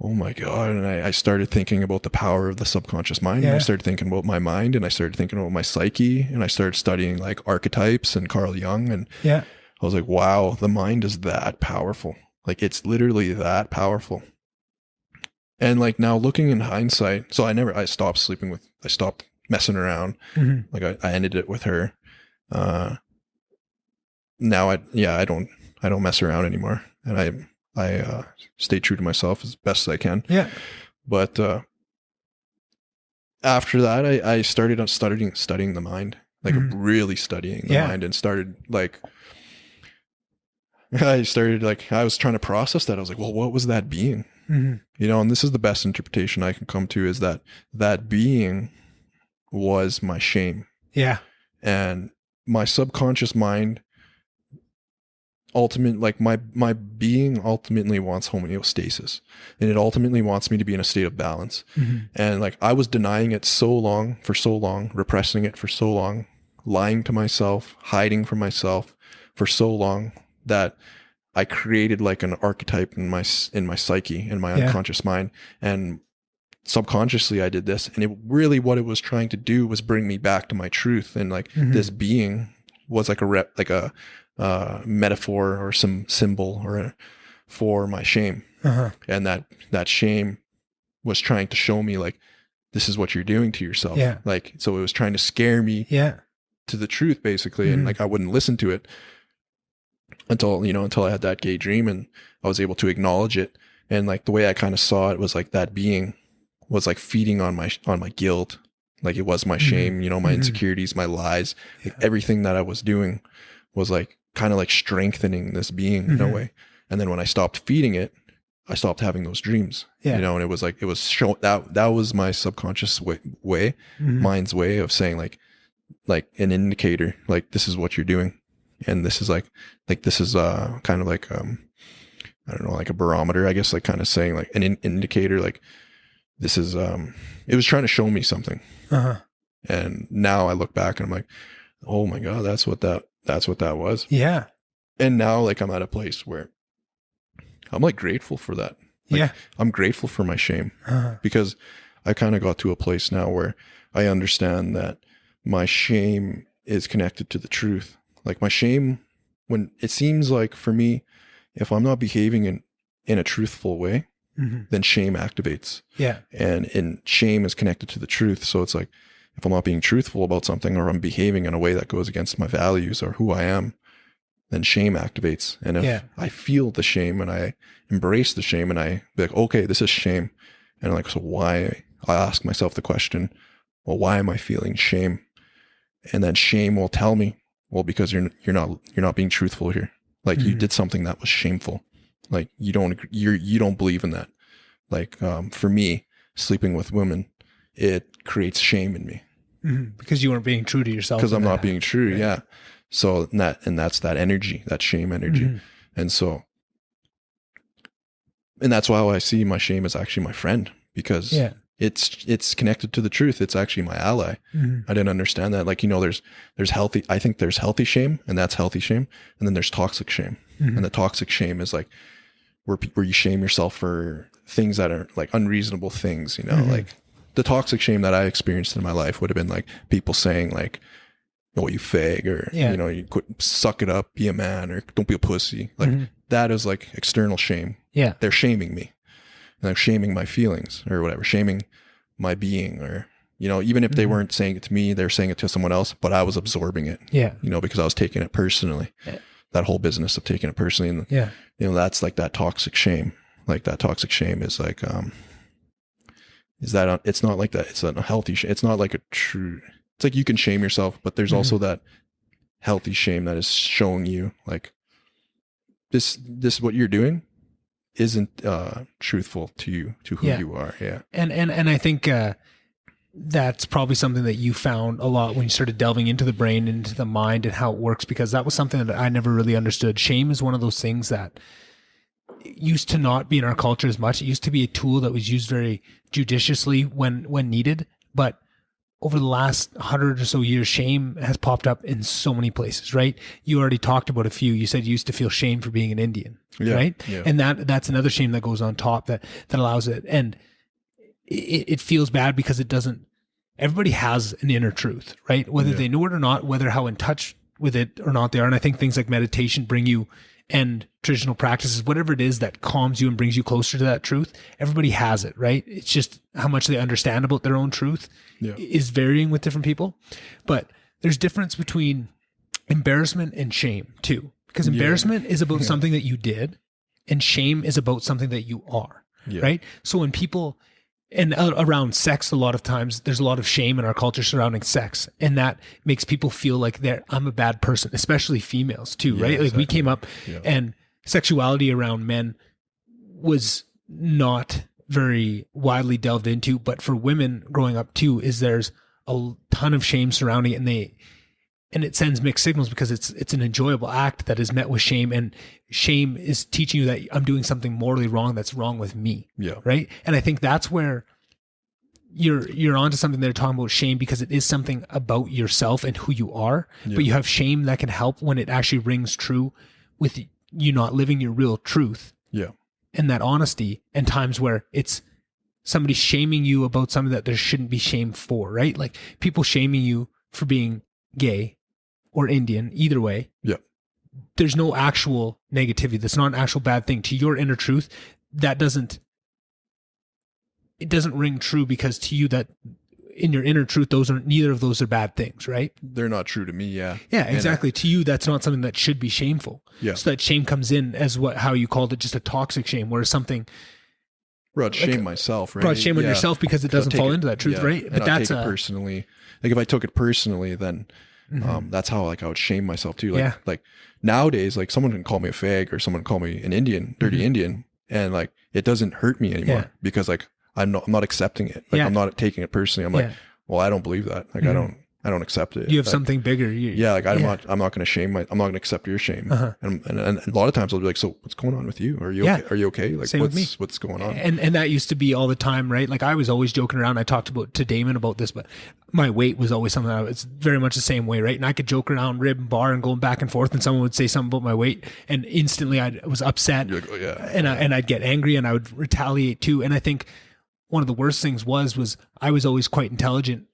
oh my God. And I started thinking about the power of the subconscious mind. Yeah. And I started thinking about my mind, and I started thinking about my psyche, and I started studying like archetypes and Carl Jung. And I was like, wow, the mind is that powerful. Like, it's literally that powerful. And like now looking in hindsight, so I stopped messing around. Like I ended it with her. Now I don't mess around anymore. And I stay true to myself as best as I can. Yeah. But after that, I started studying the mind, like really studying the mind, and started like, I was trying to process that. I was like, well, what was that being? And this is the best interpretation I can come to, is that being was my shame. Yeah. And my subconscious mind my being ultimately wants homeostasis, and it ultimately wants me to be in a state of balance. And like, I was denying it for so long, repressing it for so long, lying to myself, hiding from myself for so long, that I created like an archetype in my psyche, in my unconscious mind. And subconsciously I did this, and what it was trying to do was bring me back to my truth. And like, this being was like a metaphor or some symbol for my shame. And that shame was trying to show me like, this is what you're doing to yourself. Like, so it was trying to scare me to the truth, basically. And like, I wouldn't listen to it until I had that gay dream, and I was able to acknowledge it. And like, the way I kind of saw it was like, that being was like feeding on my guilt. Like, it was my shame, my insecurities, my lies, like everything that I was doing was like kind of like strengthening this being in a way. And then when I stopped feeding it, I stopped having those dreams, and it was like, that was my subconscious mind's way of saying like an indicator, like, this is what you're doing. And this is like this is kind of like, I don't know, like a barometer, I guess, like kind of saying like an indicator, like, this is, it was trying to show me something. And now I look back and I'm like, oh my God, that's what that was. Yeah. And now like, I'm at a place where I'm like grateful for that. Like, I'm grateful for my shame, because I kind of got to a place now where I understand that my shame is connected to the truth. Like, my shame, when it seems like, for me, if I'm not behaving in a truthful way, then shame activates. And shame is connected to the truth. So it's like, if I'm not being truthful about something, or I'm behaving in a way that goes against my values or who I am, then shame activates. And if I feel the shame and I embrace the shame, and I be like, okay, this is shame. And I'm like, so why? I ask myself the question, well, why am I feeling shame? And then shame will tell me, well, because you're not being truthful here. Like, you did something that was shameful. Like, you don't believe in that. Like, for me, sleeping with women, it creates shame in me. Because you weren't being true to yourself. Because I'm not being true. Right. Yeah. So that's that energy, that shame energy. And so, and that's why I see my shame as actually my friend, because it's connected to the truth. It's actually my ally. I didn't understand that. Like, there's healthy, I think there's healthy shame, and that's healthy shame. And then there's toxic shame. And the toxic shame is like where you shame yourself for things that are like unreasonable things, like the toxic shame that I experienced in my life would have been like people saying like, oh, you fag, or, you quit, suck it up, be a man, or don't be a pussy. Like, that is like external shame. Yeah. They're shaming me, and they're shaming my feelings or whatever, shaming my being, or, you know, even if they weren't saying it to me, they're saying it to someone else, but I was absorbing it. Yeah. You know, because I was taking it personally. Yeah. That whole business of taking it personally. And, you know, that's like that toxic shame. Like that toxic shame is like, is that, it's not like that. It's a healthy shame. It's not like a true, it's like you can shame yourself, but there's also that healthy shame that is showing you like this, what you're doing isn't truthful to you, to who you are. Yeah. And I think that's probably something that you found a lot when you started delving into the brain, into the mind and how it works, because that was something that I never really understood. Shame is one of those things that used to not be in our culture as much. It used to be a tool that was used very judiciously when needed. But over the last 100 or so years, shame has popped up in so many places, right? You already talked about a few. You said you used to feel shame for being an Indian, right? Yeah. And that's another shame that goes on top that allows it. And it feels bad because it doesn't, everybody has an inner truth, right? Whether they know it or not, whether how in touch with it or not they are. And I think things like meditation bring you, and traditional practices, whatever it is that calms you and brings you closer to that truth, everybody has it, right? It's just how much they understand about their own truth is varying with different people. But there's difference between embarrassment and shame too, because embarrassment is about something that you did, and shame is about something that you are, right? So when people, and around sex, a lot of times there's a lot of shame in our culture surrounding sex, and that makes people feel like I'm a bad person, especially females too, right? Like we came up and sexuality around men was not very widely delved into, but for women growing up too, there's a ton of shame surrounding it, and it sends mixed signals because it's an enjoyable act that is met with shame, and shame is teaching you that I'm doing something morally wrong that's wrong with me. Yeah. Right. And I think that's where you're onto something. They're talking about shame because it is something about yourself and who you are, but you have shame that can help when it actually rings true with you not living your real truth. Yeah. And that honesty, and times where it's somebody shaming you about something that there shouldn't be shame for, right? Like people shaming you for being gay or Indian, either way. Yeah. There's no actual negativity. That's not an actual bad thing. To your inner truth, it doesn't ring true, because to you, that in your inner truth, neither of those are bad things, right? They're not true to me. Yeah. Yeah, exactly. To you, that's not something that should be shameful. Yeah. So that shame comes in as how you called it, just a toxic shame, where something brought shame myself, right? Brought shame on yourself because it doesn't fall into that truth, right? But that's personally. Like if I took it personally, then that's how like I would shame myself too. Like nowadays, like someone can call me a fag, or someone can call me an Indian, dirty Indian, and like it doesn't hurt me anymore because like I'm not accepting it. Like I'm not taking it personally. I'm like, well, I don't believe that. Like I don't accept it. You have something bigger. Like I'm not going to shame I'm not going to accept your shame. And a lot of times I'll be like, so what's going on with you? Are you okay? Are you okay? Like Same with me. What's going on? And that used to be all the time, right? Like I was always joking around. I talked to Damon about this, but my weight was always something it's very much the same way, right? And I could joke around, rib and bar and going back and forth, and someone would say something about my weight, and instantly I was upset. You're like, oh, yeah. And I'd get angry, and I would retaliate too. And I think one of the worst things was I was always quite intelligent,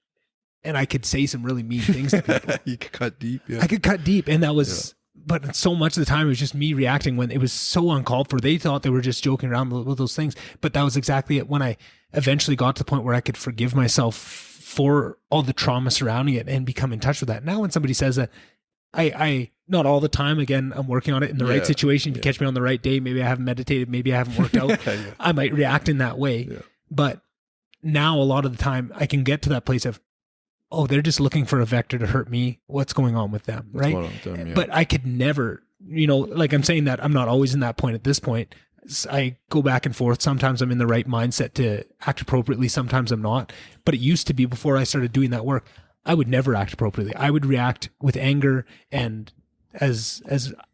and I could say some really mean things to people. You could cut deep. Yeah. I could cut deep. And that was, but so much of the time it was just me reacting when it was so uncalled for. They thought they were just joking around with those things. But that was exactly it. When I eventually got to the point where I could forgive myself for all the trauma surrounding it and become in touch with that. Now when somebody says that, I not all the time, again, I'm working on it in the right situation. If you catch me on the right day, maybe I haven't meditated, maybe I haven't worked out. I might react in that way. Yeah. But now a lot of the time I can get to that place of, oh, they're just looking for a vector to hurt me. What's going on with them, right? With them, yeah. But I could never, like I'm saying that I'm not always in that point at this point. I go back and forth. Sometimes I'm in the right mindset to act appropriately. Sometimes I'm not. But it used to be, before I started doing that work, I would never act appropriately. I would react with anger, and as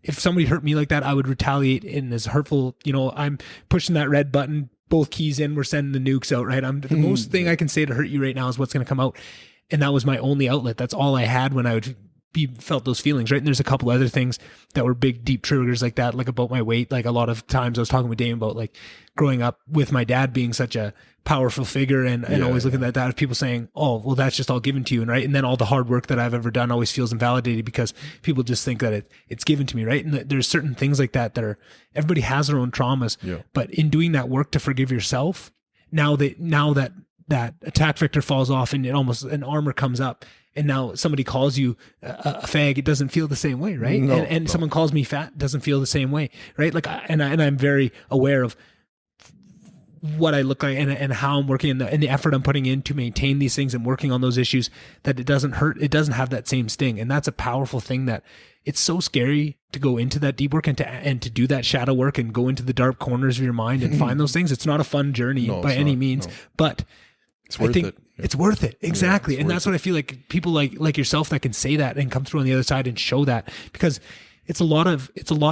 if somebody hurt me like that, I would retaliate in as hurtful, I'm pushing that red button, both keys in, we're sending the nukes out, right? The most thing I can say to hurt you right now is what's going to come out. And that was my only outlet. That's all I had when I would felt those feelings, right? And there's a couple other things that were big, deep triggers like that, like about my weight. Like a lot of times I was talking with Dame about like growing up with my dad being such a powerful figure and always looking at that of people saying, oh, well, that's just all given to you. And right. And then all the hard work that I've ever done always feels invalidated because people just think that it's given to me. Right. And there's certain things like that everybody has their own traumas, but in doing that work to forgive yourself, now that attack vector falls off and it almost an armor comes up, and now somebody calls you a fag, it doesn't feel the same way, right? No, and someone calls me fat, doesn't feel the same way, right? Like, and I'm very aware of what I look like and how I'm working and the effort I'm putting in to maintain these things and working on those issues, that it doesn't hurt, it doesn't have that same sting. And that's a powerful thing, that it's so scary to go into that deep work and to do that shadow work and go into the dark corners of your mind and find those things. It's not a fun journey by any means, but it's worth it. It's worth it. Exactly. And that's what I feel like people like yourself that can say that and come through on the other side and show that, because it's a lot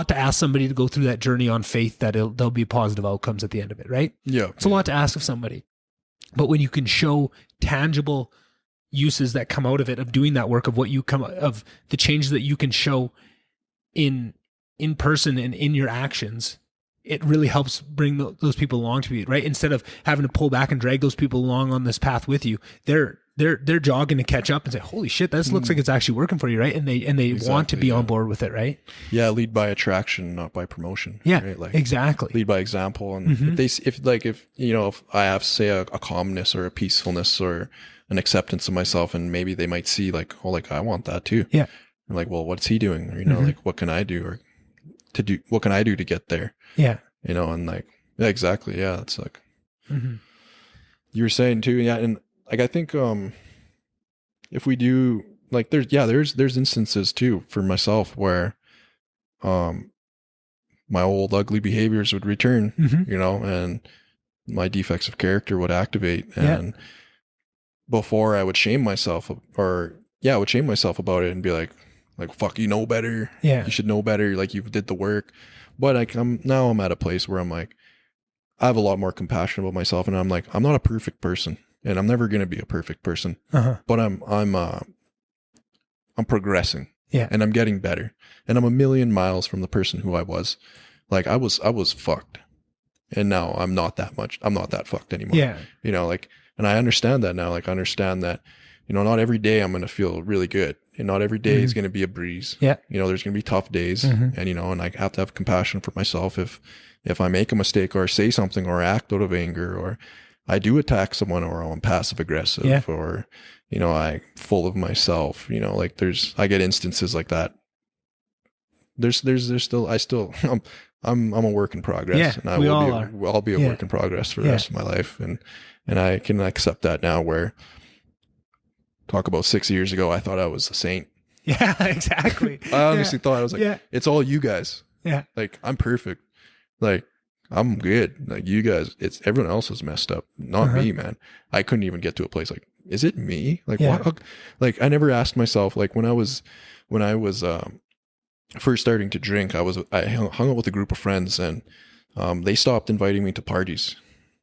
to ask somebody to go through that journey on faith that there'll be positive outcomes at the end of it. Right. Yeah. It's a lot to ask of somebody, but when you can show tangible uses that come out of it, of doing that work, of of the change that you can show in person and in your actions, it really helps bring those people along to you, right? Instead of having to pull back and drag those people along on this path with you, they're jogging to catch up and say, "Holy shit, this looks like it's actually working for you," right? And they exactly, want to be on board with it, right? Yeah, lead by attraction, not by promotion. Yeah, right? Like, exactly. Lead by example, and if I have say a calmness or a peacefulness or an acceptance of myself, and maybe they might see like, oh, like I want that too. Yeah. And like, well, what's he doing? Or like, what can I do? What can I do to get there? Yeah. And like, yeah, exactly. Yeah. It's like, you were saying too. Yeah. And like, I think, if we do like, there's instances too for myself where, my old ugly behaviors would return, and my defects of character would activate. And before I would shame myself I would shame myself about it and be like, fuck, you know better. Yeah. You should know better. Like, you did the work. But I'm at a place where I'm like, I have a lot more compassion about myself, and I'm like, I'm not a perfect person, and I'm never going to be a perfect person, but I'm progressing, and I'm getting better, and I'm a million miles from the person who I was. Like, I was fucked, and now I'm not that fucked anymore. Yeah. And I understand that now. Like, I understand that, not every day I'm going to feel really good. And not every day is going to be a breeze. Yeah. There's going to be tough days, and, and I have to have compassion for myself. If I make a mistake or say something or act out of anger, or I do attack someone, or I'm passive aggressive, or, I'm full of myself, like I get instances like that. I'm a work in progress, and I'll be a work in progress for the rest of my life. And I can accept that now, where, talk about 6 years ago, I thought I was a saint. Yeah, exactly. I honestly thought I was like, it's all you guys. Yeah. Like, I'm perfect. Like, I'm good. Like, you guys, everyone else is messed up. Not me, man. I couldn't even get to a place like, is it me? Like, what? Like, I never asked myself, like, when I was first starting to drink, I hung out with a group of friends, and they stopped inviting me to parties.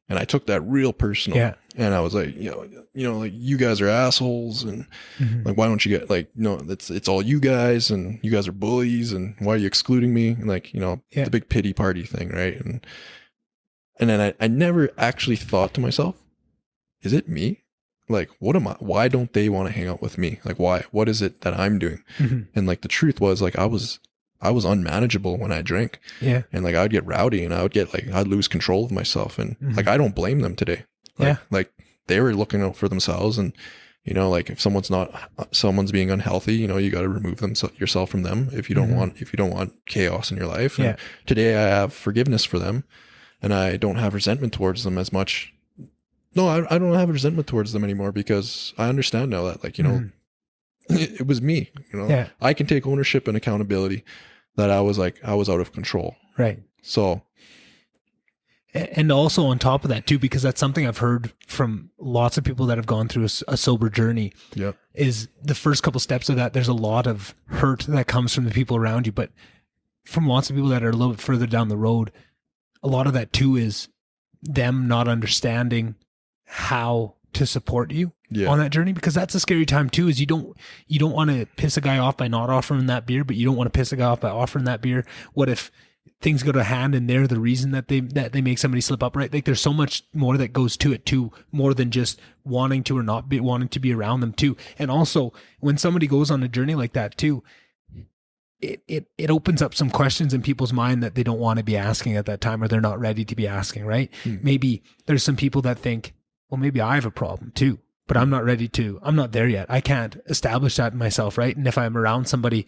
And I took that real personal. Yeah. And I was like, like, you guys are assholes, and like, why don't you get, like, it's all you guys, and you guys are bullies, and why are you excluding me? And like, the big pity party thing, right? And then I never actually thought to myself, is it me? Like, why don't they want to hang out with me? Like, what is it that I'm doing? And like, the truth was, like, I was unmanageable when I drank. Yeah. And like, I would get rowdy, and I'd lose control of myself. And like, I don't blame them today. Like they were looking out for themselves. And, like, if someone's being unhealthy, you got to remove yourself from them if you don't want chaos in your life. And today I have forgiveness for them, and I don't have resentment towards them as much. No, I don't have resentment towards them anymore, because I understand now that, like, it was me, I can take ownership and accountability that I was out of control. Right. So. And also on top of that too, because that's something I've heard from lots of people that have gone through a sober journey, is the first couple steps of that, there's a lot of hurt that comes from the people around you, but from lots of people that are a little bit further down the road, a lot of that too is them not understanding how to support you on that journey, because that's a scary time too, is you don't want to piss a guy off by not offering that beer, but you don't want to piss a guy off by offering that beer. What if things go to hand and they're the reason that they make somebody slip up, right? Like there's so much more that goes to it too, more than just wanting to or not wanting to be around them too. And also when somebody goes on a journey like that too, it opens up some questions in people's mind that they don't want to be asking at that time, or they're not ready to be asking, right? Maybe there's some people that think, well, maybe I have a problem too, but I'm not there yet. I can't establish that in myself, right? And if I'm around somebody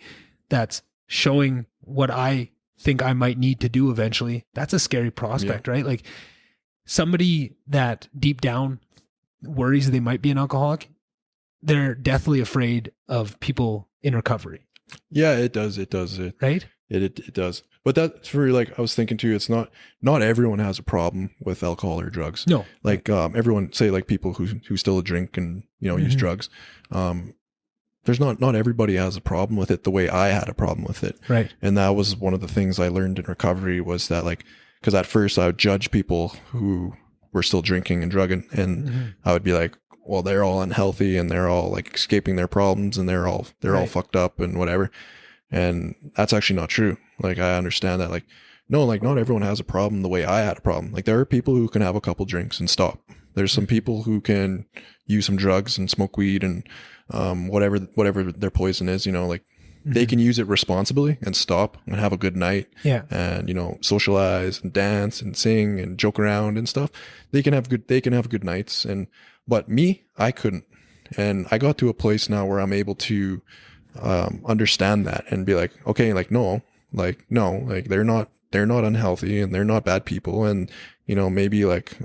that's showing what I think I might need to do eventually, that's a scary prospect, right? Like somebody that deep down worries they might be an alcoholic, they're deathly afraid of people in recovery. Yeah, it does. Right? It does. But that's for, like, I was thinking too, it's not everyone has a problem with alcohol or drugs. No. Like, everyone, say like people who still drink and, use drugs. There's not everybody has a problem with it the way I had a problem with it. Right. And that was one of the things I learned in recovery, was that, like, because at first I would judge people who were still drinking and drugging, and I would be like, well, they're all unhealthy and they're all like escaping their problems and they're all fucked up and whatever. And that's actually not true. Like, I understand that, like, no, like not everyone has a problem the way I had a problem. Like, there are people who can have a couple drinks and stop. There's some people who can use some drugs and smoke weed and whatever their poison is, like they can use it responsibly and stop and have a good night. Yeah. And, socialize and dance and sing and joke around and stuff. They can have good nights. But me, I couldn't. And I got to a place now where I'm able to understand that and be like, okay, no, they're not unhealthy and they're not bad people. And, maybe like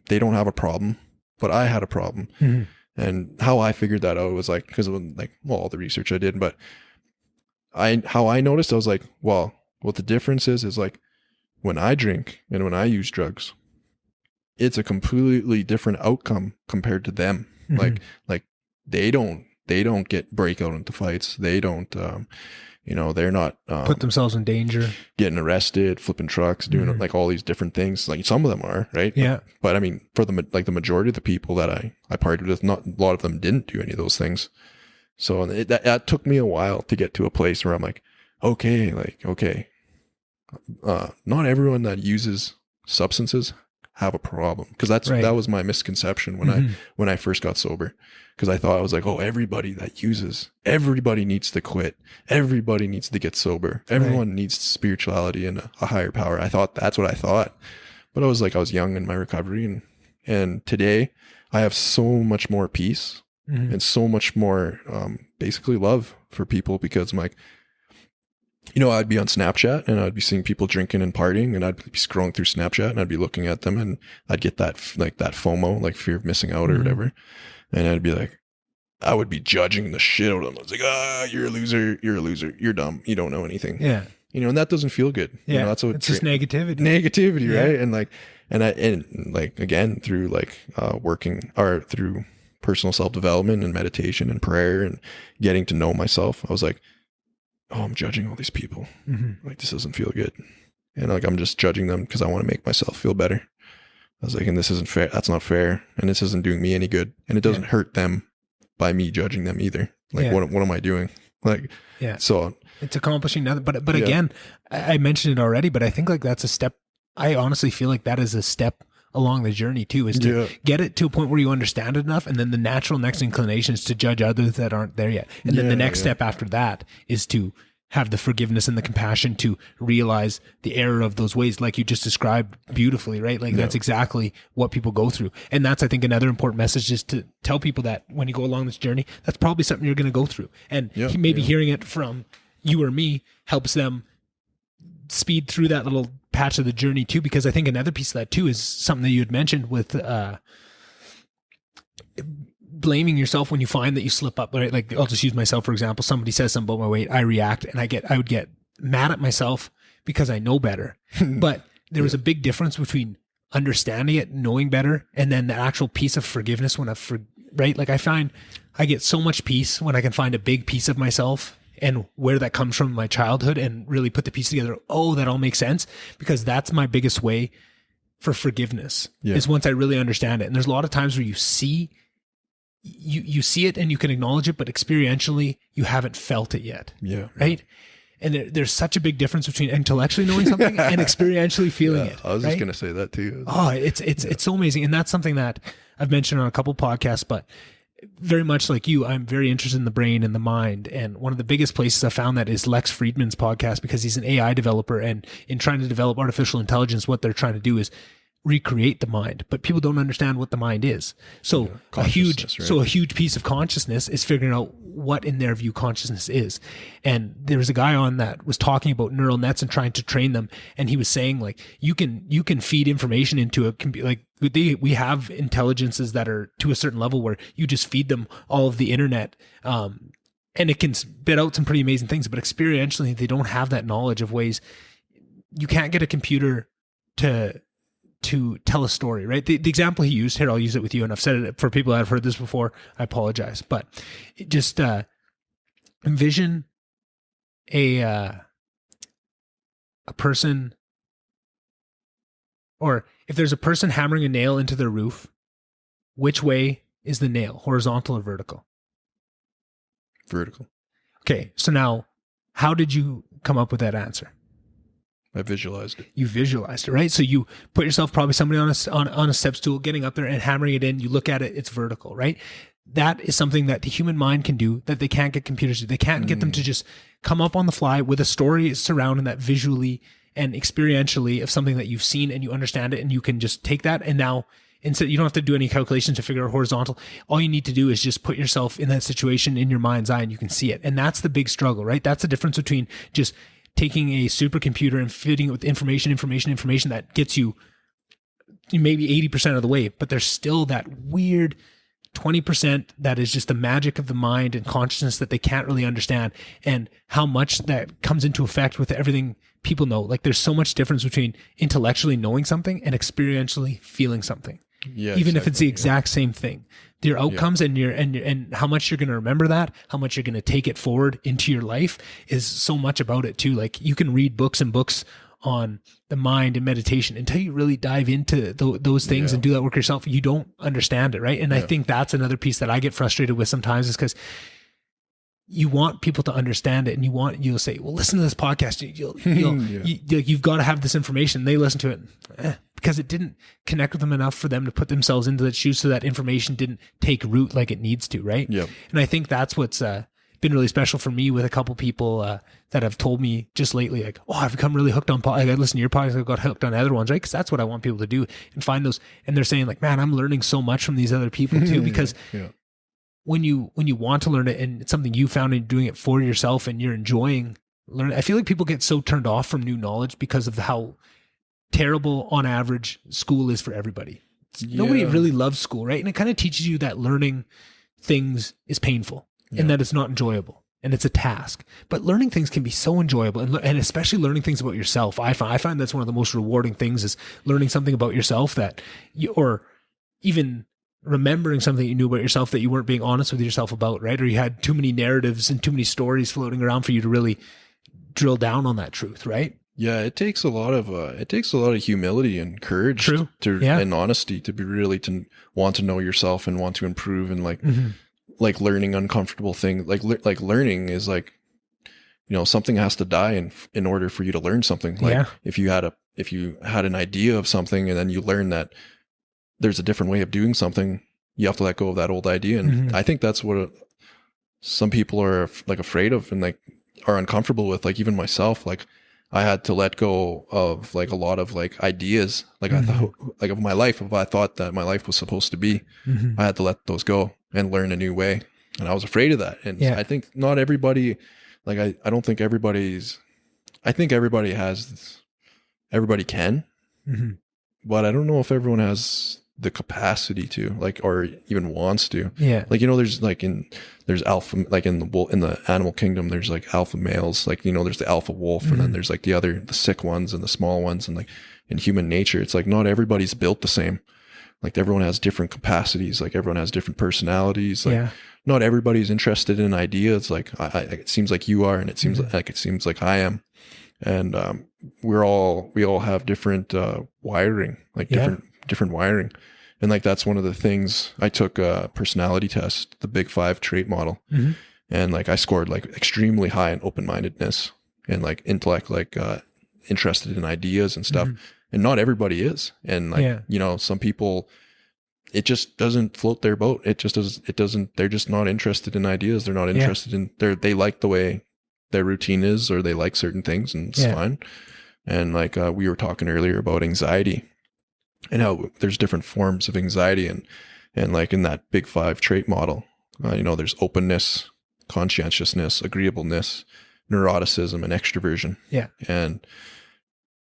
they don't have a problem, but I had a problem. And how I figured that out was like, because of all the research I did, but how I noticed, I was like, well, what the difference is like when I drink and when I use drugs, it's a completely different outcome compared to them. Like they don't break out into fights. They don't, they're not put themselves in danger, getting arrested, flipping trucks, doing like all these different things. Like some of them are, right? Yeah. But I mean, for the majority of the people that I partied with, not a lot of them didn't do any of those things. So that took me a while to get to a place where I'm like, okay, not everyone that uses substances have a problem, because that was my misconception when I first got sober, because I thought, I was like, oh, everybody needs to quit, everybody needs to get sober, everyone needs spirituality and a higher power. That's what I thought, but I was young in my recovery, and today I have so much more peace and so much more basically love for people, because I'm like, I'd be on Snapchat and I'd be seeing people drinking and partying, and I'd be scrolling through Snapchat and I'd be looking at them, and I'd get that FOMO, like fear of missing out or whatever. And I'd be like, I would be judging the shit out of them. I was like, you're a loser. You're dumb. You don't know anything. Yeah. And that doesn't feel good. Yeah. That's what it's just negativity, right? And again, through working or through personal self-development and meditation and prayer and getting to know myself, I was like, oh, I'm judging all these people. Like, this doesn't feel good. And I'm just judging them because I want to make myself feel better. I was like, and this isn't fair. That's not fair. And this isn't doing me any good. And it doesn't hurt them by me judging them either. Like, what am I doing? So it's accomplishing nothing. But again, I mentioned it already, but I think that's a step. I honestly feel like that is a step along the journey too, is to get it to a point where you understand it enough, and then the natural next inclination is to judge others that aren't there yet, and then the next step after that is to have the forgiveness and the compassion to realize the error of those ways, like you just described beautifully, right? That's exactly what people go through. And that's, I think, another important message, is to tell people that when you go along this journey, that's probably something you're going to go through, and maybe hearing it from you or me helps them speed through that little patch of the journey too, because I think another piece of that too is something that you had mentioned with blaming yourself when you find that you slip up, right? Like, I'll just use myself for example. Somebody says something about my weight, I react, and I would get mad at myself because I know better. But there was a big difference between understanding it, knowing better, and then the actual piece of forgiveness when right? Like, I find I get so much peace when I can find a big piece of myself and where that comes from in my childhood, and really put the piece together. Oh, that all makes sense, because that's my biggest way for forgiveness is once I really understand it. And there's a lot of times where you see you see it and you can acknowledge it, but experientially you haven't felt it yet. Yeah. Right. And there's such a big difference between intellectually knowing something and experientially feeling it. I was just going to say that too. Oh, it's so amazing. And that's something that I've mentioned on a couple podcasts, but very much like you, I'm very interested in the brain and the mind. And one of the biggest places I found that is Lex Friedman's podcast, because he's an AI developer, and in trying to develop artificial intelligence, what they're trying to do is recreate the mind, but people don't understand what the mind is. So a huge piece of consciousness is figuring out what in their view consciousness is. And there was a guy on that was talking about neural nets and trying to train them. And he was saying, like, you can feed information into a computer. Like we have intelligences that are to a certain level where you just feed them all of the internet. And it can spit out some pretty amazing things, but experientially, they don't have that knowledge of ways. You can't get a computer to tell a story, right? The example he used here, I'll use it with you, and I've said it for people that have heard this before. I apologize, but just envision a person, or if there's a person hammering a nail into their roof, which way is the nail, horizontal or vertical? Vertical. Okay, so now, how did you come up with that answer? I visualized it. You visualized it, right? So you put yourself, probably somebody on a step stool, getting up there and hammering it in. You look at it, it's vertical, right? That is something that the human mind can do that they can't get computers to do. They can't get them to just come up on the fly with a story surrounding that visually and experientially of something that you've seen and you understand it, and you can just take that, and now instead you don't have to do any calculations to figure out horizontal. All you need to do is just put yourself in that situation in your mind's eye and you can see it. And that's the big struggle, right? That's the difference between just taking a supercomputer and fitting it with information that gets you maybe 80% of the way, but there's still that weird 20% that is just the magic of the mind and consciousness that they can't really understand, and how much that comes into effect with everything people know. Like, there's so much difference between intellectually knowing something and experientially feeling something. Yeah, even if it's the exact same thing, your outcomes and how much you're going to remember that, how much you're going to take it forward into your life is so much about it too. Like, you can read books and books on the mind and meditation until you really dive into those things and do that work yourself. You don't understand it, right? And I think that's another piece that I get frustrated with sometimes, is because you want people to understand it, and you'll say, well, listen to this podcast. You've got to have this information. They listen to it because it didn't connect with them enough for them to put themselves into that shoes, so that information didn't take root like it needs to, right? Yep. And I think that's what's been really special for me with a couple people that have told me just lately, like, oh, I've become really hooked on I listened to your podcast, I got hooked on other ones, right? Because that's what I want people to do, and find those. And they're saying, like, man, I'm learning so much from these other people too, because when you want to learn it and it's something you found and doing it for yourself and you're enjoying learning, I feel like people get so turned off from new knowledge because of how terrible on average school is for everybody. Nobody really loves school, right? And it kind of teaches you that learning things is painful and that it's not enjoyable and it's a task. But learning things can be so enjoyable, and especially learning things about yourself. I find that's one of the most rewarding things, is learning something about yourself that or even remembering something you knew about yourself that you weren't being honest with yourself about, right? Or you had too many narratives and too many stories floating around for you to really drill down on that truth, right? Yeah, it takes a lot of humility and courage and honesty to be really to want to know yourself and want to improve, and like learning uncomfortable things. Like learning is like, something has to die in order for you to learn something. Like if you had an idea of something and then you learn that there's a different way of doing something, you have to let go of that old idea. And I think that's what some people are like afraid of and like are uncomfortable with. Like even myself, like I had to let go of like a lot of like ideas, like I thought, like of my life, of I thought that my life was supposed to be. I had to let those go and learn a new way. And I was afraid of that. And I think not everybody, like I don't think I think everybody can, but I don't know if everyone has the capacity to, like, or even wants to. Like, there's alpha, like in the animal kingdom, there's like alpha males, like, there's the alpha wolf, and then there's like the sick ones and the small ones. And like in human nature, it's like not everybody's built the same. Like everyone has different capacities, like everyone has different personalities. Like not everybody's interested in ideas. Like it seems like you are, and it seems like I am. And we all have different wiring, like different wiring. And like, that's one of the things. I took a personality test, the Big Five trait model. Mm-hmm. And like, I scored like extremely high in open-mindedness and like intellect, like interested in ideas and stuff. And not everybody is. And like, you know, some people, it just doesn't float their boat. It doesn't, they're just not interested in ideas. They're not interested in, they like the way their routine is, or they like certain things, and it's fine. And like, we were talking earlier about anxiety and how there's different forms of anxiety, and like in that Big Five trait model, you know, there's openness, conscientiousness, agreeableness, neuroticism, and extroversion. Yeah. And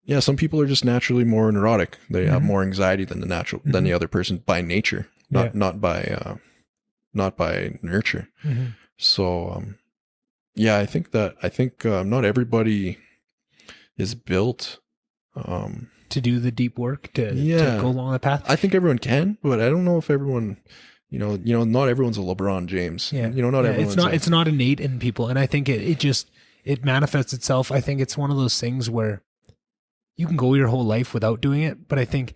yeah, some people are just naturally more neurotic. They have more anxiety than than the other person by nature, not by nurture. So, yeah, I think not everybody is built to do the deep work, to go along the path. I think everyone can, but I don't know if everyone, you know, not everyone's a LeBron James. Yeah. You know, not everyone's it's not innate in people. And I think it manifests itself. I think it's one of those things where you can go your whole life without doing it, but I think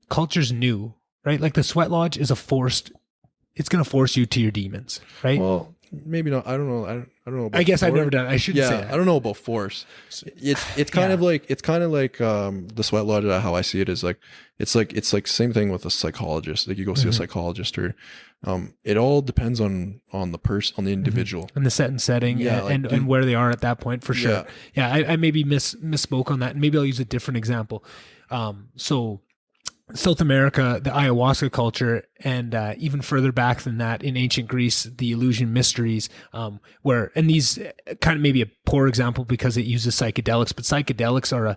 culture's new, right? Like the sweat lodge is it's going to force you to your demons, right? Well, maybe not. I don't know. I don't know. I guess I've never done it. I shouldn't say that. I don't know about force. It's kind of like the sweat lodge. How I see it is like, it's like same thing with a psychologist. Like you go see a psychologist, or it all depends on the person, on the individual, and the set and setting, and where they are at that point, for sure. I maybe misspoke on that, and maybe I'll use a different example. So South America, the ayahuasca culture, and even further back than that, in ancient Greece, the Eleusinian mysteries, and these kind of maybe a poor example because it uses psychedelics, but psychedelics are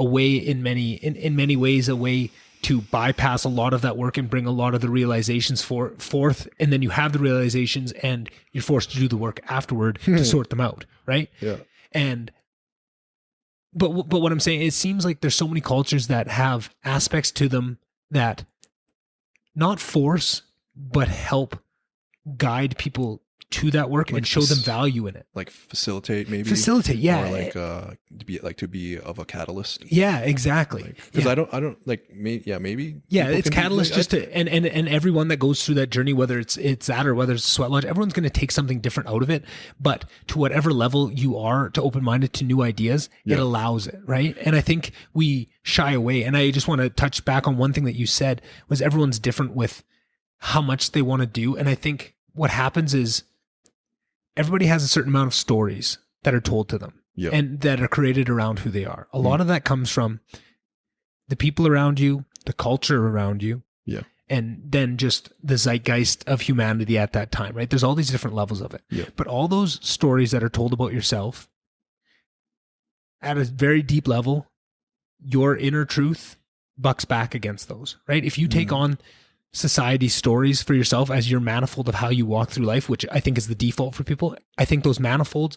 a way in many ways, a way to bypass a lot of that work and bring a lot of the realizations forth, and then you have the realizations and you're forced to do the work afterward to sort them out, right? Yeah. But what I'm saying, it seems like there's so many cultures that have aspects to them that not force, but help guide people to that work, like, and show them value in it. Like facilitate, maybe. Yeah. Or to be of a catalyst. Yeah, exactly. Because I don't like, maybe. Yeah, it's catalyst just to, and everyone that goes through that journey, whether it's that or whether it's a sweat lodge, everyone's going to take something different out of it. But to whatever level you are to open-minded to new ideas, it allows it, right? And I think we shy away. And I just want to touch back on one thing that you said, was everyone's different with how much they want to do. And I think what happens is, everybody has a certain amount of stories that are told to them and that are created around who they are. A lot of that comes from the people around you, the culture around you, and then just the zeitgeist of humanity at that time, right? There's all these different levels of it. But all those stories that are told about yourself, at a very deep level, your inner truth bucks back against those, right? If you take on society stories for yourself as your manifold of how you walk through life, which I think is the default for people, I think those manifolds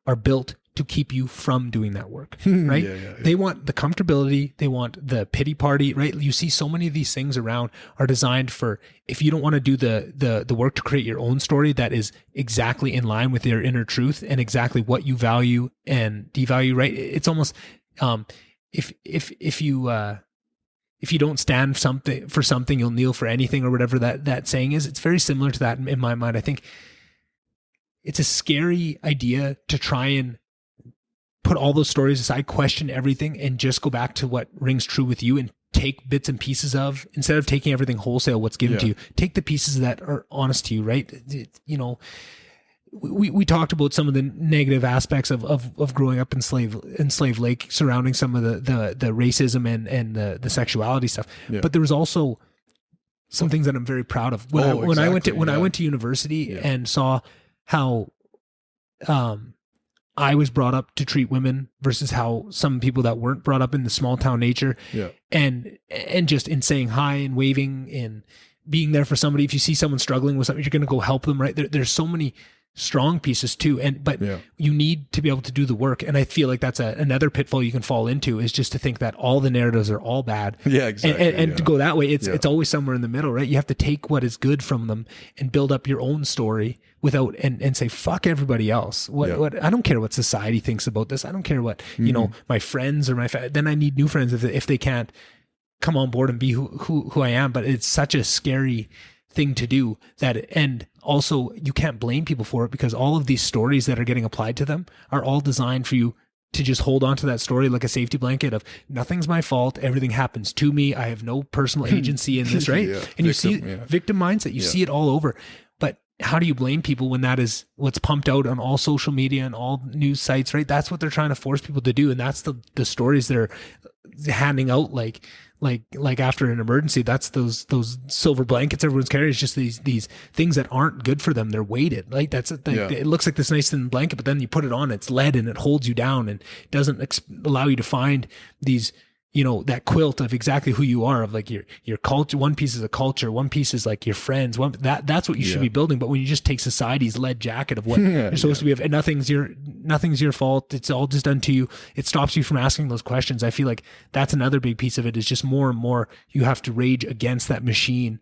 are built to keep you from doing that work, right? They want the comfortability, they want the pity party, right? You see so many of these things around are designed for, if you don't want to do the work to create your own story that is exactly in line with your inner truth and exactly what you value and devalue, right? It's almost if you don't stand for something, you'll kneel for anything, or whatever that saying is. It's very similar to that in my mind. I think it's a scary idea to try and put all those stories aside, question everything, and just go back to what rings true with you and take bits and pieces of, instead of taking everything wholesale, what's given to you, take the pieces that are honest to you, right? You know, we talked about some of the negative aspects of growing up in Slave Lake, surrounding some of the racism and the sexuality stuff. But there was also some things that I'm very proud of. When I went to university and saw how I was brought up to treat women versus how some people that weren't brought up in the small town nature, and just in saying hi and waving and being there for somebody. If you see someone struggling with something, you're going to go help them, right? There's so many strong pieces too, but you need to be able to do the work. And I feel like that's another pitfall you can fall into, is just to think that all the narratives are all bad. And to go that way, it's always somewhere in the middle, right? You have to take what is good from them and build up your own story without and say fuck everybody else. What I don't care what society thinks about this. I don't care what you know, my friends or then I need new friends if they can't come on board and be who I am. But it's such a scary thing to do and also you can't blame people for it, because all of these stories that are getting applied to them are all designed for you to just hold on to that story like a safety blanket of nothing's my fault. Everything happens to me. I have no personal agency in this. Right. And you see victim mindset, you see it all over. But how do you blame people when that is what's pumped out on all social media and all news sites, right? That's what they're trying to force people to do. And that's the stories they're handing out like after an emergency. That's those silver blankets everyone's carrying. It's just these things that aren't good for them. They're weighted. Like it looks like this nice thin blanket, but then you put it on, it's lead and it holds you down and doesn't allow you to find these, that quilt of exactly who you are, of like your culture. One piece is a culture, one piece is like your friends. That's what you should be building. But when you just take society's lead jacket of what you're supposed to be, and nothing's your fault, it's all just done to you, it stops you from asking those questions. I feel like that's another big piece of it, is just more and more you have to rage against that machine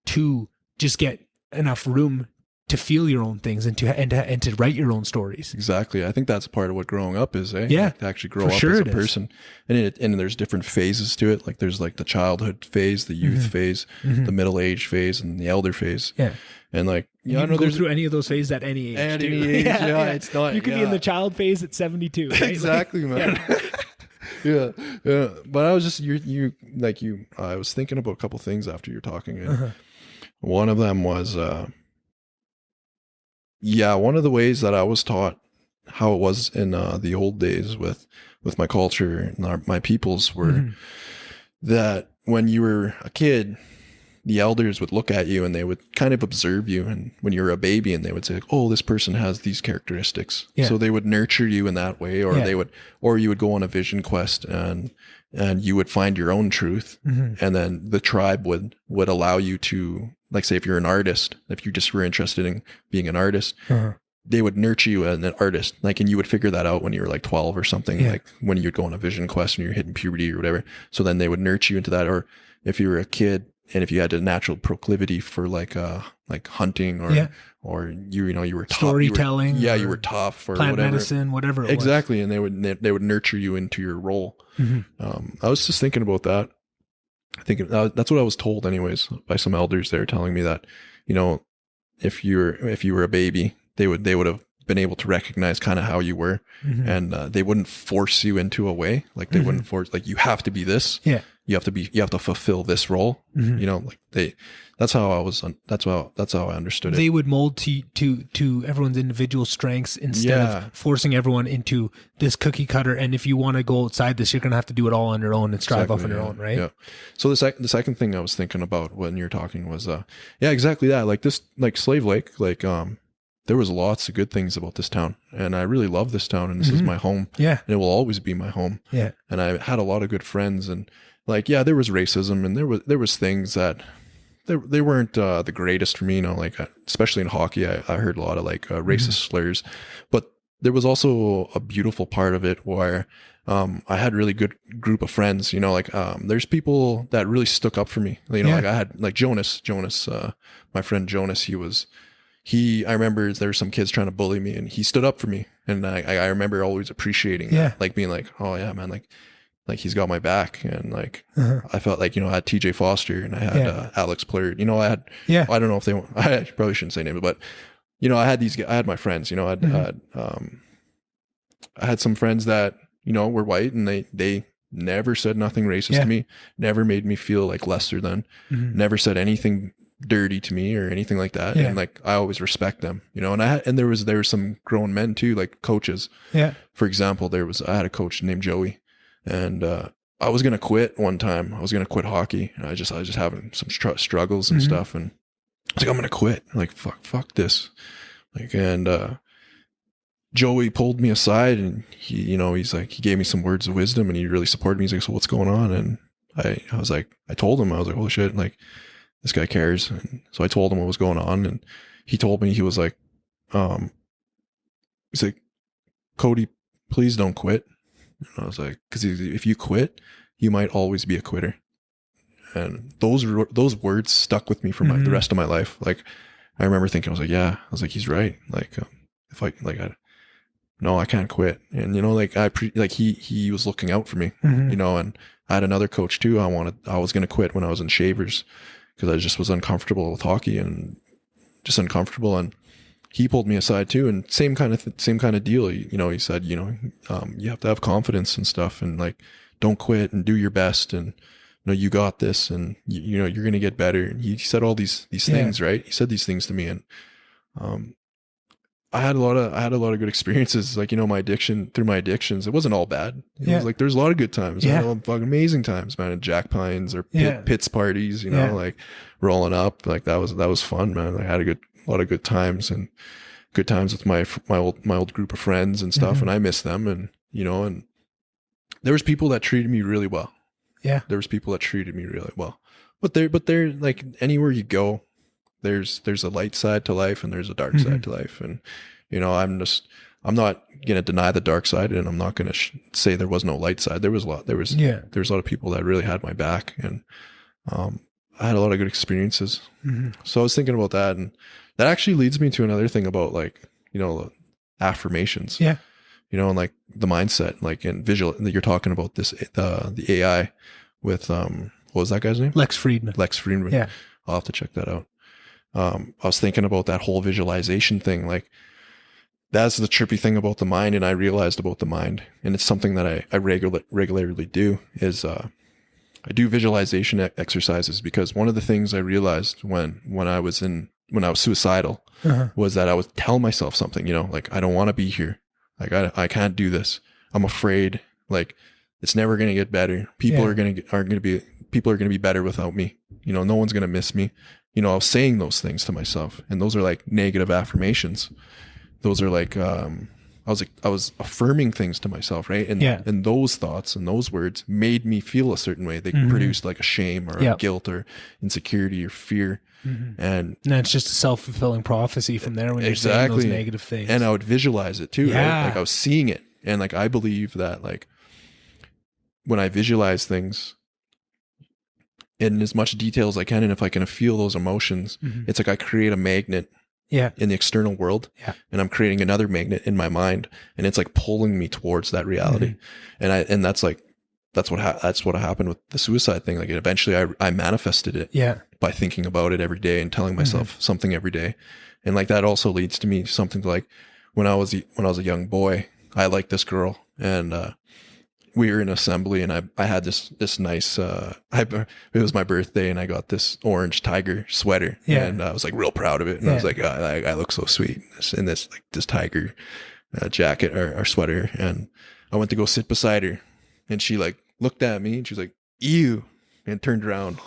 to just get enough room to feel your own things and to write your own stories. Exactly. I think that's part of what growing up is, Yeah. Like to actually grow up as a person. And there's different phases to it. Like there's like the childhood phase, the youth phase, the middle age phase, and the elder phase. Yeah. And like, you can go through any of those phases at any age. At any age, it's not. You could be in the child phase at 72. Right? Exactly, man. Yeah. But I was just, I was thinking about a couple things after you're talking. And one of them was, one of the ways that I was taught how it was in the old days with my culture and my peoples were that when you were a kid, the elders would look at you and they would kind of observe you. And when you were a baby, and they would say, oh, this person has these characteristics. Yeah. So they would nurture you in that way, or you would go on a vision quest and you would find your own truth. And then the tribe would allow you to, like, say, if you're an artist, if you just were interested in being an artist, they would nurture you as an artist. Like, and you would figure that out when you were like 12 or something, like when you'd go on a vision quest and you're hitting puberty or whatever. So then they would nurture you into that. Or if you were a kid and if you had a natural proclivity for like hunting or you were tough, storytelling, you were tough or plant whatever. medicine, whatever it exactly. Was. And they would nurture you into your role. I was just thinking about that. I think that's what I was told anyways by some elders there, telling me that, if you were a baby, they would have been able to recognize kind of how you were, and they wouldn't force you into a way. Like they wouldn't force, like, you have to be this. Yeah. You have to fulfill this role. That's how I understood it. They would mold to everyone's individual strengths instead of forcing everyone into this cookie cutter. And if you want to go outside this, you're going to have to do it all on your own and strive off on your own. Right. Yeah. So the second thing I was thinking about when you're talking was, exactly that. Like this, like Slave Lake, there was lots of good things about this town, and I really love this town, and this is my home. Yeah. And it will always be my home. Yeah. And I had a lot of good friends, and there was racism, and there was things that they weren't the greatest for me, especially in hockey. I heard a lot of racist slurs, but there was also a beautiful part of it where I had a really good group of friends. There's people that really stuck up for me. I had Jonas, my friend Jonas. I remember there were some kids trying to bully me, and he stood up for me, and I remember always appreciating that, being like, oh yeah, man, like he's got my back. And I felt like, I had TJ Foster, and I had Alex Plurd, I don't know if I probably shouldn't say names, but I had my friends, I had some friends that, were white, and they never said nothing racist to me, never made me feel like lesser than, never said anything dirty to me or anything like that. And I always respect them, and there were some grown men too, like coaches. Yeah. For example, I had a coach named Joey, and I was going to quit one time. I was going to quit hockey. And I was just having some struggles and stuff. And I was like, I'm going to quit. Like, fuck this. And Joey pulled me aside, and he gave me some words of wisdom, and he really supported me. He's like, so what's going on? And I was like, I told him, I was like, holy shit, this guy cares. And so I told him what was going on, and he told me, he was like, he's like, Cody, please don't quit. And I was like, because if you quit, you might always be a quitter. And those words stuck with me for the rest of my life. I remember thinking, I was like, he's right. No, I can't quit. And he was looking out for me, and I had another coach too. I was going to quit when I was in Shavers because I just was uncomfortable with hockey and just uncomfortable. And he pulled me aside too. And same kind of deal. He said, you have to have confidence and stuff, and like, don't quit and do your best. And you got this, and you're going to get better. And he said all these things, right? He said these things to me. And, I had a lot of good experiences. Like, my addictions, it wasn't all bad. It was like, there's a lot of good times. Yeah. Fucking amazing times, man. At Jack Pines or Pits parties, like rolling up. Like that was fun, man. I had a lot of good times, and good times with my old group of friends and stuff. And I miss them. And, and there was people that treated me really well. Yeah. There was people that treated me really well, but they're like, anywhere you go, there's a light side to life and there's a dark side to life. And, I'm not going to deny the dark side, and I'm not going to say there was no light side. There was a lot of people that really had my back, and, I had a lot of good experiences. So I was thinking about that, and that actually leads me to another thing about like, affirmations, and like the mindset, like in visual that you're talking about this, the AI with, what was that guy's name? Lex Friedman. Yeah. I'll have to check that out. I was thinking about that whole visualization thing. Like, that's the trippy thing about the mind. And I realized about the mind, and it's something that I regularly do, is, I do visualization exercises, because one of the things I realized when I was suicidal was that I would tell myself something, like, I don't want to be here. Like, I can't do this. I'm afraid, like, it's never going to get better. People are going to be better without me. No one's going to miss me. I was saying those things to myself, and those are like negative affirmations. Those are like, I was affirming things to myself, right? And those thoughts and those words made me feel a certain way. They produced like a shame or a guilt or insecurity or fear. And it's just a self-fulfilling prophecy from there when you're saying those negative things. And I would visualize it too, right? Like, I was seeing it. And like, I believe that, like, when I visualize things in as much detail as I can, and if I can feel those emotions, it's like I create a magnet in the external world, and I'm creating another magnet in my mind, and it's like pulling me towards that reality. And that's what happened with the suicide thing. Like, eventually I manifested it by thinking about it every day and telling myself something every day. And like, that also leads to me something like when I was a young boy, I liked this girl, and we were in assembly, and I had this nice, it was my birthday, and I got this orange tiger sweater, and I was like real proud of it. And I was like, I look so sweet in this tiger jacket or sweater. And I went to go sit beside her, and she like looked at me, and she was like, ew, and turned around.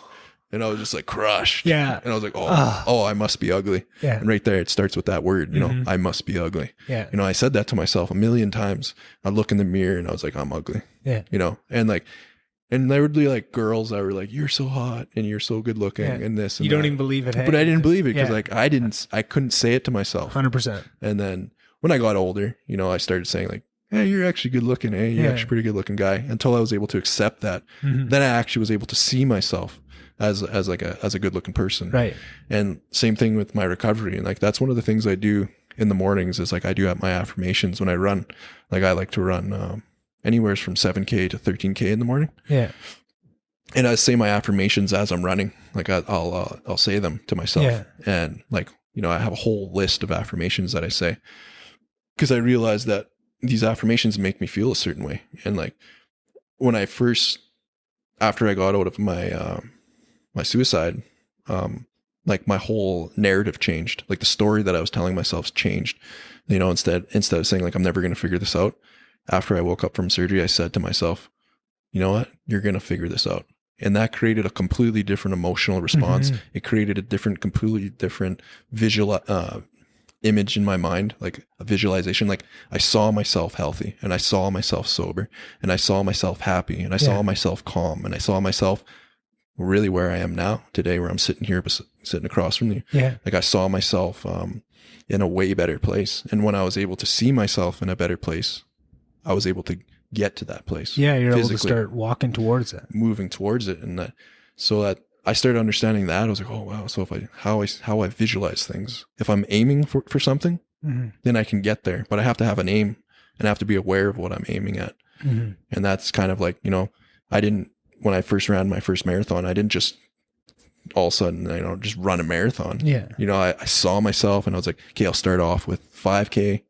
And I was just like crushed. Yeah. And I was like, oh, I must be ugly. Yeah. And right there, it starts with that word, I must be ugly. Yeah. I said that to myself a million times. I'd look in the mirror, and I was like, I'm ugly. Yeah. And there would be like girls that were like, you're so hot and you're so good looking and this and you don't even believe it. Hey? But I didn't believe it because like, I couldn't say it to myself. 100%. And then when I got older, I started saying like, hey, you're actually good looking. Hey, you're actually a pretty good looking guy, until I was able to accept that. Then I actually was able to see myself as a good looking person. Right. And same thing with my recovery. And like, that's one of the things I do in the mornings is like, I do have my affirmations when I run. Like, I like to run, anywhere from 7K to 13K in the morning. Yeah. And I say my affirmations as I'm running. Like, I'll say them to myself. Yeah. And like, I have a whole list of affirmations that I say, because I realize that these affirmations make me feel a certain way. And like, when after I got out of my, my suicide, like my whole narrative changed. Like, the story that I was telling myself changed, instead of saying like, I'm never going to figure this out. After I woke up from surgery, I said to myself, you know what, you're going to figure this out. And that created a completely different emotional response. It created a completely different visual, image in my mind, like a visualization. Like, I saw myself healthy, and I saw myself sober, and I saw myself happy, and I saw myself calm, and I saw myself really where I am now today, where I'm sitting here, sitting across from you. Yeah. Like, I saw myself, in a way better place. And when I was able to see myself in a better place, I was able to get to that place. Yeah. You're able to start walking towards it, moving towards it. And so that I started understanding that, I was like, oh wow. So how I visualize things, if I'm aiming for something, then I can get there, but I have to have an aim, and I have to be aware of what I'm aiming at. And that's kind of like, when I first ran my first marathon, I didn't just all of a sudden, just run a marathon. Yeah. I saw myself and I was like, okay, I'll start off with 5K,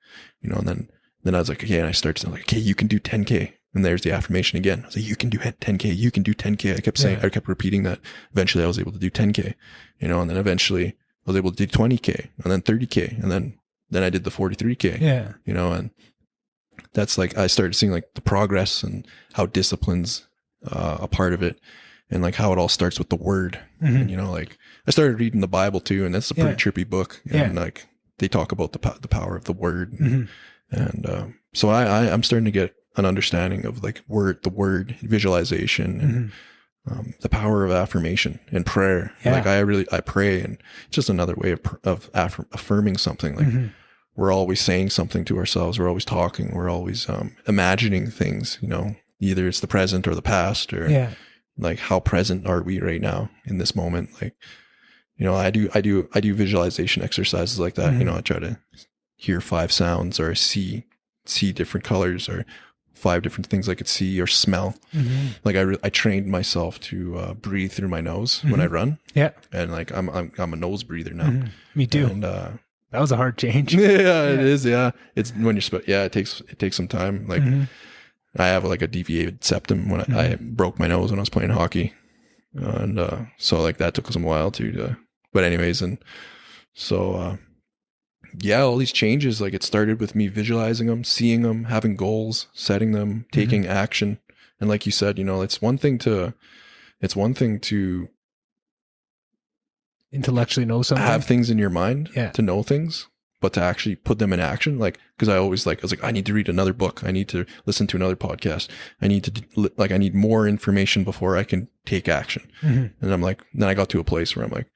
and then I was like, okay, and I started saying like, okay, you can do 10K. And there's the affirmation again. I was like, you can do 10K, you can do 10K. I kept saying, I kept repeating that. Eventually I was able to do 10K, and then eventually I was able to do 20K and then 30K. And then I did the 43K, and that's like, I started seeing like the progress and how discipline's a part of it. And like how it all starts with the word. And, like I started reading the Bible too, and that's a pretty trippy book. And like they talk about the power of the word. And so I'm starting to get an understanding of like the word visualization and the power of affirmation and prayer. Like I pray, and it's just another way of affirming something. Like we're always saying something to ourselves. We're always talking. We're always imagining things, either it's the present or the past, or like how present are we right now in this moment? Like, I do visualization exercises like that. I try to hear 5 sounds or see different colors or 5 different things I could see or smell. Like I trained myself to breathe through my nose when I run. Yeah. And like I'm a nose breather now. Me too. And that was a hard change. It is. Yeah. It's when it takes some time. Like I have like a deviated septum when I broke my nose when I was playing hockey. And so like that took some while to but anyways, and so all these changes, like it started with me visualizing them, seeing them, having goals, setting them, taking action. And like you said, it's one thing to intellectually know something, have things in your mind, to know things, but to actually put them in action. Like, cause I was like, I need to read another book. I need to listen to another podcast. I need more information before I can take action. And I'm like, then I got to a place where I'm like,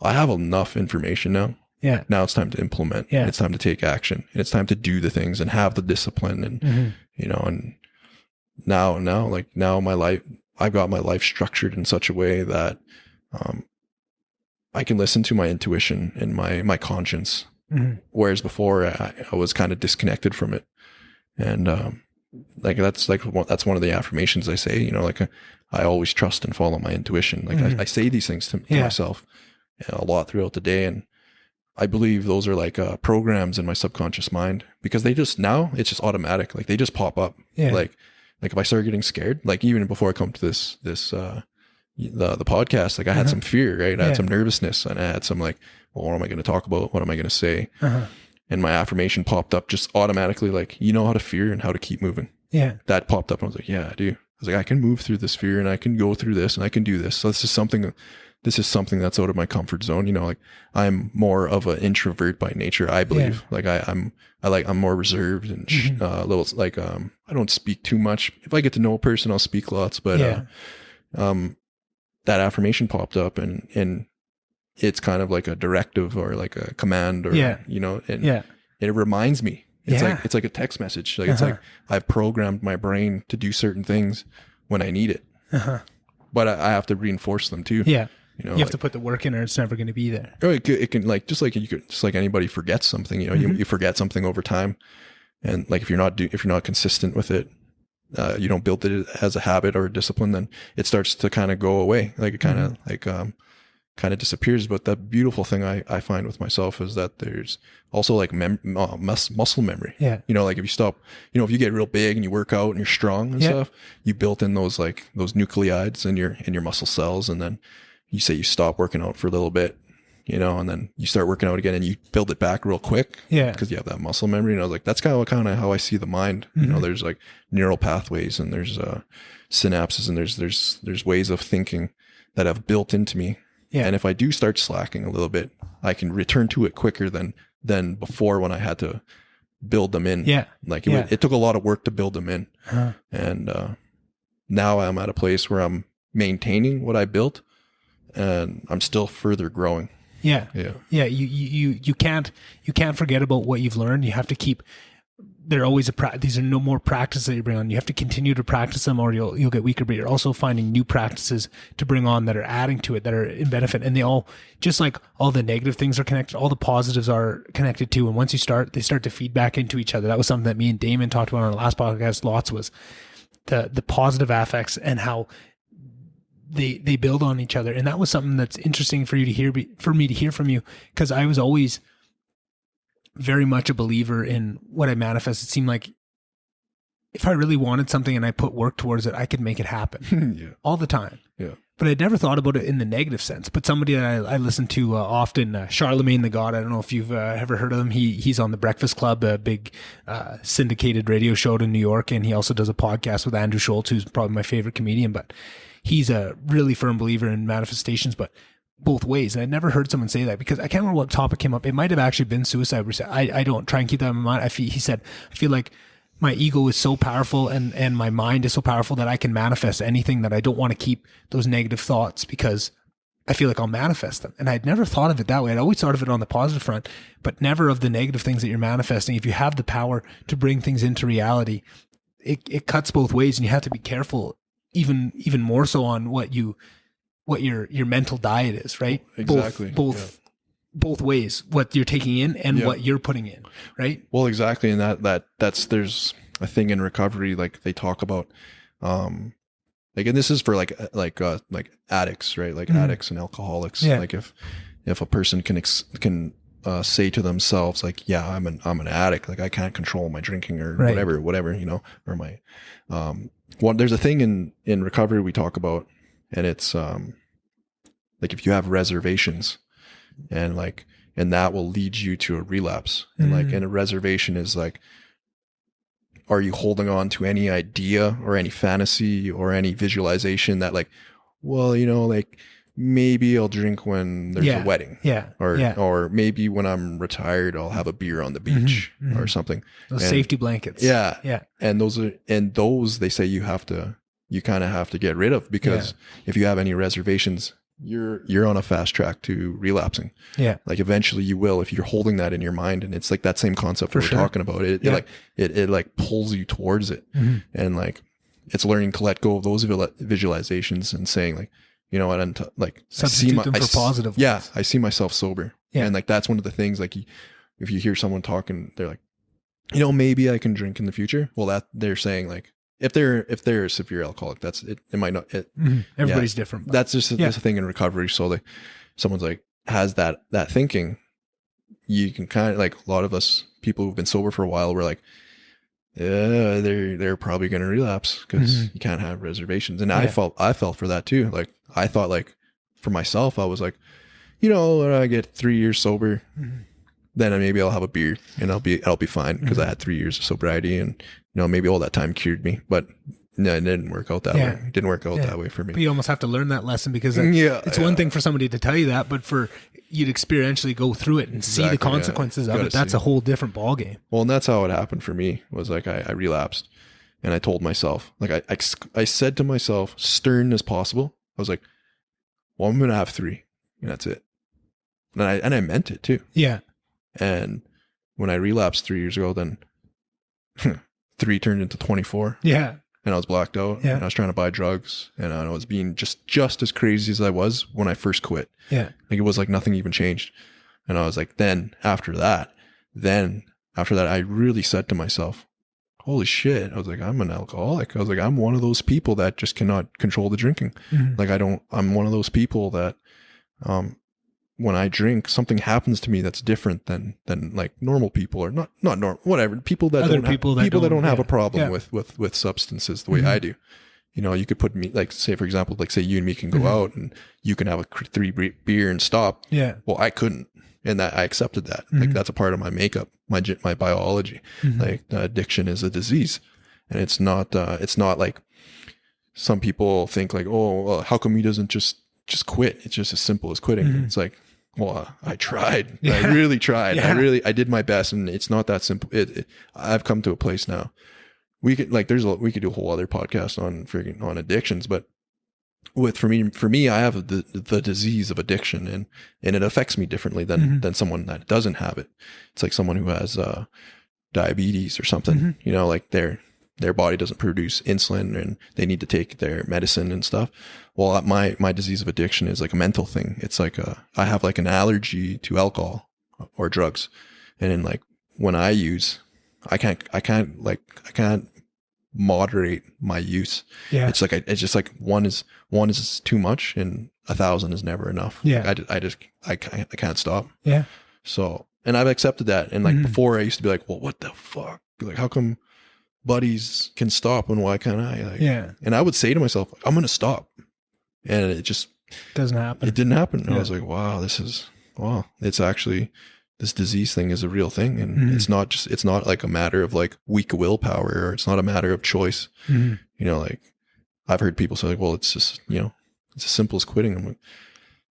I have enough information now. Yeah. Now it's time to implement. Yeah. It's time to take action. And it's time to do the things and have the discipline. And, and now my life, I've got my life structured in such a way that, I can listen to my intuition and my conscience. Whereas before I was kind of disconnected from it. And, that's one of the affirmations I say, I always trust and follow my intuition. Like I say these things to myself a lot throughout the day. And I believe those are like programs in my subconscious mind, because it's just automatic. Like they just pop up. Yeah. Like if I start getting scared, like even before I come to this the podcast, like I had some fear, right? I had some nervousness, and I had some like, well, what am I going to talk about? What am I going to say? And my affirmation popped up just automatically. Like, how to fear and how to keep moving. Yeah. That popped up and I was like, yeah, I do. I was like, I can move through this fear and I can go through this and I can do this. So this is something that's out of my comfort zone. Like I'm more of an introvert by nature, I believe. Like I'm more reserved and a little like, I don't speak too much. If I get to know a person, I'll speak lots, but, that affirmation popped up and it's kind of like a directive or like a command or, and it reminds me. It's like a text message. Like it's like I've programmed my brain to do certain things when I need it, but I have to reinforce them too. Yeah. You have to put the work in or it's never going to be there. Or it can like, just like anybody forgets something, you forget something over time. And like, if you're not consistent with it, you don't build it as a habit or a discipline, then it starts to kind of go away. Like it kind of disappears. But the beautiful thing I find with myself is that there's also like muscle memory. Yeah. Like if you stop, if you get real big and you work out and you're strong and stuff, you built in those nucleides in your muscle cells. And then you say you stop working out for a little bit, and then you start working out again and you build it back real quick. Yeah. Because you have that muscle memory. And I was like, that's kind of how I see the mind. There's like neural pathways and there's synapses and there's ways of thinking that have built into me. Yeah. And if I do start slacking a little bit, I can return to it quicker than before when I had to build them in. Yeah. Like it took a lot of work to build them in. And now I'm at a place where I'm maintaining what I built and I'm still further growing. Yeah. Yeah. Yeah. You can't forget about what you've learned. You have to keep, they're always these are no more practice that you bring on. You have to continue to practice them or you'll get weaker, but you're also finding new practices to bring on that are adding to it, that are in benefit. And they all, just like all the negative things are connected, all the positives are connected too. And once they start to feed back into each other. That was something that me and Damon talked about on our last podcast lots, was the positive affects and how they build on each other. And that was something that's interesting for you to hear, for me to hear from you, because I was always very much a believer in what I manifest. It seemed like if I really wanted something and I put work towards it, I could make it happen all the time. Yeah. But I'd never thought about it in the negative sense. But somebody that I listen to often, Charlemagne the God, I don't know if you've ever heard of him. He's on the Breakfast Club, a big syndicated radio show in New York. And he also does a podcast with Andrew Schultz, who's probably my favorite comedian. But he's a really firm believer in manifestations, but both ways. And I'd never heard someone say that, because I can't remember what topic came up. It might have actually been suicide. I don't try and keep that in my mind. He said, I feel like my ego is so powerful and my mind is so powerful that I can manifest anything, that I don't want to keep those negative thoughts because I feel like I'll manifest them. And I'd never thought of it that way. I'd always thought of it on the positive front, but never of the negative things that you're manifesting. If you have the power to bring things into reality, it cuts both ways, and you have to be careful, even more so on what your mental diet is, right? Exactly. Both ways, what you're taking in and what you're putting in, right? Well, exactly. And that's there's a thing in recovery, like they talk about, like, and this is for like addicts, right? Like addicts and alcoholics. Yeah. Like if a person can say to themselves, like, yeah, I'm an addict. Like I can't control my drinking or whatever, you know, or my, there's a thing in recovery we talk about, and it's, like if you have reservations, and that will lead you to a relapse. And and a reservation is like, are you holding on to any idea or any fantasy or any visualization that, like, well, you know, like maybe I'll drink when there's a wedding, or maybe when I'm retired I'll have a beer on the beach or something. Those safety blankets. And those they say you kind of have to get rid of, because if you have any reservations, you're on a fast track to relapsing. Yeah. Like eventually you will, if you're holding that in your mind. And it's like that same concept we're talking about. It like pulls you towards it. And like, it's learning to let go of those visualizations and saying, like, you know what, like substitute them for positive. Yeah. I see myself sober. Yeah. And like, that's one of the things, like if you hear someone talking, they're like, you know, maybe I can drink in the future. Well, that they're saying, like, if they're a severe alcoholic, that's it. It might not. Everybody's different. That's just a thing in recovery. So like, someone's like has that thinking, you can kind of, like, a lot of us people who've been sober for a while, we're like, yeah, they're probably going to relapse, because you can't have reservations. And I felt for that too. Like I thought, like, for myself, I was like, you know, when I get 3 years sober, then maybe I'll have a beer and I'll be fine, because I had 3 years of sobriety, and you know, maybe all that time cured me. But no, it didn't work out that way. It didn't work out that way for me. But you almost have to learn that lesson, because it's one thing for somebody to tell you that, but for you to experientially go through it and see the consequences of it, that's a whole different ballgame. Well, and that's how it happened for me, was like I relapsed, and I told myself, like I said to myself, stern as possible, I was like, well, I'm going to have 3, and that's it. And I meant it too. Yeah. And when I relapsed 3 years ago, then 3 turned into 24. Yeah. And I was blacked out. Yeah. And I was trying to buy drugs, and I was being just as crazy as I was when I first quit. Yeah. Like it was like nothing even changed. And I was like, then after that, I really said to myself, holy shit. I was like, I'm an alcoholic. I was like, I'm one of those people that just cannot control the drinking. Like I'm one of those people that, when I drink, something happens to me that's different than like normal people, or not normal, whatever, people that don't have a problem with substances the way I do. You know, you could put me, like, say, for example, like say you and me can go out and you can have a 3 beer and stop. Yeah. Well, I couldn't. And that I accepted that. Like that's a part of my makeup, my biology. Like addiction is a disease, and it's not like some people think like, oh, well, how come he doesn't just quit? It's just as simple as quitting. It's like, well, I tried. I really tried. I did my best, and it's not that simple. I've come to a place now. We could do a whole other podcast on addictions, but for me, I have the disease of addiction, and it affects me differently than someone that doesn't have it. It's like someone who has diabetes or something. You know, like their body doesn't produce insulin, and they need to take their medicine and stuff. Well, my disease of addiction is like a mental thing. It's like I have like an allergy to alcohol or drugs. And then like when I use, I can't moderate my use. Yeah. It's just like one is too much and 1,000 is never enough. Yeah. I can't stop. Yeah. So, and I've accepted that. And like before I used to be like, well, what the fuck? Like, how come buddies can stop and why can't I? Like, yeah. And I would say to myself, I'm going to stop. And it just doesn't happen. It didn't happen. And I was like, wow, it's actually, this disease thing is a real thing. And it's not like a matter of like weak willpower, or it's not a matter of choice. You know, like I've heard people say like, well, it's just, you know, it's as simple as quitting. I'm like,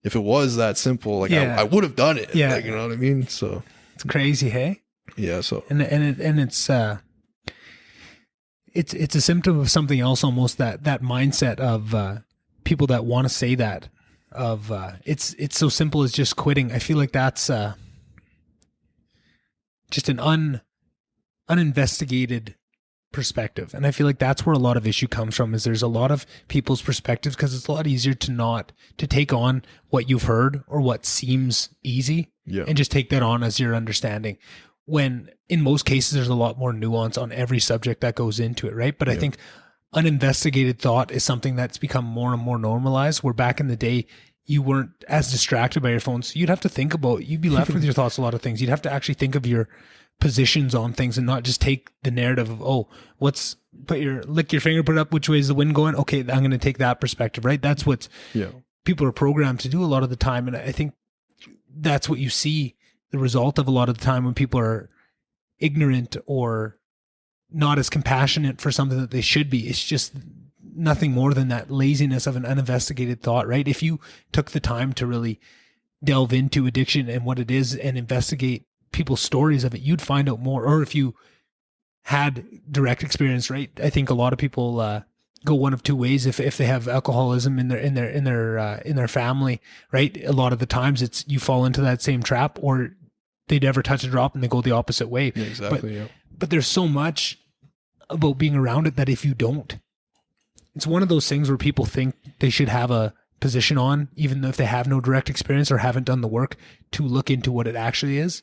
if it was that simple, like I would have done it. Yeah. Like, you know what I mean? So it's crazy. Hey. Yeah. So, and it's a symptom of something else, almost that mindset of, people that want to say that of, it's so simple as just quitting. I feel like that's, just an uninvestigated perspective. And I feel like that's where a lot of issue comes from, is there's a lot of people's perspectives, because it's a lot easier to take on what you've heard or what seems easy and just take that on as your understanding. When in most cases, there's a lot more nuance on every subject that goes into it. Right. But I think uninvestigated thought is something that's become more and more normalized, where back in the day, you weren't as distracted by your phone. So you'd have to think about, you'd be left with your thoughts, a lot of things. You'd have to actually think of your positions on things and not just take the narrative of, oh, lick your finger, put it up, which way is the wind going? Okay, I'm going to take that perspective, right? That's what people are programmed to do a lot of the time. And I think that's what you see the result of a lot of the time when people are ignorant or not as compassionate for something that they should be. It's just nothing more than that laziness of an uninvestigated thought, right? If you took the time to really delve into addiction and what it is and investigate people's stories of it, you'd find out more. Or if you had direct experience, right? I think a lot of people go one of two ways. If they have alcoholism in their family, right? A lot of the times it's you fall into that same trap, or they never touch a drop and they go the opposite way. Yeah, exactly. But there's so much about being around it that if you don't, it's one of those things where people think they should have a position on, even though if they have no direct experience or haven't done the work to look into what it actually is,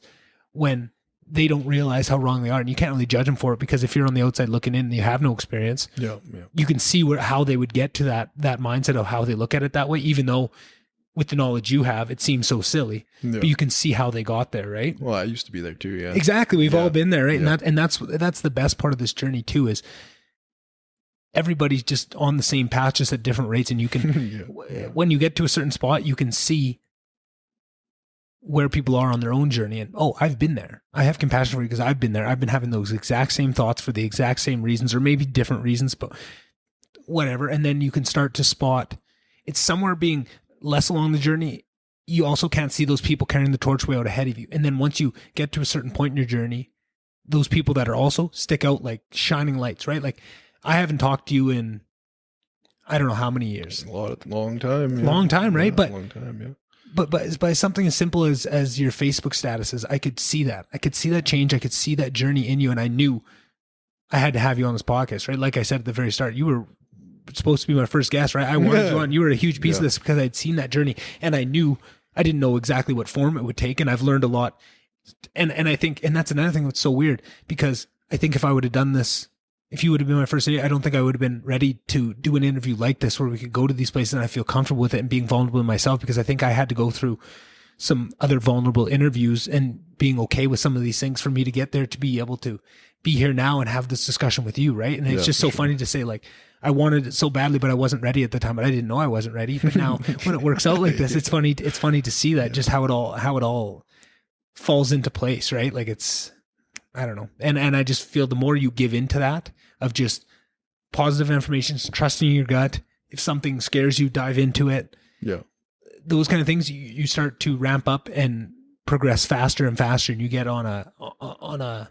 when they don't realize how wrong they are. And you can't really judge them for it, because if you're on the outside looking in and you have no experience, you can see how they would get to that mindset of how they look at it that way, even though with the knowledge you have, it seems so silly, but you can see how they got there, right? Well, I used to be there too. Yeah, exactly. We've all been there, right? And that's the best part of this journey too, is everybody's just on the same path, just at different rates. And you can, when you get to a certain spot, you can see where people are on their own journey. And, oh, I've been there. I have compassion for you because I've been there. I've been having those exact same thoughts for the exact same reasons, or maybe different reasons, but whatever. And then you can start to spot it's somewhere being less along the journey. You also can't see those people carrying the torch way out ahead of you. And then once you get to a certain point in your journey, those people that are also stick out like shining lights, right? Like, I haven't talked to you in, I don't know how many years. Long time. Yeah. Long time, right? But long time, yeah. But by something as simple as your Facebook statuses, I could see that. I could see that change. I could see that journey in you. And I knew I had to have you on this podcast, right? Like I said at the very start, you were supposed to be my first guest, right? I wanted you on. You were a huge piece of this because I'd seen that journey, and I knew I didn't know exactly what form it would take. And I've learned a lot. And I think, and that's another thing that's so weird, because I think if I would have done this, if you would have been my first interview, I don't think I would have been ready to do an interview like this where we could go to these places and I feel comfortable with it and being vulnerable in myself, because I think I had to go through some other vulnerable interviews and being okay with some of these things for me to get there, to be able to be here now and have this discussion with you, right? And it's just so funny to say, like, I wanted it so badly, but I wasn't ready at the time, but I didn't know I wasn't ready. But now when it works out like this, it's funny to see that just how it all falls into place, right? Like, it's, I don't know. And I just feel the more you give into that, of just positive information, trusting your gut. If something scares you, dive into it. Yeah. Those kind of things, you start to ramp up and progress faster and faster, and you get on a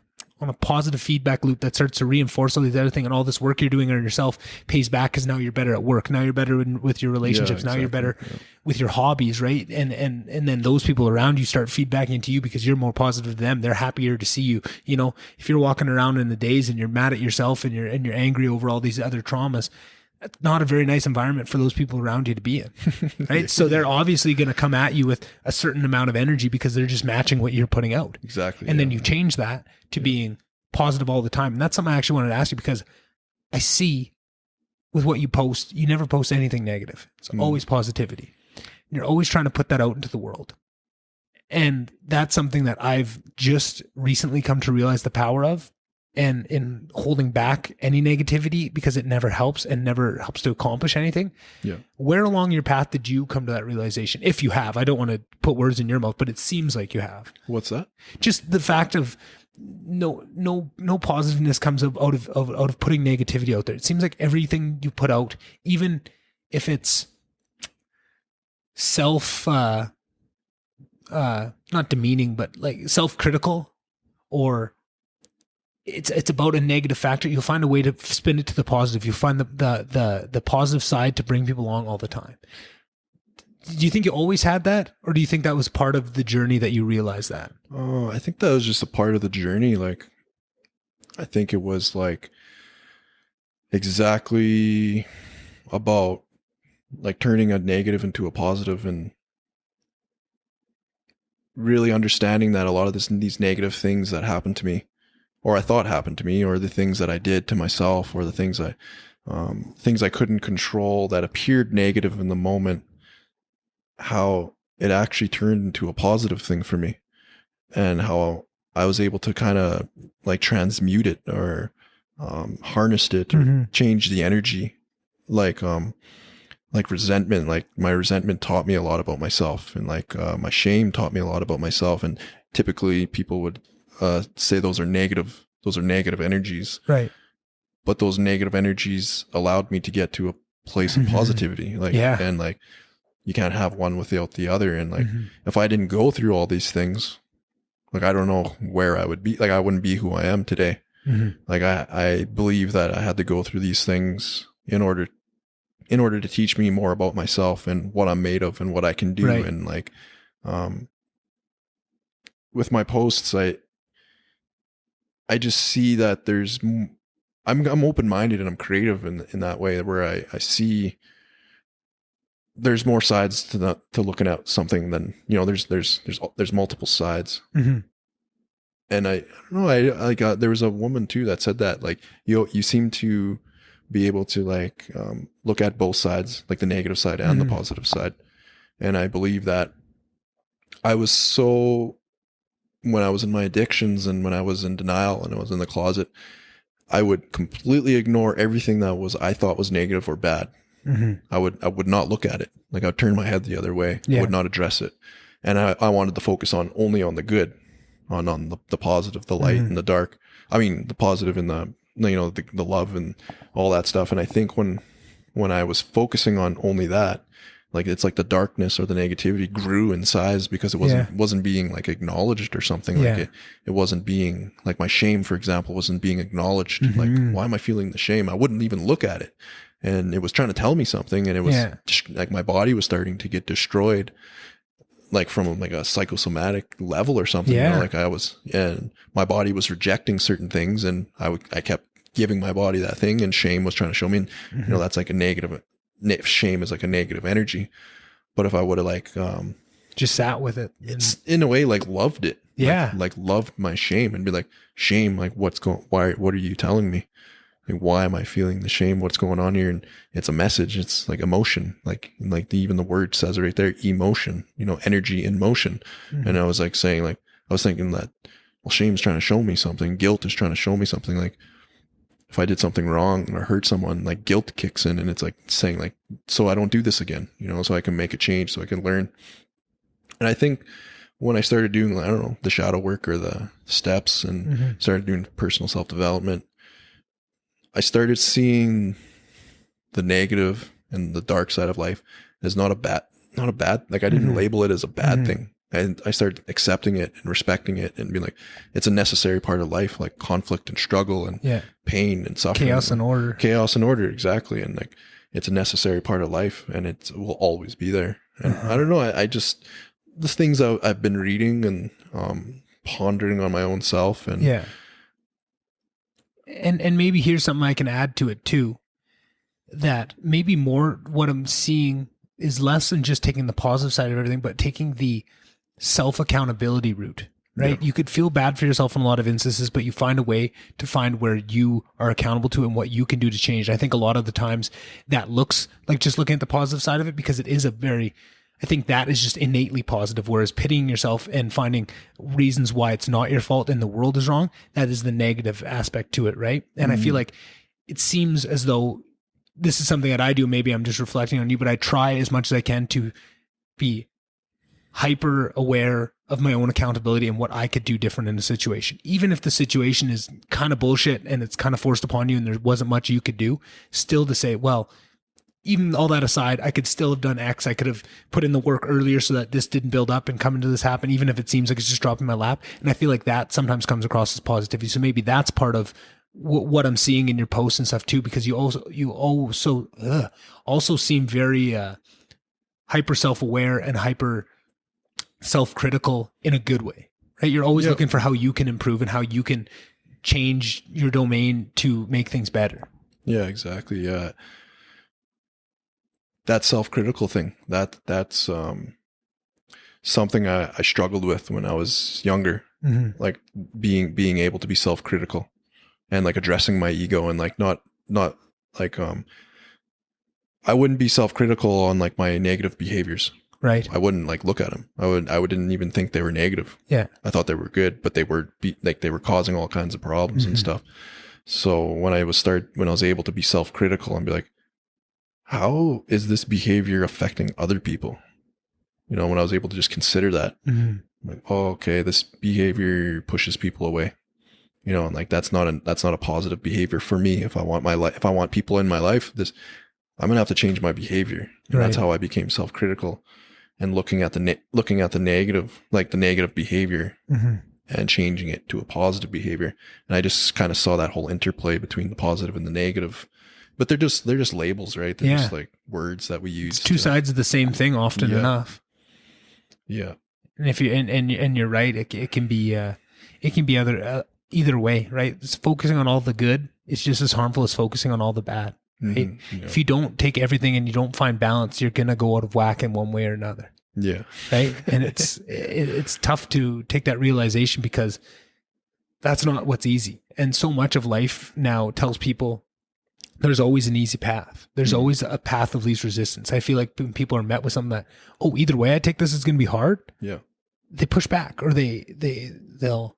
positive feedback loop that starts to reinforce all these other things, and all this work you're doing on yourself pays back, because now you're better at work. Now you're better with your relationships. Now you're better with your hobbies, right? And then those people around you start feedbacking into you because you're more positive to them. They're happier to see you. You know, if you're walking around in the days and you're mad at yourself and you're angry over all these other traumas, that's not a very nice environment for those people around you to be in, right? So they're obviously going to come at you with a certain amount of energy because they're just matching what you're putting out. Exactly. And then you change that to being positive all the time. And that's something I actually wanted to ask you, because I see with what you post, you never post anything negative. It's always positivity. You're always trying to put that out into the world. And that's something that I've just recently come to realize the power of, and in holding back any negativity, because it never helps and never helps to accomplish anything. Yeah. Where along your path did you come to that realization? If you have, I don't want to put words in your mouth, but it seems like you have. What's that? Just the fact of no positiveness comes out of putting negativity out there. It seems like everything you put out, even if it's not demeaning, but like self-critical, or it's about a negative factor, you'll find a way to spin it to the positive. You'll find the positive side to bring people along all the time. Do you think you always had that, or do you think that was part of the journey that you realized that? Oh, I think that was just a part of the journey. Like, I think it was like exactly about like turning a negative into a positive, and really understanding that a lot of these negative things that happened to me, or I thought happened to me, or the things that I did to myself, or the things I couldn't control that appeared negative in the moment, how it actually turned into a positive thing for me, and how I was able to kind of like transmute it, or harnessed it, or change the energy. Like resentment, like my resentment taught me a lot about myself, and like my shame taught me a lot about myself. And typically people would say those are negative energies. Right. But those negative energies allowed me to get to a place of positivity. Like, and like, you can't have one without the other. And like, if I didn't go through all these things, like, I don't know where I would be. Like, I wouldn't be who I am today. Like, I believe that I had to go through these things in order to teach me more about myself and what I'm made of and what I can do. Right. And like, with my posts, I just see that I'm open-minded and I'm creative in that way, where I see there's more sides to looking at something than, there's multiple sides. And I don't know, there was a woman too that said that, like, you seem to be able to like look at both sides, like the negative side and the positive side. And I believe that when I was in my addictions and when I was in denial and I was in the closet, I would completely ignore everything that I thought was negative or bad. I would not look at it. Like, I would turn my head the other way. I would not address it. And I wanted to focus only on the good, on the positive, the light and the dark. I mean, the positive and the love and all that stuff. And I think when I was focusing on only that, like, it's like the darkness or the negativity grew in size, because it wasn't being like acknowledged or something. Like it wasn't being, like, my shame, for example, wasn't being acknowledged. Like, why am I feeling the shame? I wouldn't even look at it. And it was trying to tell me something, and it was like my body was starting to get destroyed, like from like a psychosomatic level or something. Like and my body was rejecting certain things, and I kept giving my body that thing, and shame was trying to show me, and that's like a negative. Shame is like a negative energy. But if I would have like just sat with it, it's in a way like loved it, like loved my shame, and be like, shame, like, what are you telling me? Like, why am I feeling the shame? What's going on here? And it's a message. It's like emotion, even the word says it right there, emotion, energy in motion. And I was like saying, like, I was thinking that, well, shame's trying to show me something. Guilt is trying to show me something. Like, if I did something wrong or hurt someone, like, guilt kicks in, and it's like saying, like, so I don't do this again, so I can make a change, so I can learn. And I think when I started doing, I don't know, the shadow work or the steps, and started doing personal self-development, I started seeing the negative and the dark side of life as not a bad, like, I didn't label it as a bad thing. And I started accepting it and respecting it and being like, it's a necessary part of life, like conflict and struggle and pain and suffering. Chaos and order. Exactly. And like, it's a necessary part of life, and it will always be there. And I don't know, I just, the things I've been reading and pondering on my own self, and And maybe here's something I can add to it too, that maybe more what I'm seeing is less than just taking the positive side of everything, but taking the self-accountability route. right? Yeah. You could feel bad for yourself in a lot of instances, but you find a way to find where you are accountable to and what you can do to change. I think a lot of the times that looks like just looking at the positive side of it, because it is I think that is just innately positive. Whereas pitying yourself and finding reasons why it's not your fault and the world is wrong, that is the negative aspect to it, right? And I feel like it seems as though this is something that I do. Maybe I'm just reflecting on you, but I try as much as I can to be hyper aware of my own accountability and what I could do different in a situation. Even if the situation is kind of bullshit and it's kind of forced upon you and there wasn't much you could do, still to say, well, even all that aside, I could still have done X. I could have put in the work earlier so that this didn't build up and come into this happen, even if it seems like it's just dropping my lap. And I feel like that sometimes comes across as positivity. So maybe that's part of what I'm seeing in your posts and stuff too, because you also seem very hyper self-aware and hyper self-critical in a good way, right? You're always looking for how you can improve and how you can change your domain to make things better. Yeah, exactly. Yeah. That self-critical thing, that's something I struggled with when I was younger, like being able to be self-critical and like addressing my ego and like not like, I wouldn't be self-critical on like my negative behaviors. Right. I wouldn't like look at them. I wouldn't even think they were negative. Yeah. I thought they were good, but they were they were causing all kinds of problems and stuff. So when I was able to be self-critical and be like, how is this behavior affecting other people? You know, when I was able to just consider that, like, oh, okay, this behavior pushes people away. You know, and like that's not a positive behavior for me. If I want people in my life, I'm gonna have to change my behavior. And that's how I became self-critical and looking at the negative, like the negative behavior, and changing it to a positive behavior. And I just kind of saw that whole interplay between the positive and the negative. But they're just labels, right? They're just like words that we use. It's two sides of the same thing often enough. Yeah. And if you and you're right, it can be either way, right? It's focusing on all the good is just as harmful as focusing on all the bad. Right? Yeah. If you don't take everything and you don't find balance, you're gonna go out of whack in one way or another. Yeah. Right. And it's tough to take that realization because that's not what's easy. And so much of life now tells people there's always an easy path. There's always a path of least resistance. I feel like when people are met with something that, oh, either way I take this is going to be hard. Yeah. They push back or they'll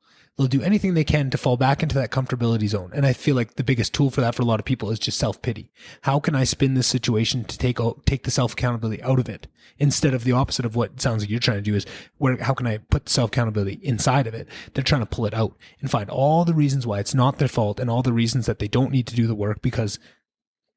do anything they can to fall back into that comfortability zone. And I feel like the biggest tool for that for a lot of people is just self-pity. How can I spin this situation to take the self-accountability out of it instead of the opposite of what it sounds like you're trying to do is how can I put self-accountability inside of it? They're trying to pull it out and find all the reasons why it's not their fault and all the reasons that they don't need to do the work because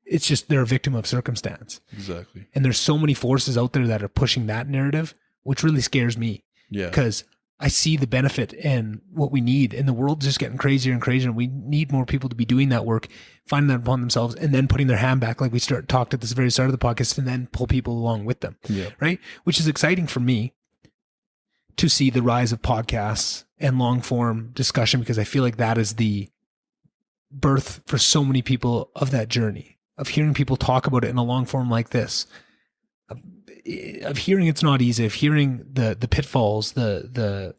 it's just they're a victim of circumstance. Exactly. And there's so many forces out there that are pushing that narrative, which really scares me. Yeah. Because I see the benefit and what we need, and the world's just getting crazier and crazier. And we need more people to be doing that work, finding that upon themselves, and then putting their hand back, like we talked at the very start of the podcast, and then pull people along with them. Yeah. Right. Which is exciting for me to see the rise of podcasts and long form discussion, because I feel like that is the birth for so many people of that journey of hearing people talk about it in a long form like this. Of hearing it's not easy, of hearing the pitfalls, the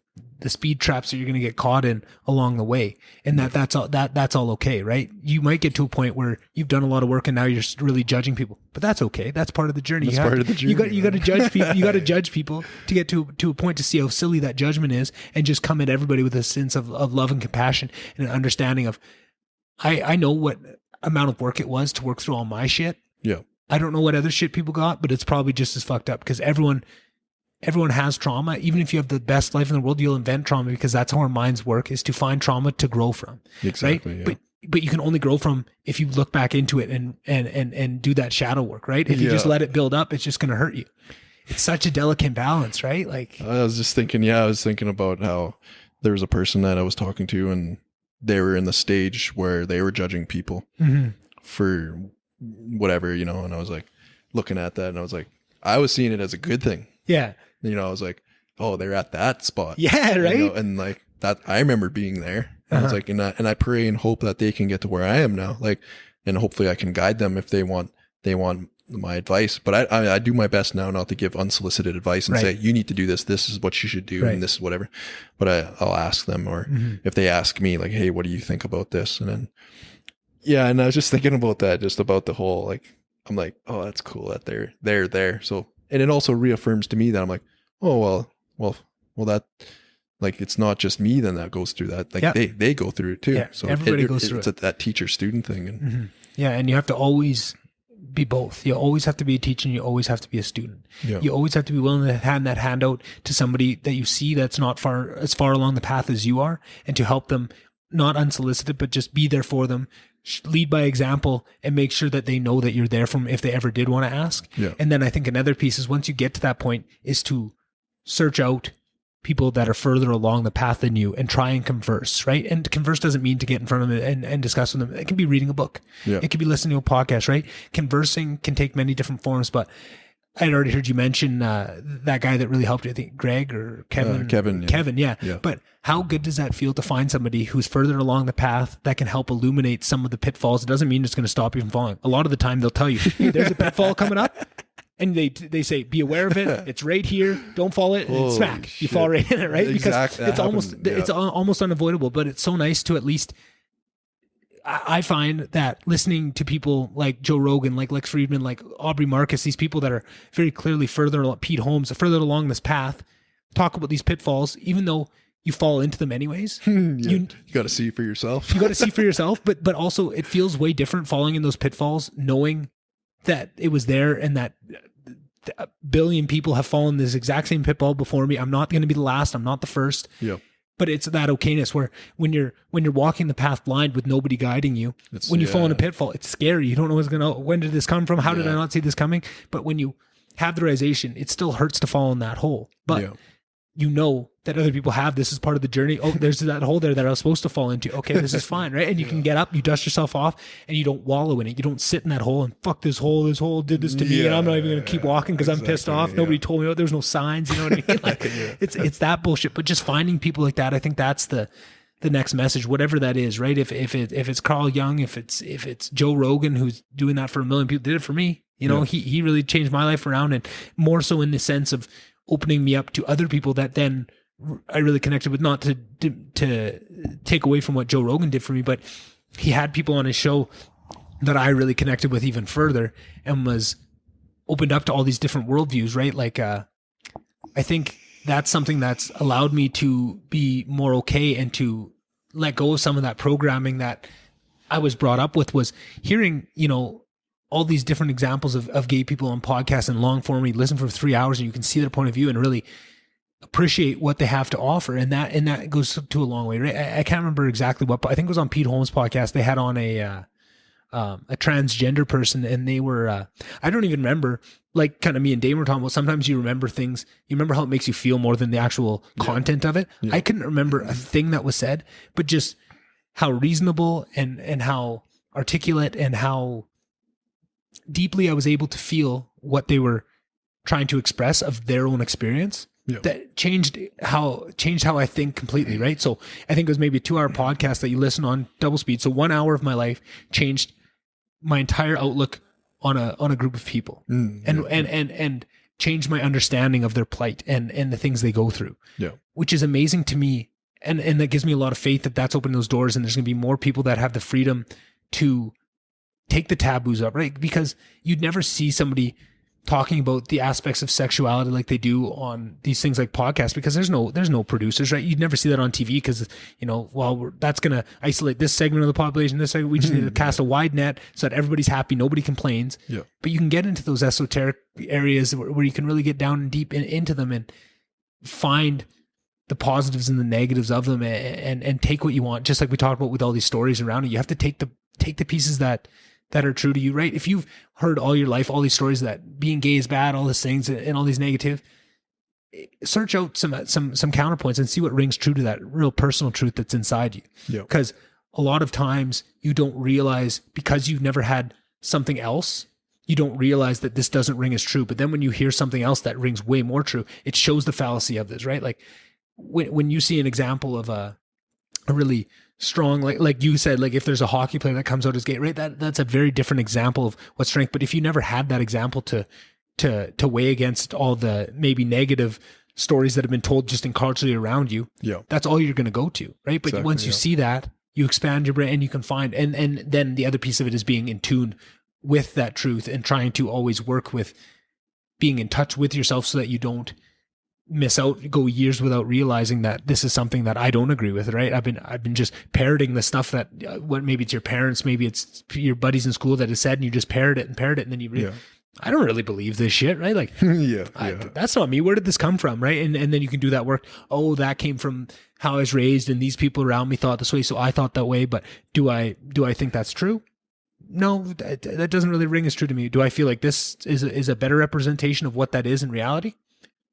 speed traps that you're going to get caught in along the way, and that's all okay, right? You might get to a point where you've done a lot of work and now you're really judging people, but that's okay. That's part of the journey. That's part of the journey. You got to judge people. You got to judge people to get to a point to see how silly that judgment is, and just come at everybody with a sense of love and compassion and an understanding of, I know what amount of work it was to work through all my shit. Yeah. I don't know what other shit people got, but it's probably just as fucked up because everyone has trauma. Even if you have the best life in the world, you'll invent trauma because that's how our minds work, is to find trauma to grow from. Exactly. Right? Yeah. But you can only grow from if you look back into it and do that shadow work, right? If you just let it build up, it's just going to hurt you. It's such a delicate balance, right? Like I was thinking about how there was a person that I was talking to and they were in the stage where they were judging people for whatever, you know, and I was like looking at that and I was like, I was seeing it as a good thing. Yeah. You know, I was like, oh, they're at that spot. Yeah, right. You know, and like that, I remember being there. I was like, and I pray and hope that they can get to where I am now. Like, and hopefully I can guide them if they want my advice, but I do my best now not to give unsolicited advice and say, you need to do this. This is what you should do. And this is whatever, but I'll ask them, or if they ask me like, hey, what do you think about this? And then, yeah. And I was just thinking about that, just about the whole, like, I'm like, oh, that's cool that they're there. So, and it also reaffirms to me that I'm like, oh, well, that, like, it's not just me then that goes through that. Like they go through it too. Yeah, so everybody goes through it. It's that teacher student thing. And yeah. And you have to always be both. You always have to be a teacher and you always have to be a student. Yeah. You always have to be willing to hand that handout to somebody that you see that's not as far along the path as you are, and to help them, not unsolicited, but just be there for them, lead by example, and make sure that they know that you're there from if they ever did want to ask. Yeah. And then I think another piece is, once you get to that point, is to search out people that are further along the path than you and try and converse, right? And converse doesn't mean to get in front of them and discuss with them. It can be reading a book. Yeah. It could be listening to a podcast, right? Conversing can take many different forms, but I'd already heard you mention that guy that really helped you, I think Greg or Kevin. Kevin, yeah. But how good does that feel to find somebody who's further along the path that can help illuminate some of the pitfalls? It doesn't mean it's going to stop you from falling. A lot of the time they'll tell you, hey, there's a pitfall coming up. And they say, be aware of it. It's right here. Don't fall it. And smack. You fall right in it, right? Because it's almost unavoidable. But it's so nice to at least, I find that listening to people like Joe Rogan, like Lex Friedman, like Aubrey Marcus, these people that are very clearly Pete Holmes, further along this path, talk about these pitfalls, even though you fall into them anyways. You got to see for yourself. You got to see for yourself. But also it feels way different falling in those pitfalls, knowing that it was there and that a billion people have fallen this exact same pitfall before me. I'm not going to be the last. I'm not the first. Yeah. But it's that okayness where when you're walking the path blind with nobody guiding you, when you fall in a pitfall, it's scary. You don't know when did this come from? How did I not see this coming? But when you have the realization, it still hurts to fall in that hole. But you know that other people have this as part of the journey. Oh, there's that hole there that I was supposed to fall into. Okay, this is fine, right? And you can get up, you dust yourself off, and you don't wallow in it. You don't sit in that hole and fuck this hole. This hole did this to me, and I'm not even going to keep walking because I'm pissed off. Nobody told me. There's no signs. You know what I mean? Like it's that bullshit. But just finding people like that, I think that's the next message, whatever that is, right? If it's Carl Jung, if it's Joe Rogan who's doing that for 1 million people, did it for me. You know, he really changed my life around, and more so in the sense of opening me up to other people that then I really connected with, not to take away from what Joe Rogan did for me, but he had people on his show that I really connected with even further and was opened up to all these different worldviews, right? Like, I think that's something that's allowed me to be more okay and to let go of some of that programming that I was brought up with, was hearing, all these different examples of gay people on podcasts and long form. You listen for 3 hours and you can see their point of view and really appreciate what they have to offer. And that goes to a long way, right? I can't remember exactly what, but I think it was on Pete Holmes' podcast. They had on a transgender person, and they were, I don't even remember, like kind of me and Dave were talking about, sometimes you remember things, you remember how it makes you feel more than the actual content of it. Yeah. I couldn't remember a thing that was said, but just how reasonable and how articulate and how deeply I was able to feel what they were trying to express of their own experience. Yeah. That changed how I think completely, right? So I think it was maybe a 2-hour podcast that you listen on double speed. So 1 hour of my life changed my entire outlook on a group of people, and changed my understanding of their plight and the things they go through. Yeah, which is amazing to me, and that gives me a lot of faith that that's opened those doors, and there's going to be more people that have the freedom to take the taboos up, right? Because you'd never see somebody talking about the aspects of sexuality like they do on these things like podcasts, because there's no producers, right? You'd never see that on TV because, that's going to isolate this segment of the population. This segment, we just need to cast a wide net so that everybody's happy, nobody complains. Yeah. But you can get into those esoteric areas where you can really get down and deep into them and find the positives and the negatives of them, and take what you want. Just like we talked about with all these stories around it, you have to take the pieces that are true to you, right? If you've heard all your life, all these stories that being gay is bad, all these things and all these negative, search out some counterpoints and see what rings true to that real personal truth that's inside you. Yeah. Because a lot of times you don't realize, because you've never had something else, you don't realize that this doesn't ring as true. But then when you hear something else that rings way more true, it shows the fallacy of this, right? Like when you see an example of a really strong, like you said, like if there's a hockey player that comes out as gay, right? That's a very different example of what strength. But if you never had that example to weigh against all the maybe negative stories that have been told just in culturally around you, that's all you're going to go to, right? But once you see that, you expand your brain and you can find, and then the other piece of it is being in tune with that truth and trying to always work with being in touch with yourself so that you don't miss out, go years without realizing that this is something that I don't agree with, right? I've been just parroting the stuff that maybe it's your parents, maybe it's your buddies in school that has said, and you just parrot it, and then you I don't really believe this shit, right? Like, that's not me. Where did this come from, right? And then you can do that work. Oh, that came from how I was raised, and these people around me thought this way, so I thought that way. But do I think that's true? No, that doesn't really ring as true to me. Do I feel like this is a better representation of what that is in reality?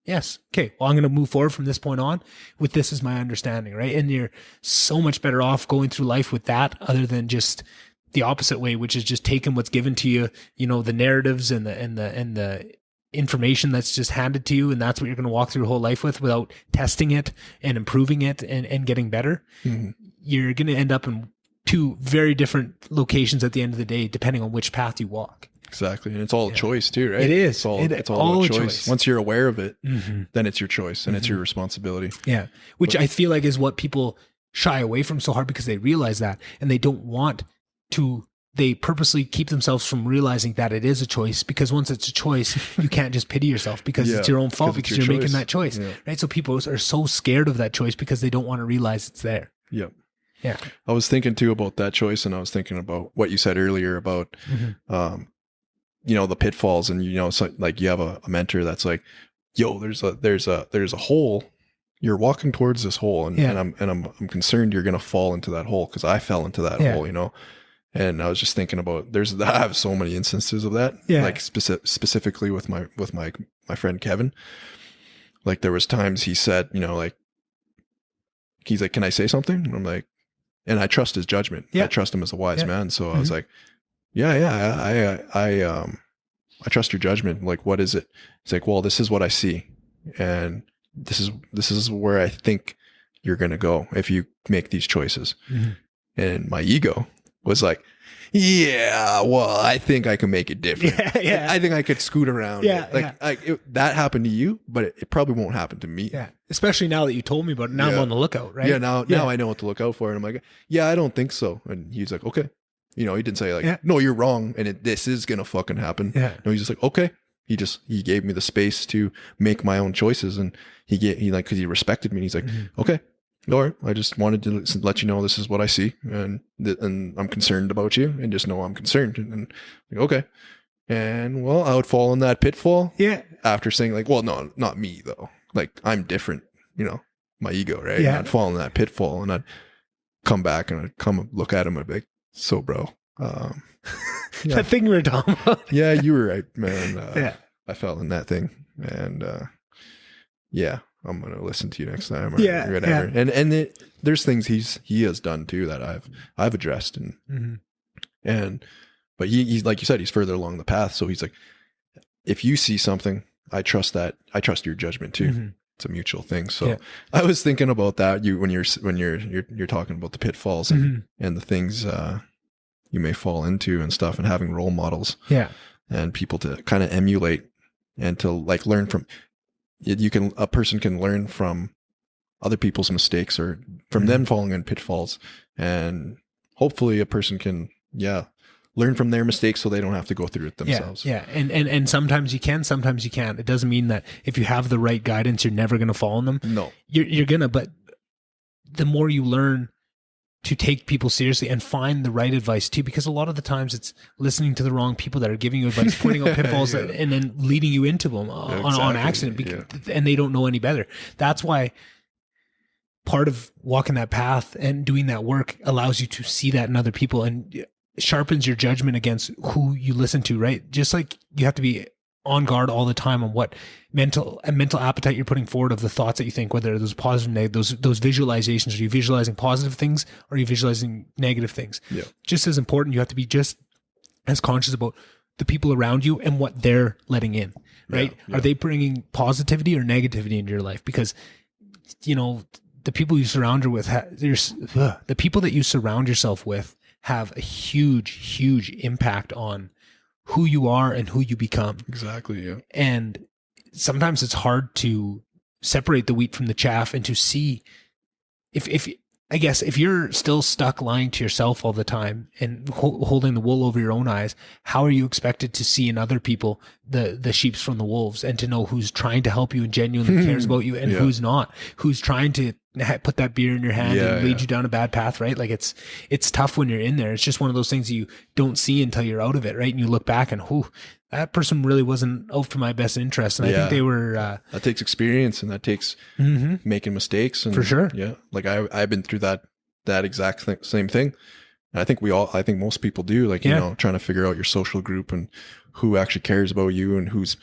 Yes. Okay. Well, I'm going to move forward from this point on with this as my understanding, right? And you're so much better off going through life with that, other than just the opposite way, which is just taking what's given to you, the narratives and the information that's just handed to you, and that's what you're going to walk through your whole life with without testing it and improving it and getting better. Mm-hmm. You're going to end up in two very different locations at the end of the day, depending on which path you walk. Exactly. And it's all a choice too, right? It is. It's all a choice. Once you're aware of it, then it's your choice and it's your responsibility. Yeah. Which I feel like is what people shy away from so hard, because they realize that, and they don't want to, they purposely keep themselves from realizing that it is a choice, because once it's a choice, you can't just pity yourself because it's your own fault, because you're making that choice, right? So people are so scared of that choice because they don't want to realize it's there. Yeah. Yeah. I was thinking too about that choice, and I was thinking about what you said earlier about, the pitfalls, and, so like you have a mentor that's like, yo, there's a hole. You're walking towards this hole, and I'm concerned you're going to fall into that hole, because I fell into that hole, And I was just thinking about, I have so many instances of that, like specifically with my friend Kevin. Like there was times he said, like, he's like, can I say something? And I'm like, and I trust his judgment. I trust him as a wise man. So I was like, I trust your judgment. Like, what is it? He's like, well, this is what I see. And this is where I think you're going to go if you make these choices. Mm-hmm. And my ego was like, well, I think I can make it different. I think I could scoot around. That happened to you, but it probably won't happen to me. Yeah. Especially now that you told me about it. Now I'm on the lookout, right? Yeah. Now I know what to look out for. And I'm like, I don't think so. And he's like, okay. He didn't say like, no, you're wrong, and this is going to fucking happen. Yeah. No, he's just like, okay. He gave me the space to make my own choices, and because he respected me. And he's like, okay, all right. I just wanted to let you know this is what I see, and I'm concerned about you, and just know I'm concerned. And like, okay. And well, I would fall in that pitfall. Yeah. After saying like, well, no, not me though. Like I'm different, my ego, right? Yeah. And I'd fall in that pitfall, and I'd come back and I'd come look at him and I'd be like, so bro, that thing we were talking about. Yeah, you were right, man. I fell in that thing, and I'm gonna listen to you next time, or whatever. Yeah. And there's things he has done too that I've addressed, but he's like you said, he's further along the path. So he's like, if you see something, I trust your judgment too. Mm-hmm. It's a mutual thing. So I was thinking about that when you're talking about the pitfalls and the things you may fall into and stuff, and having role models and people to kind of emulate and to like learn from. A person can learn from other people's mistakes or from them falling in pitfalls, and hopefully a person can learn from their mistakes so they don't have to go through it themselves. Yeah. And sometimes you can, sometimes you can't. It doesn't mean that if you have the right guidance, you're never going to fall in them. No. You're going to, but the more you learn to take people seriously and find the right advice too, because a lot of the times it's listening to the wrong people that are giving you advice, pointing out pitfalls and then leading you into them on accident, and they don't know any better. That's why part of walking that path and doing that work allows you to see that in other people and sharpens your judgment against who you listen to, right? Just like you have to be on guard all the time on what mental appetite you're putting forward of the thoughts that you think, whether those positive, negative, those visualizations. Are you visualizing positive things, or are you visualizing negative things? Yeah. Just as important, you have to be just as conscious about the people around you and what they're letting in, right? Yeah. Are they bringing positivity or negativity into your life? Because, the people you surround the people that you surround yourself with have a huge impact on who you are and who you become. Exactly. Yeah. And sometimes it's hard to separate the wheat from the chaff and to see if I guess if you're still stuck lying to yourself all the time and holding the wool over your own eyes, how are you expected to see in other people the sheeps from the wolves and to know who's trying to help you and genuinely cares about you and who's not, who's trying to put that beer in your hand and lead you down a bad path, right? Like it's tough when you're in there. It's just one of those things you don't see until you're out of it, right? And you look back and that person really wasn't out for my best interest. And I think they were... that takes experience and that takes making mistakes. And, for sure. Yeah. Like I've been through that exact same thing. And I think most people do, like, you know, trying to figure out your social group and who actually cares about you and who's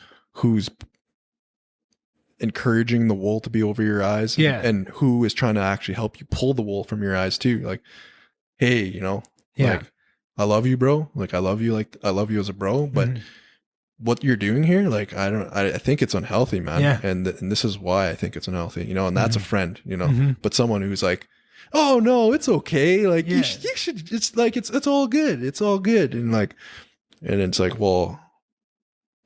encouraging the wool to be over your eyes and who is trying to actually help you pull the wool from your eyes too. Like, hey, you know, like, I love you, bro. Like, I love you as a bro, but what you're doing here, like, I think it's unhealthy, man. Yeah. And this is why I think it's unhealthy, you know, and that's a friend, you know, but someone who's like, oh no, it's okay. Like you should, it's like, it's all good. It's all good. And like, and it's like, well,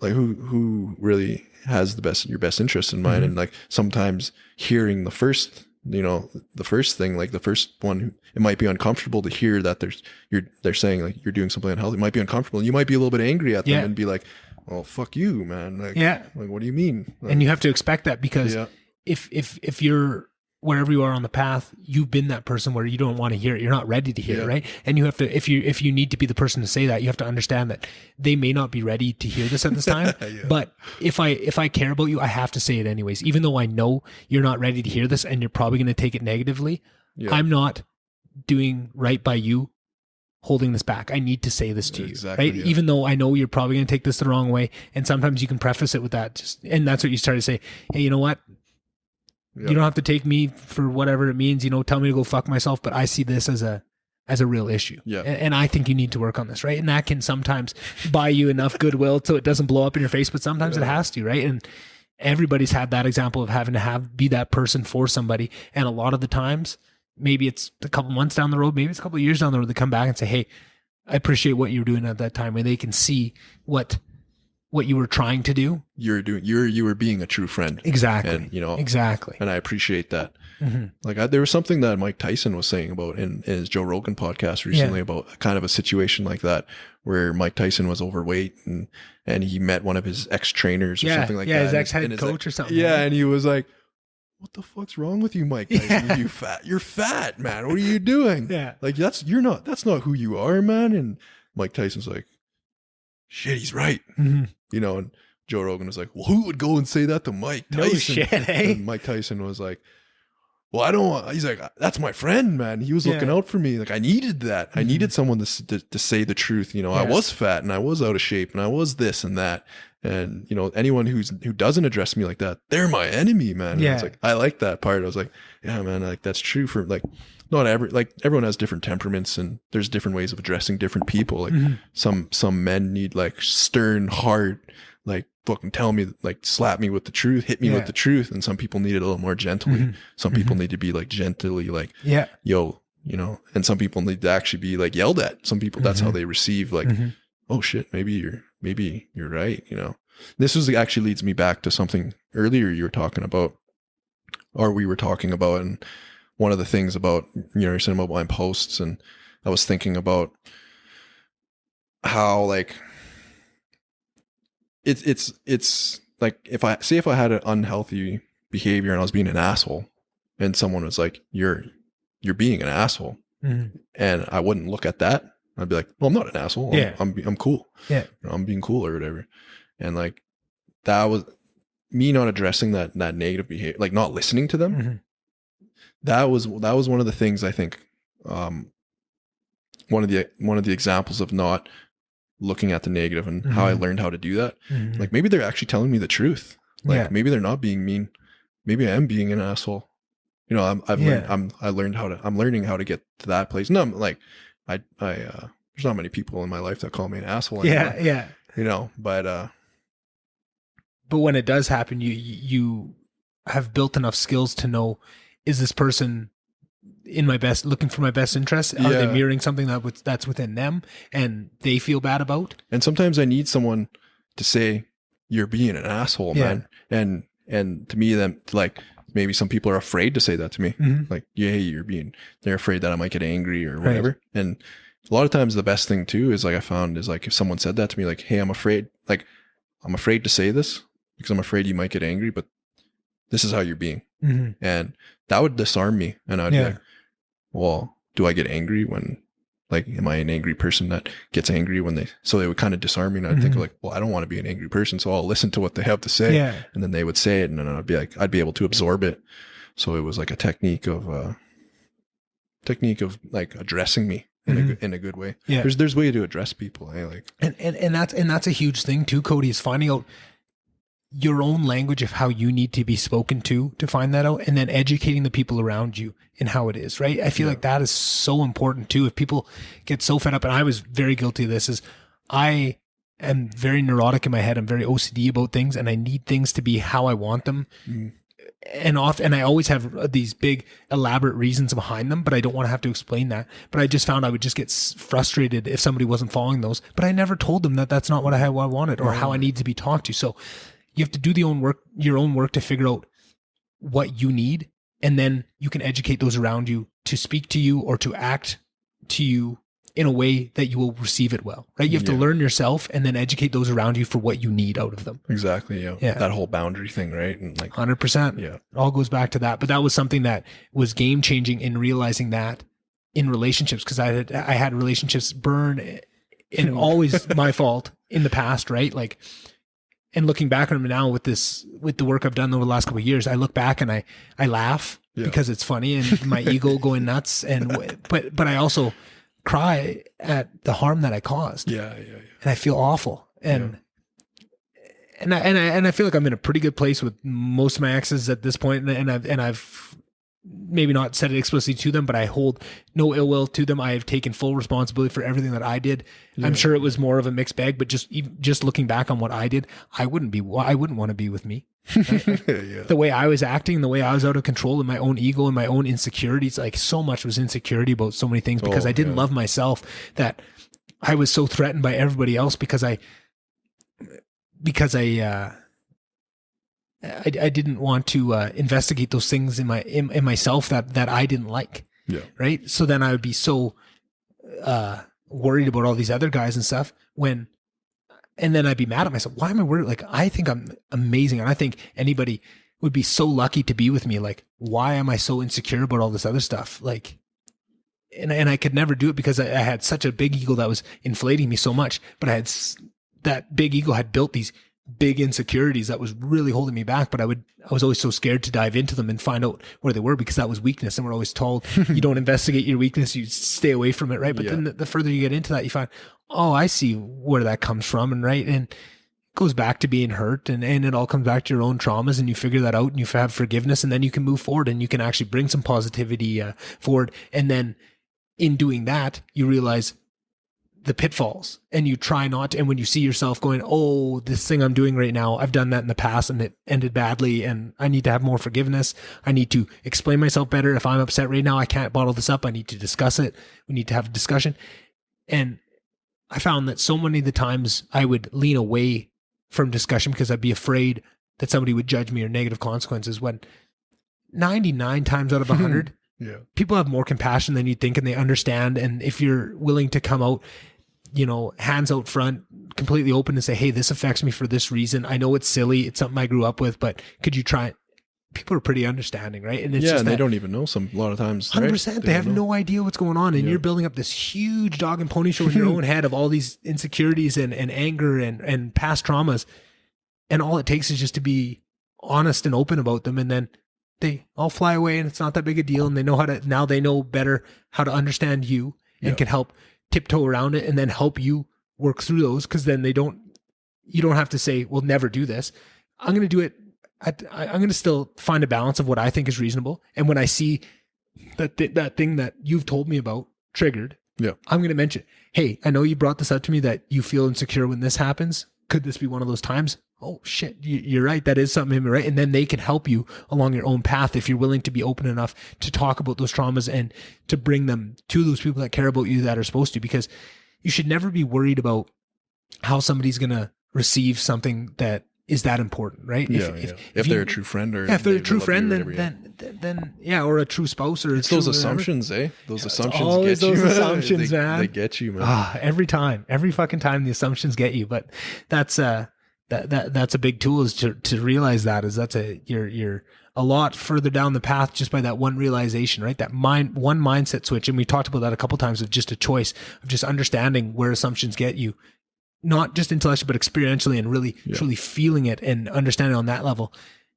like who really has your best interest in mind? And like, sometimes hearing the first thing, like the first one, it might be uncomfortable to hear that they're saying like you're doing something unhealthy. It might be uncomfortable. You might be a little bit angry at them and be like, well, fuck you, man. Like, like, what do you mean? Like, and you have to expect that because if you're wherever you are on the path, you've been that person where you don't want to hear it. You're not ready to hear it, right? And you have to, if you need to be the person to say that, you have to understand that they may not be ready to hear this at this time. But if I care about you, I have to say it anyways, even though I know you're not ready to hear this and you're probably going to take it negatively. I'm not doing right by you holding this back. I need to say this to you, right? Yeah. Even though I know you're probably going to take this the wrong way. And sometimes you can preface it with that. And that's what you start to say. Hey, you know what? You don't have to take me for whatever it means, you know, tell me to go fuck myself, but I see this as a real issue. Yeah. And I think you need to work on this, right? And that can sometimes buy you enough goodwill so it doesn't blow up in your face, but sometimes it has to, right? And everybody's had that example of having to be that person for somebody. And a lot of the times, maybe it's a couple months down the road, maybe it's a couple of years down the road, they come back and say, hey, I appreciate what you were doing at that time. And they can see what you were trying to do. You were being a true friend. Exactly. And, you know, exactly. And I appreciate that. Like there was something that Mike Tyson was saying about in his Joe Rogan podcast recently about kind of a situation like that, where Mike Tyson was overweight and he met one of his ex-trainers or something like that. Yeah, his ex-head coach or something. Yeah. And he was like, what the fuck's wrong with you, Mike Tyson? You fat. You're fat, man. What are you doing? Like that's not who you are, man. And Mike Tyson's like, shit, he's right. You know, and Joe Rogan was like, well, who would go and say that to Mike Tyson? No shit, hey? And Mike Tyson was like, well, I don't want, he's like, that's my friend, man. He was looking out for me. Like, I needed that. I needed someone to say the truth. You know, I was fat and I was out of shape and I was this and that. And, you know, anyone who doesn't address me like that, they're my enemy, man. Yeah. It's like, I like that part. I was like, yeah, man, like that's true for like, everyone has different temperaments and there's different ways of addressing different people. Like some men need like stern, hard, like fucking tell me, like slap me with the truth, hit me with the truth. And some people need it a little more gently. Some people need to be like gently, like, yo, you know, and some people need to actually be like yelled at. Some people, that's how they receive like, oh shit, maybe you're right. You know, this actually leads me back to something earlier you were talking about, or we were talking about, and one of the things about, you know, your cinema blind posts, and I was thinking about how like it's like if I had an unhealthy behavior and I was being an asshole, and someone was like, you're being an asshole, and I wouldn't look at that. I'd be like, well, I'm not an asshole. I'm cool. Yeah, you know, I'm being cool or whatever. And like that was me not addressing that negative behavior, like not listening to them. That was one of the things I think, one of the examples of not looking at the negative and how I learned how to do that. Like maybe they're actually telling me the truth. Like maybe they're not being mean. Maybe I am being an asshole. You know, I'm learning how to get to that place. No, I'm like, there's not many people in my life that call me an asshole anymore. Yeah. You know, but when it does happen, you have built enough skills to know is this person looking for my best interest? Are they mirroring something that's within them and they feel bad about? And sometimes I need someone to say, you're being an asshole, man. And to me, then, like, maybe some people are afraid to say that to me. Like, they're afraid that I might get angry or whatever. Right. And a lot of times the best thing too is, like, I found is, like, if someone said that to me, like, hey, I'm afraid to say this because I'm afraid you might get angry, but this is how you're being. And that would disarm me. And I'd be like, well, do I get angry when, like, am I an angry person that gets angry so they would kind of disarm me. And I'd think, like, well, I don't want to be an angry person, so I'll listen to what they have to say. And then they would say it, and then I'd be able to absorb it. So it was like a technique of like addressing me in a good way. There's way to address people. And that's a huge thing too, Cody, is finding out your own language of how you need to be spoken to find that out, and then educating the people around you in how it is, right? I feel like that is so important too. If people get so fed up, and I was very guilty of this, is I am very neurotic in my head. I'm very OCD about things, and I need things to be how I want them. And I always have these big elaborate reasons behind them, but I don't want to have to explain that. But I just found I would just get frustrated if somebody wasn't following those, but I never told them that that's not what I wanted or how I need to be talked to. So you have to do your own work to figure out what you need, and then you can educate those around you to speak to you or to act to you in a way that you will receive it well, right? You have to learn yourself and then educate those around you for what you need out of them. Exactly. Yeah. That whole boundary thing, right? And like 100%. Yeah. It all goes back to that. But that was something that was game changing in realizing that in relationships, because I had relationships burn, and always my fault in the past, right? Like, and looking back on them now with the work I've done over the last couple of years, I look back and I laugh because it's funny and my ego going nuts. But I also cry at the harm that I caused. And I feel awful. And I feel like I'm in a pretty good place with most of my exes at this point. And I've maybe not said it explicitly to them, but I hold no ill will to them. I have taken full responsibility for everything that I did. I'm sure it was more of a mixed bag, but just looking back on what I did, I wouldn't want to be with me. Right? The way I was acting, the way I was out of control in my own ego and my own insecurities, like so much was insecurity about so many things because I didn't love myself, that I was so threatened by everybody else because I didn't want to investigate those things in myself that I didn't like. Right. So then I would be so worried about all these other guys and stuff and then I'd be mad at myself. Why am I worried? Like, I think I'm amazing. And I think anybody would be so lucky to be with me. Like, why am I so insecure about all this other stuff? Like, and I could never do it because I had such a big ego that was inflating me so much, but that big ego had built these big insecurities that was really holding me back. But I was always so scared to dive into them and find out where they were, because that was weakness. And we're always told you don't investigate your weakness, you stay away from it. Right. But then the further you get into that, you find, oh, I see where that comes from. And right. And it goes back to being hurt, and it all comes back to your own traumas, and you figure that out and you have forgiveness, and then you can move forward and you can actually bring some positivity forward. And then in doing that, you realize the pitfalls, and you try not to, and when you see yourself going, oh, this thing I'm doing right now, I've done that in the past and it ended badly, and I need to have more forgiveness. I need to explain myself better. If I'm upset right now, I can't bottle this up. I need to discuss it. We need to have a discussion. And I found that so many of the times I would lean away from discussion because I'd be afraid that somebody would judge me or negative consequences, when 99 times out of 100, people have more compassion than you think, and they understand. And if you're willing to come out, hands out front, completely open, and say, hey, this affects me for this reason. I know it's silly. It's something I grew up with, but could you try it? People are pretty understanding, right? And it's just and they don't even know a lot of times. 100%. Right? They have no idea what's going on. And you're building up this huge dog and pony show in your own head of all these insecurities and anger and past traumas. And all it takes is just to be honest and open about them. And then they all fly away, and it's not that big a deal. And they know better how to understand you and can help tiptoe around it and then help you work through those. Cause then you don't have to say, well, never do this. I'm going to do it. I'm going to still find a balance of what I think is reasonable. And when I see that thing that you've told me about triggered, I'm going to mention, hey, I know you brought this up to me that you feel insecure when this happens. Could this be one of those times? oh shit, you're right. That is something, right? And then they can help you along your own path if you're willing to be open enough to talk about those traumas and to bring them to those people that care about you that are supposed to, because you should never be worried about how somebody's going to receive something that is that important, right? If they're a true friend, or if they're a true friend, then or a true spouse, or it's those assumptions, Those assumptions always get you. Those assumptions, man. They get you, man. Every fucking time the assumptions get you. But that's that's a big tool, is to realize you're a lot further down the path just by that one realization, right? That one mindset switch, and we talked about that a couple times, of just a choice of just understanding where assumptions get you. Not just intellectually, but experientially, and really truly feeling it and understanding on that level,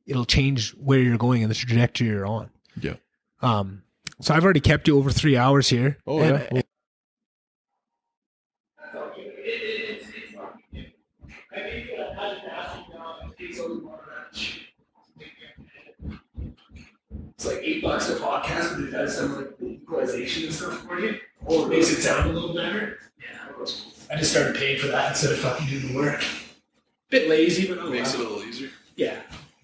it'll change where you're going and the trajectory you're on. Yeah. So I've already kept you over 3 hours here. Oh, yeah. It's like $8 a podcast, but it does some like equalization and stuff for you. Or it makes it sound a little better. Yeah. I just started paying for that instead of fucking doing the work. Bit lazy, but makes it a little easier. Yeah.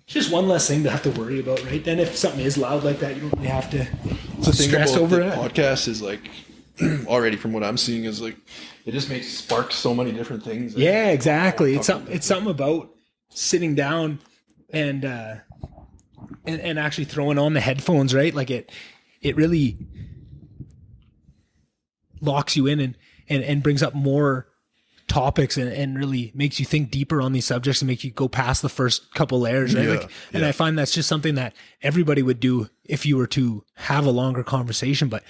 Just one less thing to have to worry about, right? Then if something is loud like that, you don't really have to stress over it. Podcast is like, already from what I'm seeing, is like, it just makes spark so many different things. Yeah, exactly. It's something about sitting down and actually throwing on the headphones, right? Like it really locks you in and brings up more topics and really makes you think deeper on these subjects and make you go past the first couple layers, right? And I find that's just something that everybody would do if you were to have a longer conversation, but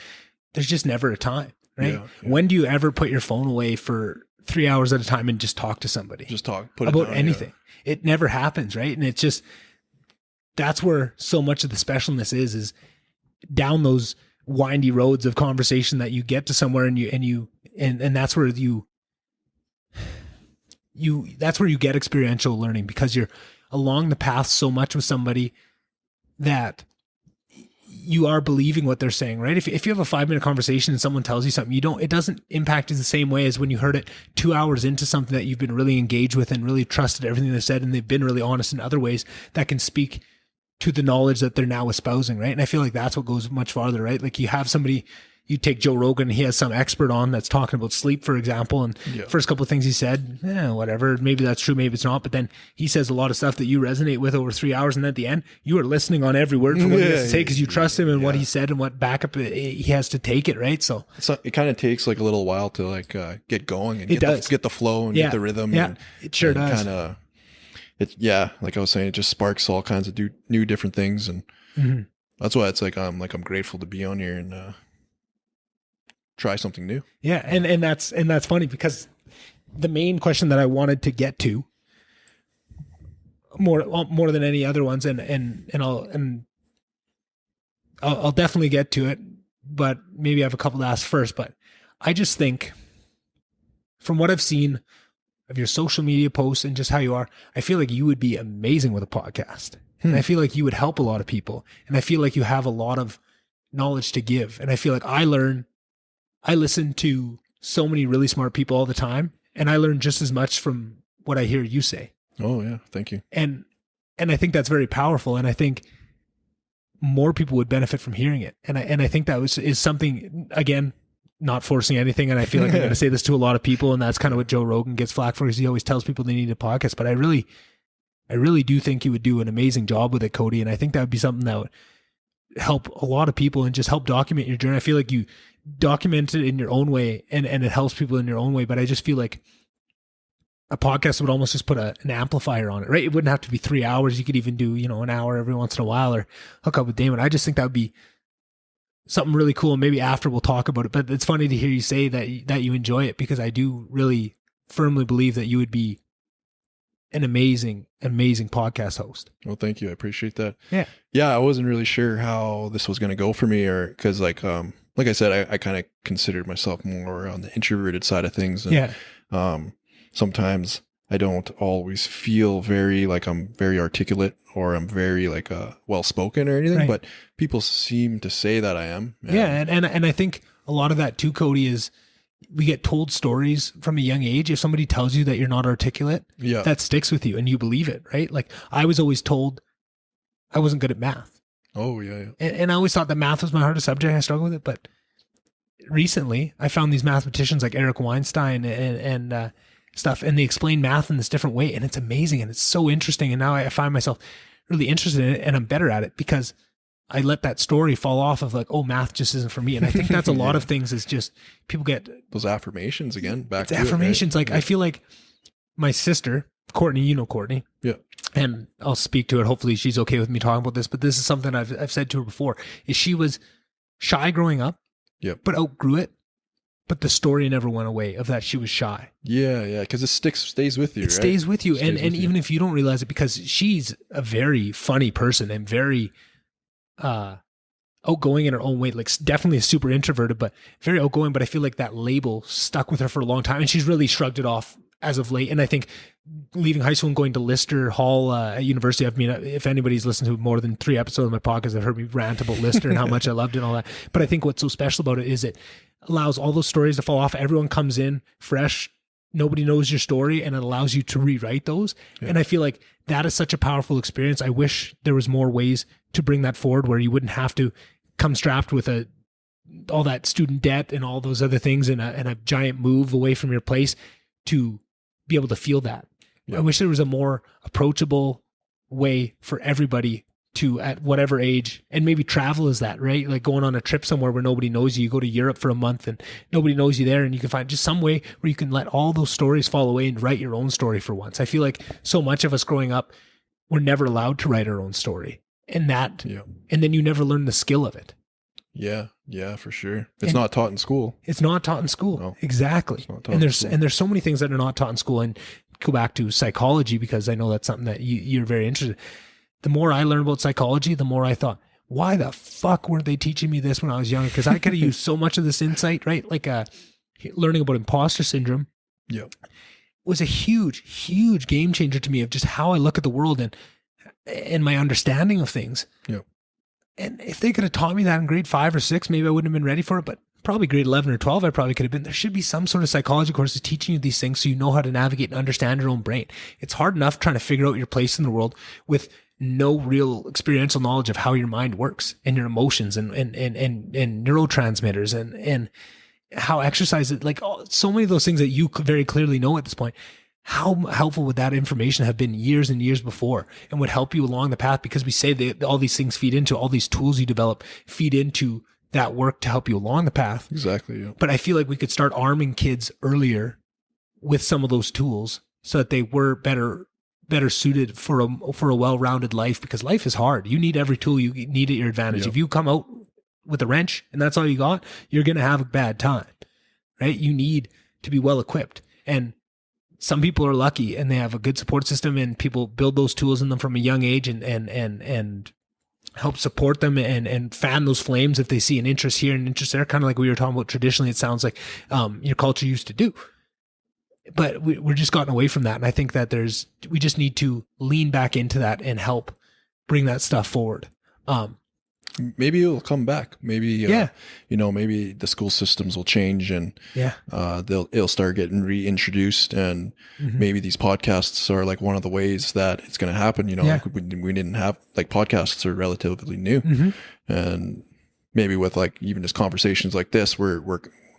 there's just never a time, right? When do you ever put your phone away for 3 hours at a time and just talk to somebody? Just talk, about anything. It never happens, right? And it's just, that's where so much of the specialness is down those windy roads of conversation that you get to somewhere and that's where that's where you get experiential learning, because you're along the path so much with somebody that you are believing what they're saying, right? If you have a 5-minute conversation and someone tells you something, it doesn't impact you the same way as when you heard it 2 hours into something that you've been really engaged with and really trusted everything they said, and they've been really honest in other ways that can speak to the knowledge that they're now espousing, right? And I feel like that's what goes much farther, right? Like you have somebody, you take Joe Rogan, he has some expert on that's talking about sleep, for example, and first couple of things he said, whatever, maybe that's true, maybe it's not, but then he says a lot of stuff that you resonate with over 3 hours, and at the end, you are listening on every word for what he has to say, because you trust him and what he said and what backup he has to take it, right? So it kind of takes like a little while to like get going and get the flow and get the rhythm. Yeah, it sure does. Kind of, like I was saying, it just sparks all kinds of new different things, and that's why it's like I'm grateful to be on here and try something new. Yeah, and that's funny, because the main question that I wanted to get to more than any other ones, and I'll definitely get to it, but maybe I have a couple to ask first. But I just think, from what I've seen of your social media posts and just how you are, I feel like you would be amazing with a podcast. And I feel like you would help a lot of people. And I feel like you have a lot of knowledge to give. And I feel like I listen to so many really smart people all the time, and I learn just as much from what I hear you say. Oh yeah. Thank you. And I think that's very powerful. And I think more people would benefit from hearing it. And I think that is something, again, not forcing anything. And I feel like I'm going to say this to a lot of people, and that's kind of what Joe Rogan gets flack for, because he always tells people they need a podcast. But I really do think you would do an amazing job with it, Cody. And I think that would be something that would help a lot of people and just help document your journey. I feel like you document it in your own way, and it helps people in your own way. But I just feel like a podcast would almost just put an amplifier on it, right? It wouldn't have to be 3 hours. You could even do, an hour every once in a while, or hook up with Damon. I just think that would be something really cool. And maybe after we'll talk about it, but it's funny to hear you say that you enjoy it, because I do really firmly believe that you would be an amazing podcast host. Well, thank you. I appreciate that. Yeah. Yeah. I wasn't really sure how this was going to go for me, or cause like I said, I kind of considered myself more on the introverted side of things. And, sometimes I don't always feel I'm very articulate, or I'm very well-spoken or anything, but people seem to say that I am. And I think a lot of that too, Cody, is we get told stories from a young age. If somebody tells you that you're not articulate, that sticks with you and you believe it, right? Like I was always told I wasn't good at math. Oh yeah. And I always thought that math was my hardest subject. I struggled with it, but recently I found these mathematicians like Eric Weinstein and stuff, and they explain math in this different way, and it's amazing and it's so interesting. And now I find myself really interested in it, and I'm better at it because I let that story fall off of like, oh, math just isn't for me. And I think that's a lot of things is just people get those affirmations again. Back to affirmations. Like I feel like my sister, Courtney, you know Courtney. Yeah. And I'll speak to it. Hopefully she's okay with me talking about this, but this is something I've said to her before, is she was shy growing up, but outgrew it. But the story never went away of that she was shy. Yeah. Because it stays with you. It stays with you. And even if you don't realize it, because she's a very funny person and very outgoing in her own way, like definitely super introverted, but very outgoing. But I feel like that label stuck with her for a long time, and she's really shrugged it off as of late. And I think leaving high school and going to Lister Hall at university, I mean, if anybody's listened to more than 3 episodes of my podcast, they've heard me rant about Lister and how much I loved it and all that. But I think what's so special about it is it allows all those stories to fall off. Everyone comes in fresh. Nobody knows your story, and it allows you to rewrite those. Yeah. And I feel like that is such a powerful experience. I wish there was more ways to bring that forward where you wouldn't have to come strapped with all that student debt and all those other things and a giant move away from your place to be able to feel that. Yeah. I wish there was a more approachable way for everybody to, at whatever age, and maybe travel is that, right? Like going on a trip somewhere where nobody knows you. You go to Europe for a month and nobody knows you there, and you can find just some way where you can let all those stories fall away and write your own story for once. I feel like so much of us growing up, we're never allowed to write our own story, and then you never learn the skill of it. Yeah, for sure. It's not taught in school. It's not taught in school. No, exactly. And there's so many things that are not taught in school. And go back to psychology, because I know that's something that you're very interested in. The more I learned about psychology, the more I thought, why the fuck weren't they teaching me this when I was younger? Because I could have used so much of this insight, right? Like learning about imposter syndrome was a huge, huge game changer to me of just how I look at the world and my understanding of things. Yeah. And if they could have taught me that in grade 5 or 6, maybe I wouldn't have been ready for it. But probably grade 11 or 12, I probably could have been. There should be some sort of psychology courses teaching you these things so you know how to navigate and understand your own brain. It's hard enough trying to figure out your place in the world with no real experiential knowledge of how your mind works and your emotions and neurotransmitters and how exercise, like so many of those things that you very clearly know at this point. How helpful would that information have been years and years before, and would help you along the path? Because we say that all these things feed into, all these tools you develop feed into that work to help you along the path. Exactly. Yeah. But I feel like we could start arming kids earlier with some of those tools so that they were better suited for a well-rounded life, because life is hard. You need every tool you need at your advantage. Yep. If you come out with a wrench and that's all you got, you're going to have a bad time, right? You need to be well equipped. And some people are lucky and they have a good support system, and people build those tools in them from a young age and help support them and fan those flames if they see an interest here and interest there, kind of like we were talking about traditionally. It sounds like your culture used to do. But we're just gotten away from that. And I think that we just need to lean back into that and help bring that stuff forward. Maybe it'll come back. Maybe, maybe the school systems will change and it'll start getting reintroduced. And maybe these podcasts are like one of the ways that it's going to happen. Like we didn't have, like, podcasts are relatively new. And maybe with like even just conversations like this, we're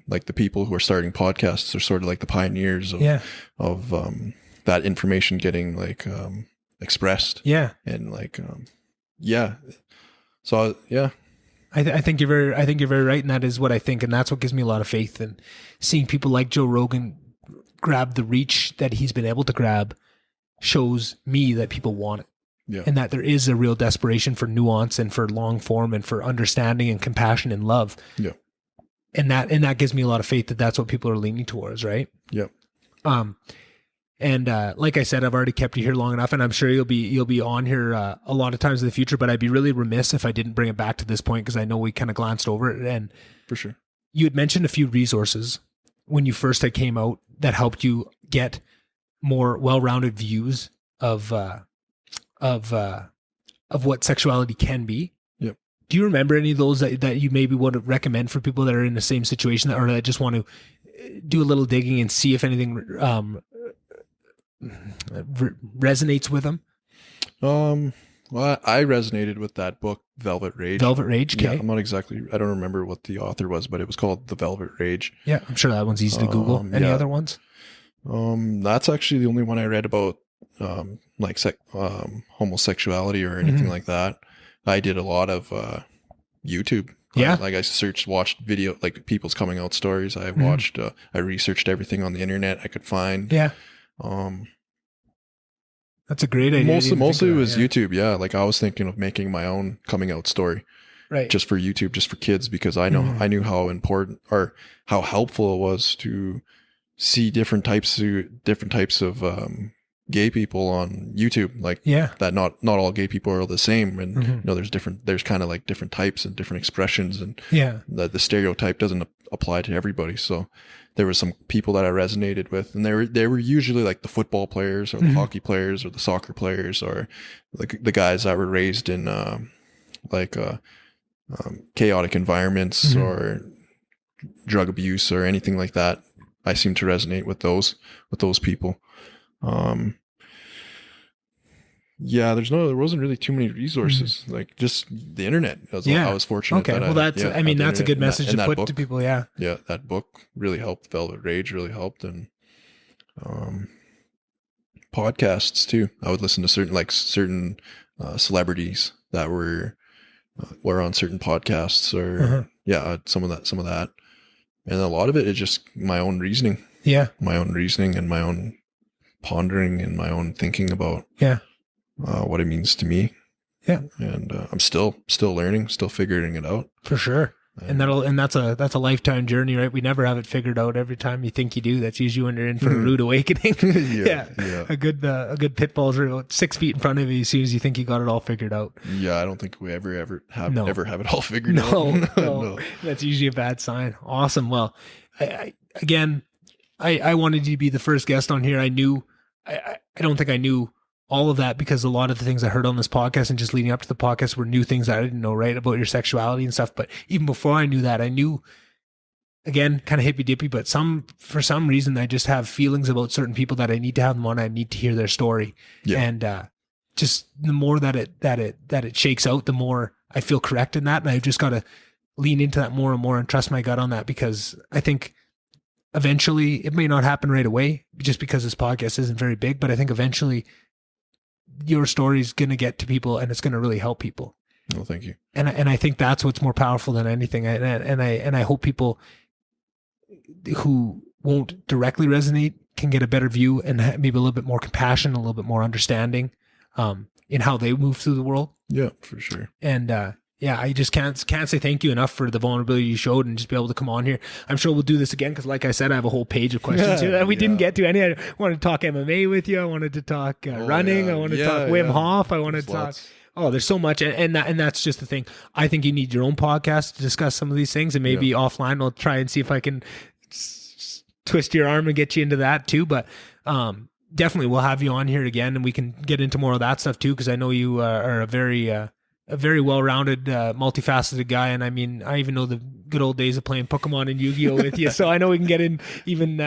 like the people who are starting podcasts are sort of like the pioneers of that information getting like expressed. Yeah. And like, So I think you're very right, and that is what I think, and that's what gives me a lot of faith. And seeing people like Joe Rogan grab the reach that he's been able to grab shows me that people want it, and that there is a real desperation for nuance and for long form and for understanding and compassion and love. Yeah, and that gives me a lot of faith that that's what people are leaning towards, right? Yeah. And like I said, I've already kept you here long enough, and I'm sure you'll be on here a lot of times in the future, but I'd be really remiss if I didn't bring it back to this point, because I know we kind of glanced over it. And for sure, you had mentioned a few resources when you first had came out that helped you get more well-rounded views of what sexuality can be. Yep. Do you remember any of those that you maybe would recommend for people that are in the same situation or that just want to do a little digging and see if anything resonates with them? Well, I resonated with that book, Velvet Rage. Velvet Rage, okay. Yeah, I don't remember what the author was, but it was called The Velvet Rage. Yeah, I'm sure that one's easy to Google. Any other ones? That's actually the only one I read about, homosexuality or anything like that. I did a lot of YouTube. Yeah. I watched video, like people's coming out stories. I watched, I researched everything on the internet I could find. Yeah. That's a great idea. Mostly it was YouTube. Yeah. Like I was thinking of making my own coming out story. Right. Just for YouTube, just for kids, because I knew how important or how helpful it was to see different types of gay people on YouTube. Like that not all gay people are the same. And there's kind of like different types and different expressions, and the stereotype doesn't apply to everybody. So there were some people that I resonated with, and they were usually like the football players or the hockey players or the soccer players, or like the guys that were raised in chaotic environments or drug abuse or anything like that. I seem to resonate with those people. There wasn't really too many resources, like just the internet. I was fortunate. Okay. That's a good message to put to people. Yeah. Yeah. That book really helped. Velvet Rage really helped. And, podcasts too. I would listen to certain celebrities that were on certain podcasts, or some of that. And a lot of it is just my own reasoning. Yeah. My own reasoning and my own pondering and my own thinking about what it means to me. Yeah. And I'm still learning, still figuring it out. For sure. And that's a lifetime journey, right? We never have it figured out. Every time you think you do, that's usually when you're in for a rude awakening. Yeah. A good pit bull's about 6 feet in front of you as soon as you think you got it all figured out. Yeah, I don't think we ever have it all figured out. No. That's usually a bad sign. Awesome. Well, I wanted you to be the first guest on here. I don't think I knew all of that, because a lot of the things I heard on this podcast and just leading up to the podcast were new things I didn't know, right, about your sexuality and stuff. But even before I knew that, I knew, again, kind of hippy dippy, but for some reason, I just have feelings about certain people that I need to have them on. I need to hear their story. Yeah. And just the more that it shakes out, the more I feel correct in that. And I've just got to lean into that more and more and trust my gut on that, because I think eventually, it may not happen right away just because this podcast isn't very big, but I think eventually your story is going to get to people and it's going to really help people. Well, thank you. And I think that's what's more powerful than anything. And I hope people who won't directly resonate can get a better view and maybe a little bit more compassion, a little bit more understanding in how they move through the world. Yeah, for sure. And I just can't say thank you enough for the vulnerability you showed and just be able to come on here. I'm sure we'll do this again, because like I said, I have a whole page of questions here that we didn't get to. I wanted to talk MMA with you. I wanted to talk running. I wanted to talk Wim Hof. I wanted to talk. Oh, there's so much. And that's just the thing. I think you need your own podcast to discuss some of these things, and maybe offline I'll try and see if I can twist your arm and get you into that too. But definitely we'll have you on here again, and we can get into more of that stuff too, because I know you are a very well-rounded, multifaceted guy. And I mean, I even know the good old days of playing Pokemon and Yu-Gi-Oh with you. So I know we can get in even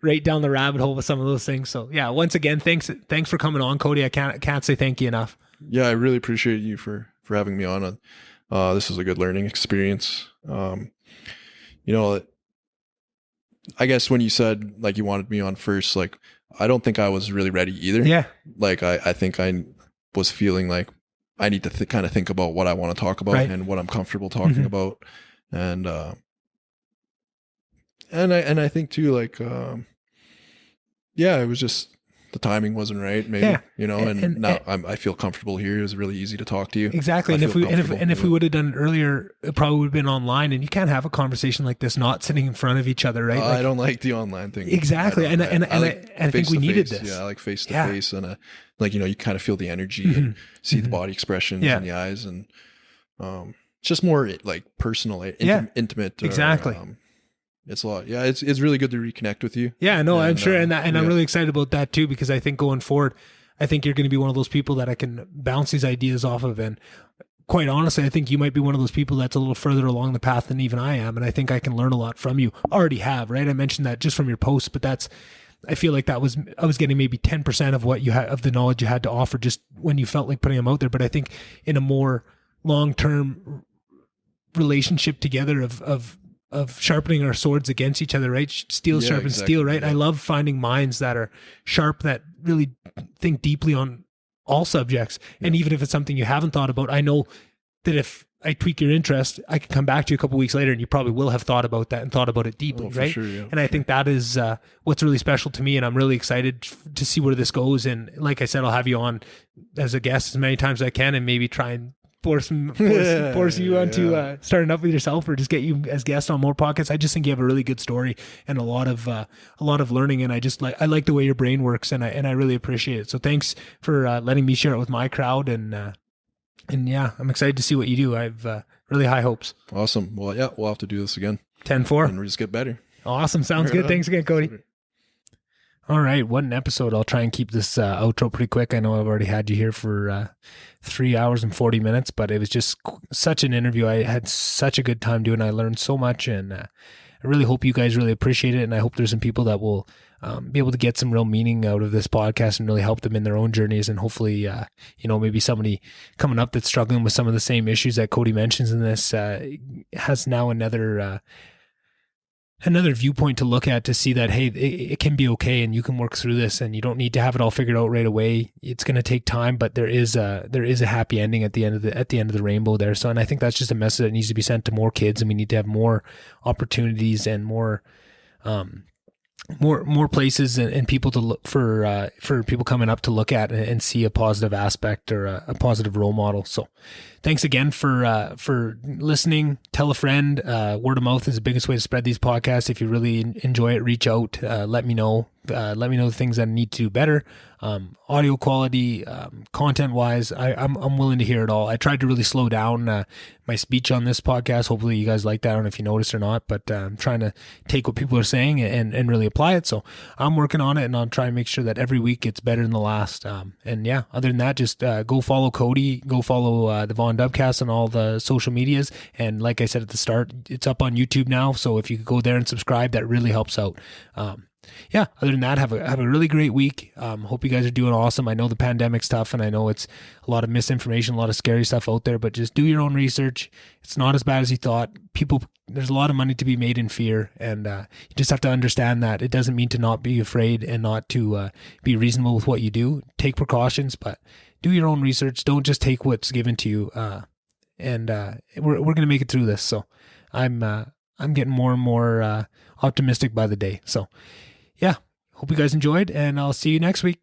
right down the rabbit hole with some of those things. So yeah, once again, thanks for coming on, Cody. I can't say thank you enough. Yeah, I really appreciate you for having me on. This was a good learning experience. I guess when you said like you wanted me on first, like I don't think I was really ready either. Yeah. Like I think I was feeling like I need to kind of think about what I want to talk about and what I'm comfortable talking about. And I think too, like, it was just, the timing wasn't right, maybe, and now I feel comfortable here. It was really easy to talk to you. Exactly. And if we would have done it earlier, it probably would have been online, and you can't have a conversation like this not sitting in front of each other, right? I don't like the online thing. Exactly. I think we needed this. Yeah. I like face to face, and you kind of feel the energy and see the body expressions in the eyes, and it's just more like personal, intimate. Exactly. It's a lot. Yeah, it's really good to reconnect with you. Yeah, no, I'm sure. And I'm really excited about that too, because I think going forward, I think you're going to be one of those people that I can bounce these ideas off of. And quite honestly, I think you might be one of those people that's a little further along the path than even I am. And I think I can learn a lot from you. Already have, right? I mentioned that just from your posts, but I feel like I was getting maybe 10% of what you had, of the knowledge you had to offer just when you felt like putting them out there. But I think in a more long-term relationship together of sharpening our swords against each other, right? Steel sharpens steel, right? Yeah. I love finding minds that are sharp, that really think deeply on all subjects. Yeah. And even if it's something you haven't thought about, I know that if I tweak your interest, I can come back to you a couple of weeks later and you probably will have thought about that and thought about it deeply, right? Sure, yeah, and I think that is what's really special to me, and I'm really excited to see where this goes. And like I said, I'll have you on as a guest as many times as I can, and maybe try and force you onto starting up with yourself, or just get you as guest on more podcasts. I just think you have a really good story and a lot of learning, and I like the way your brain works, and I really appreciate it. So thanks for letting me share it with my crowd, and yeah, I'm excited to see what you do. I've really high hopes. Awesome. Well, yeah, we'll have to do this again. 10-4. And we'll just get better. Awesome. Sounds good. Thanks again, Cody. All right. What an episode. I'll try and keep this outro pretty quick. I know I've already had you here for 3 hours and 40 minutes, but it was just such an interview. I had such a good time doing it. I learned so much, and I really hope you guys really appreciate it. And I hope there's some people that will be able to get some real meaning out of this podcast and really help them in their own journeys. And hopefully, maybe somebody coming up that's struggling with some of the same issues that Cody mentions in this has now another viewpoint to look at, to see that, hey, it can be okay and you can work through this, and you don't need to have it all figured out right away. It's going to take time, but there is a happy ending at the end of the rainbow there. So, and I think that's just a message that needs to be sent to more kids, and we need to have more opportunities and more places and people to look for people coming up to look at and see a positive aspect or a positive role model. So thanks again for listening. Tell a friend. Word of mouth is the biggest way to spread these podcasts. If you really enjoy it, reach out. Let me know. Let me know the things that I need to do better. Audio quality, content wise, I'm willing to hear it all. I tried to really slow down my speech on this podcast. Hopefully you guys like that. I don't know if you noticed or not, but I'm trying to take what people are saying and really apply it. So I'm working on it, and I'll try and make sure that every week it's better than the last. And yeah, other than that, just go follow Cody, go follow the VonDubCast on all the social medias. And like I said at the start, it's up on YouTube now. So if you could go there and subscribe, that really helps out. Yeah, other than that, have a really great week. Hope you guys are doing awesome. I know the pandemic's tough, and I know it's a lot of misinformation, a lot of scary stuff out there, but just do your own research. It's not as bad as you thought. There's a lot of money to be made in fear, and you just have to understand that it doesn't mean to not be afraid and not to be reasonable with what you do. Take precautions, but do your own research. Don't just take what's given to you. And we're going to make it through this. So I'm getting more and more optimistic by the day. So yeah, hope you guys enjoyed, and I'll see you next week.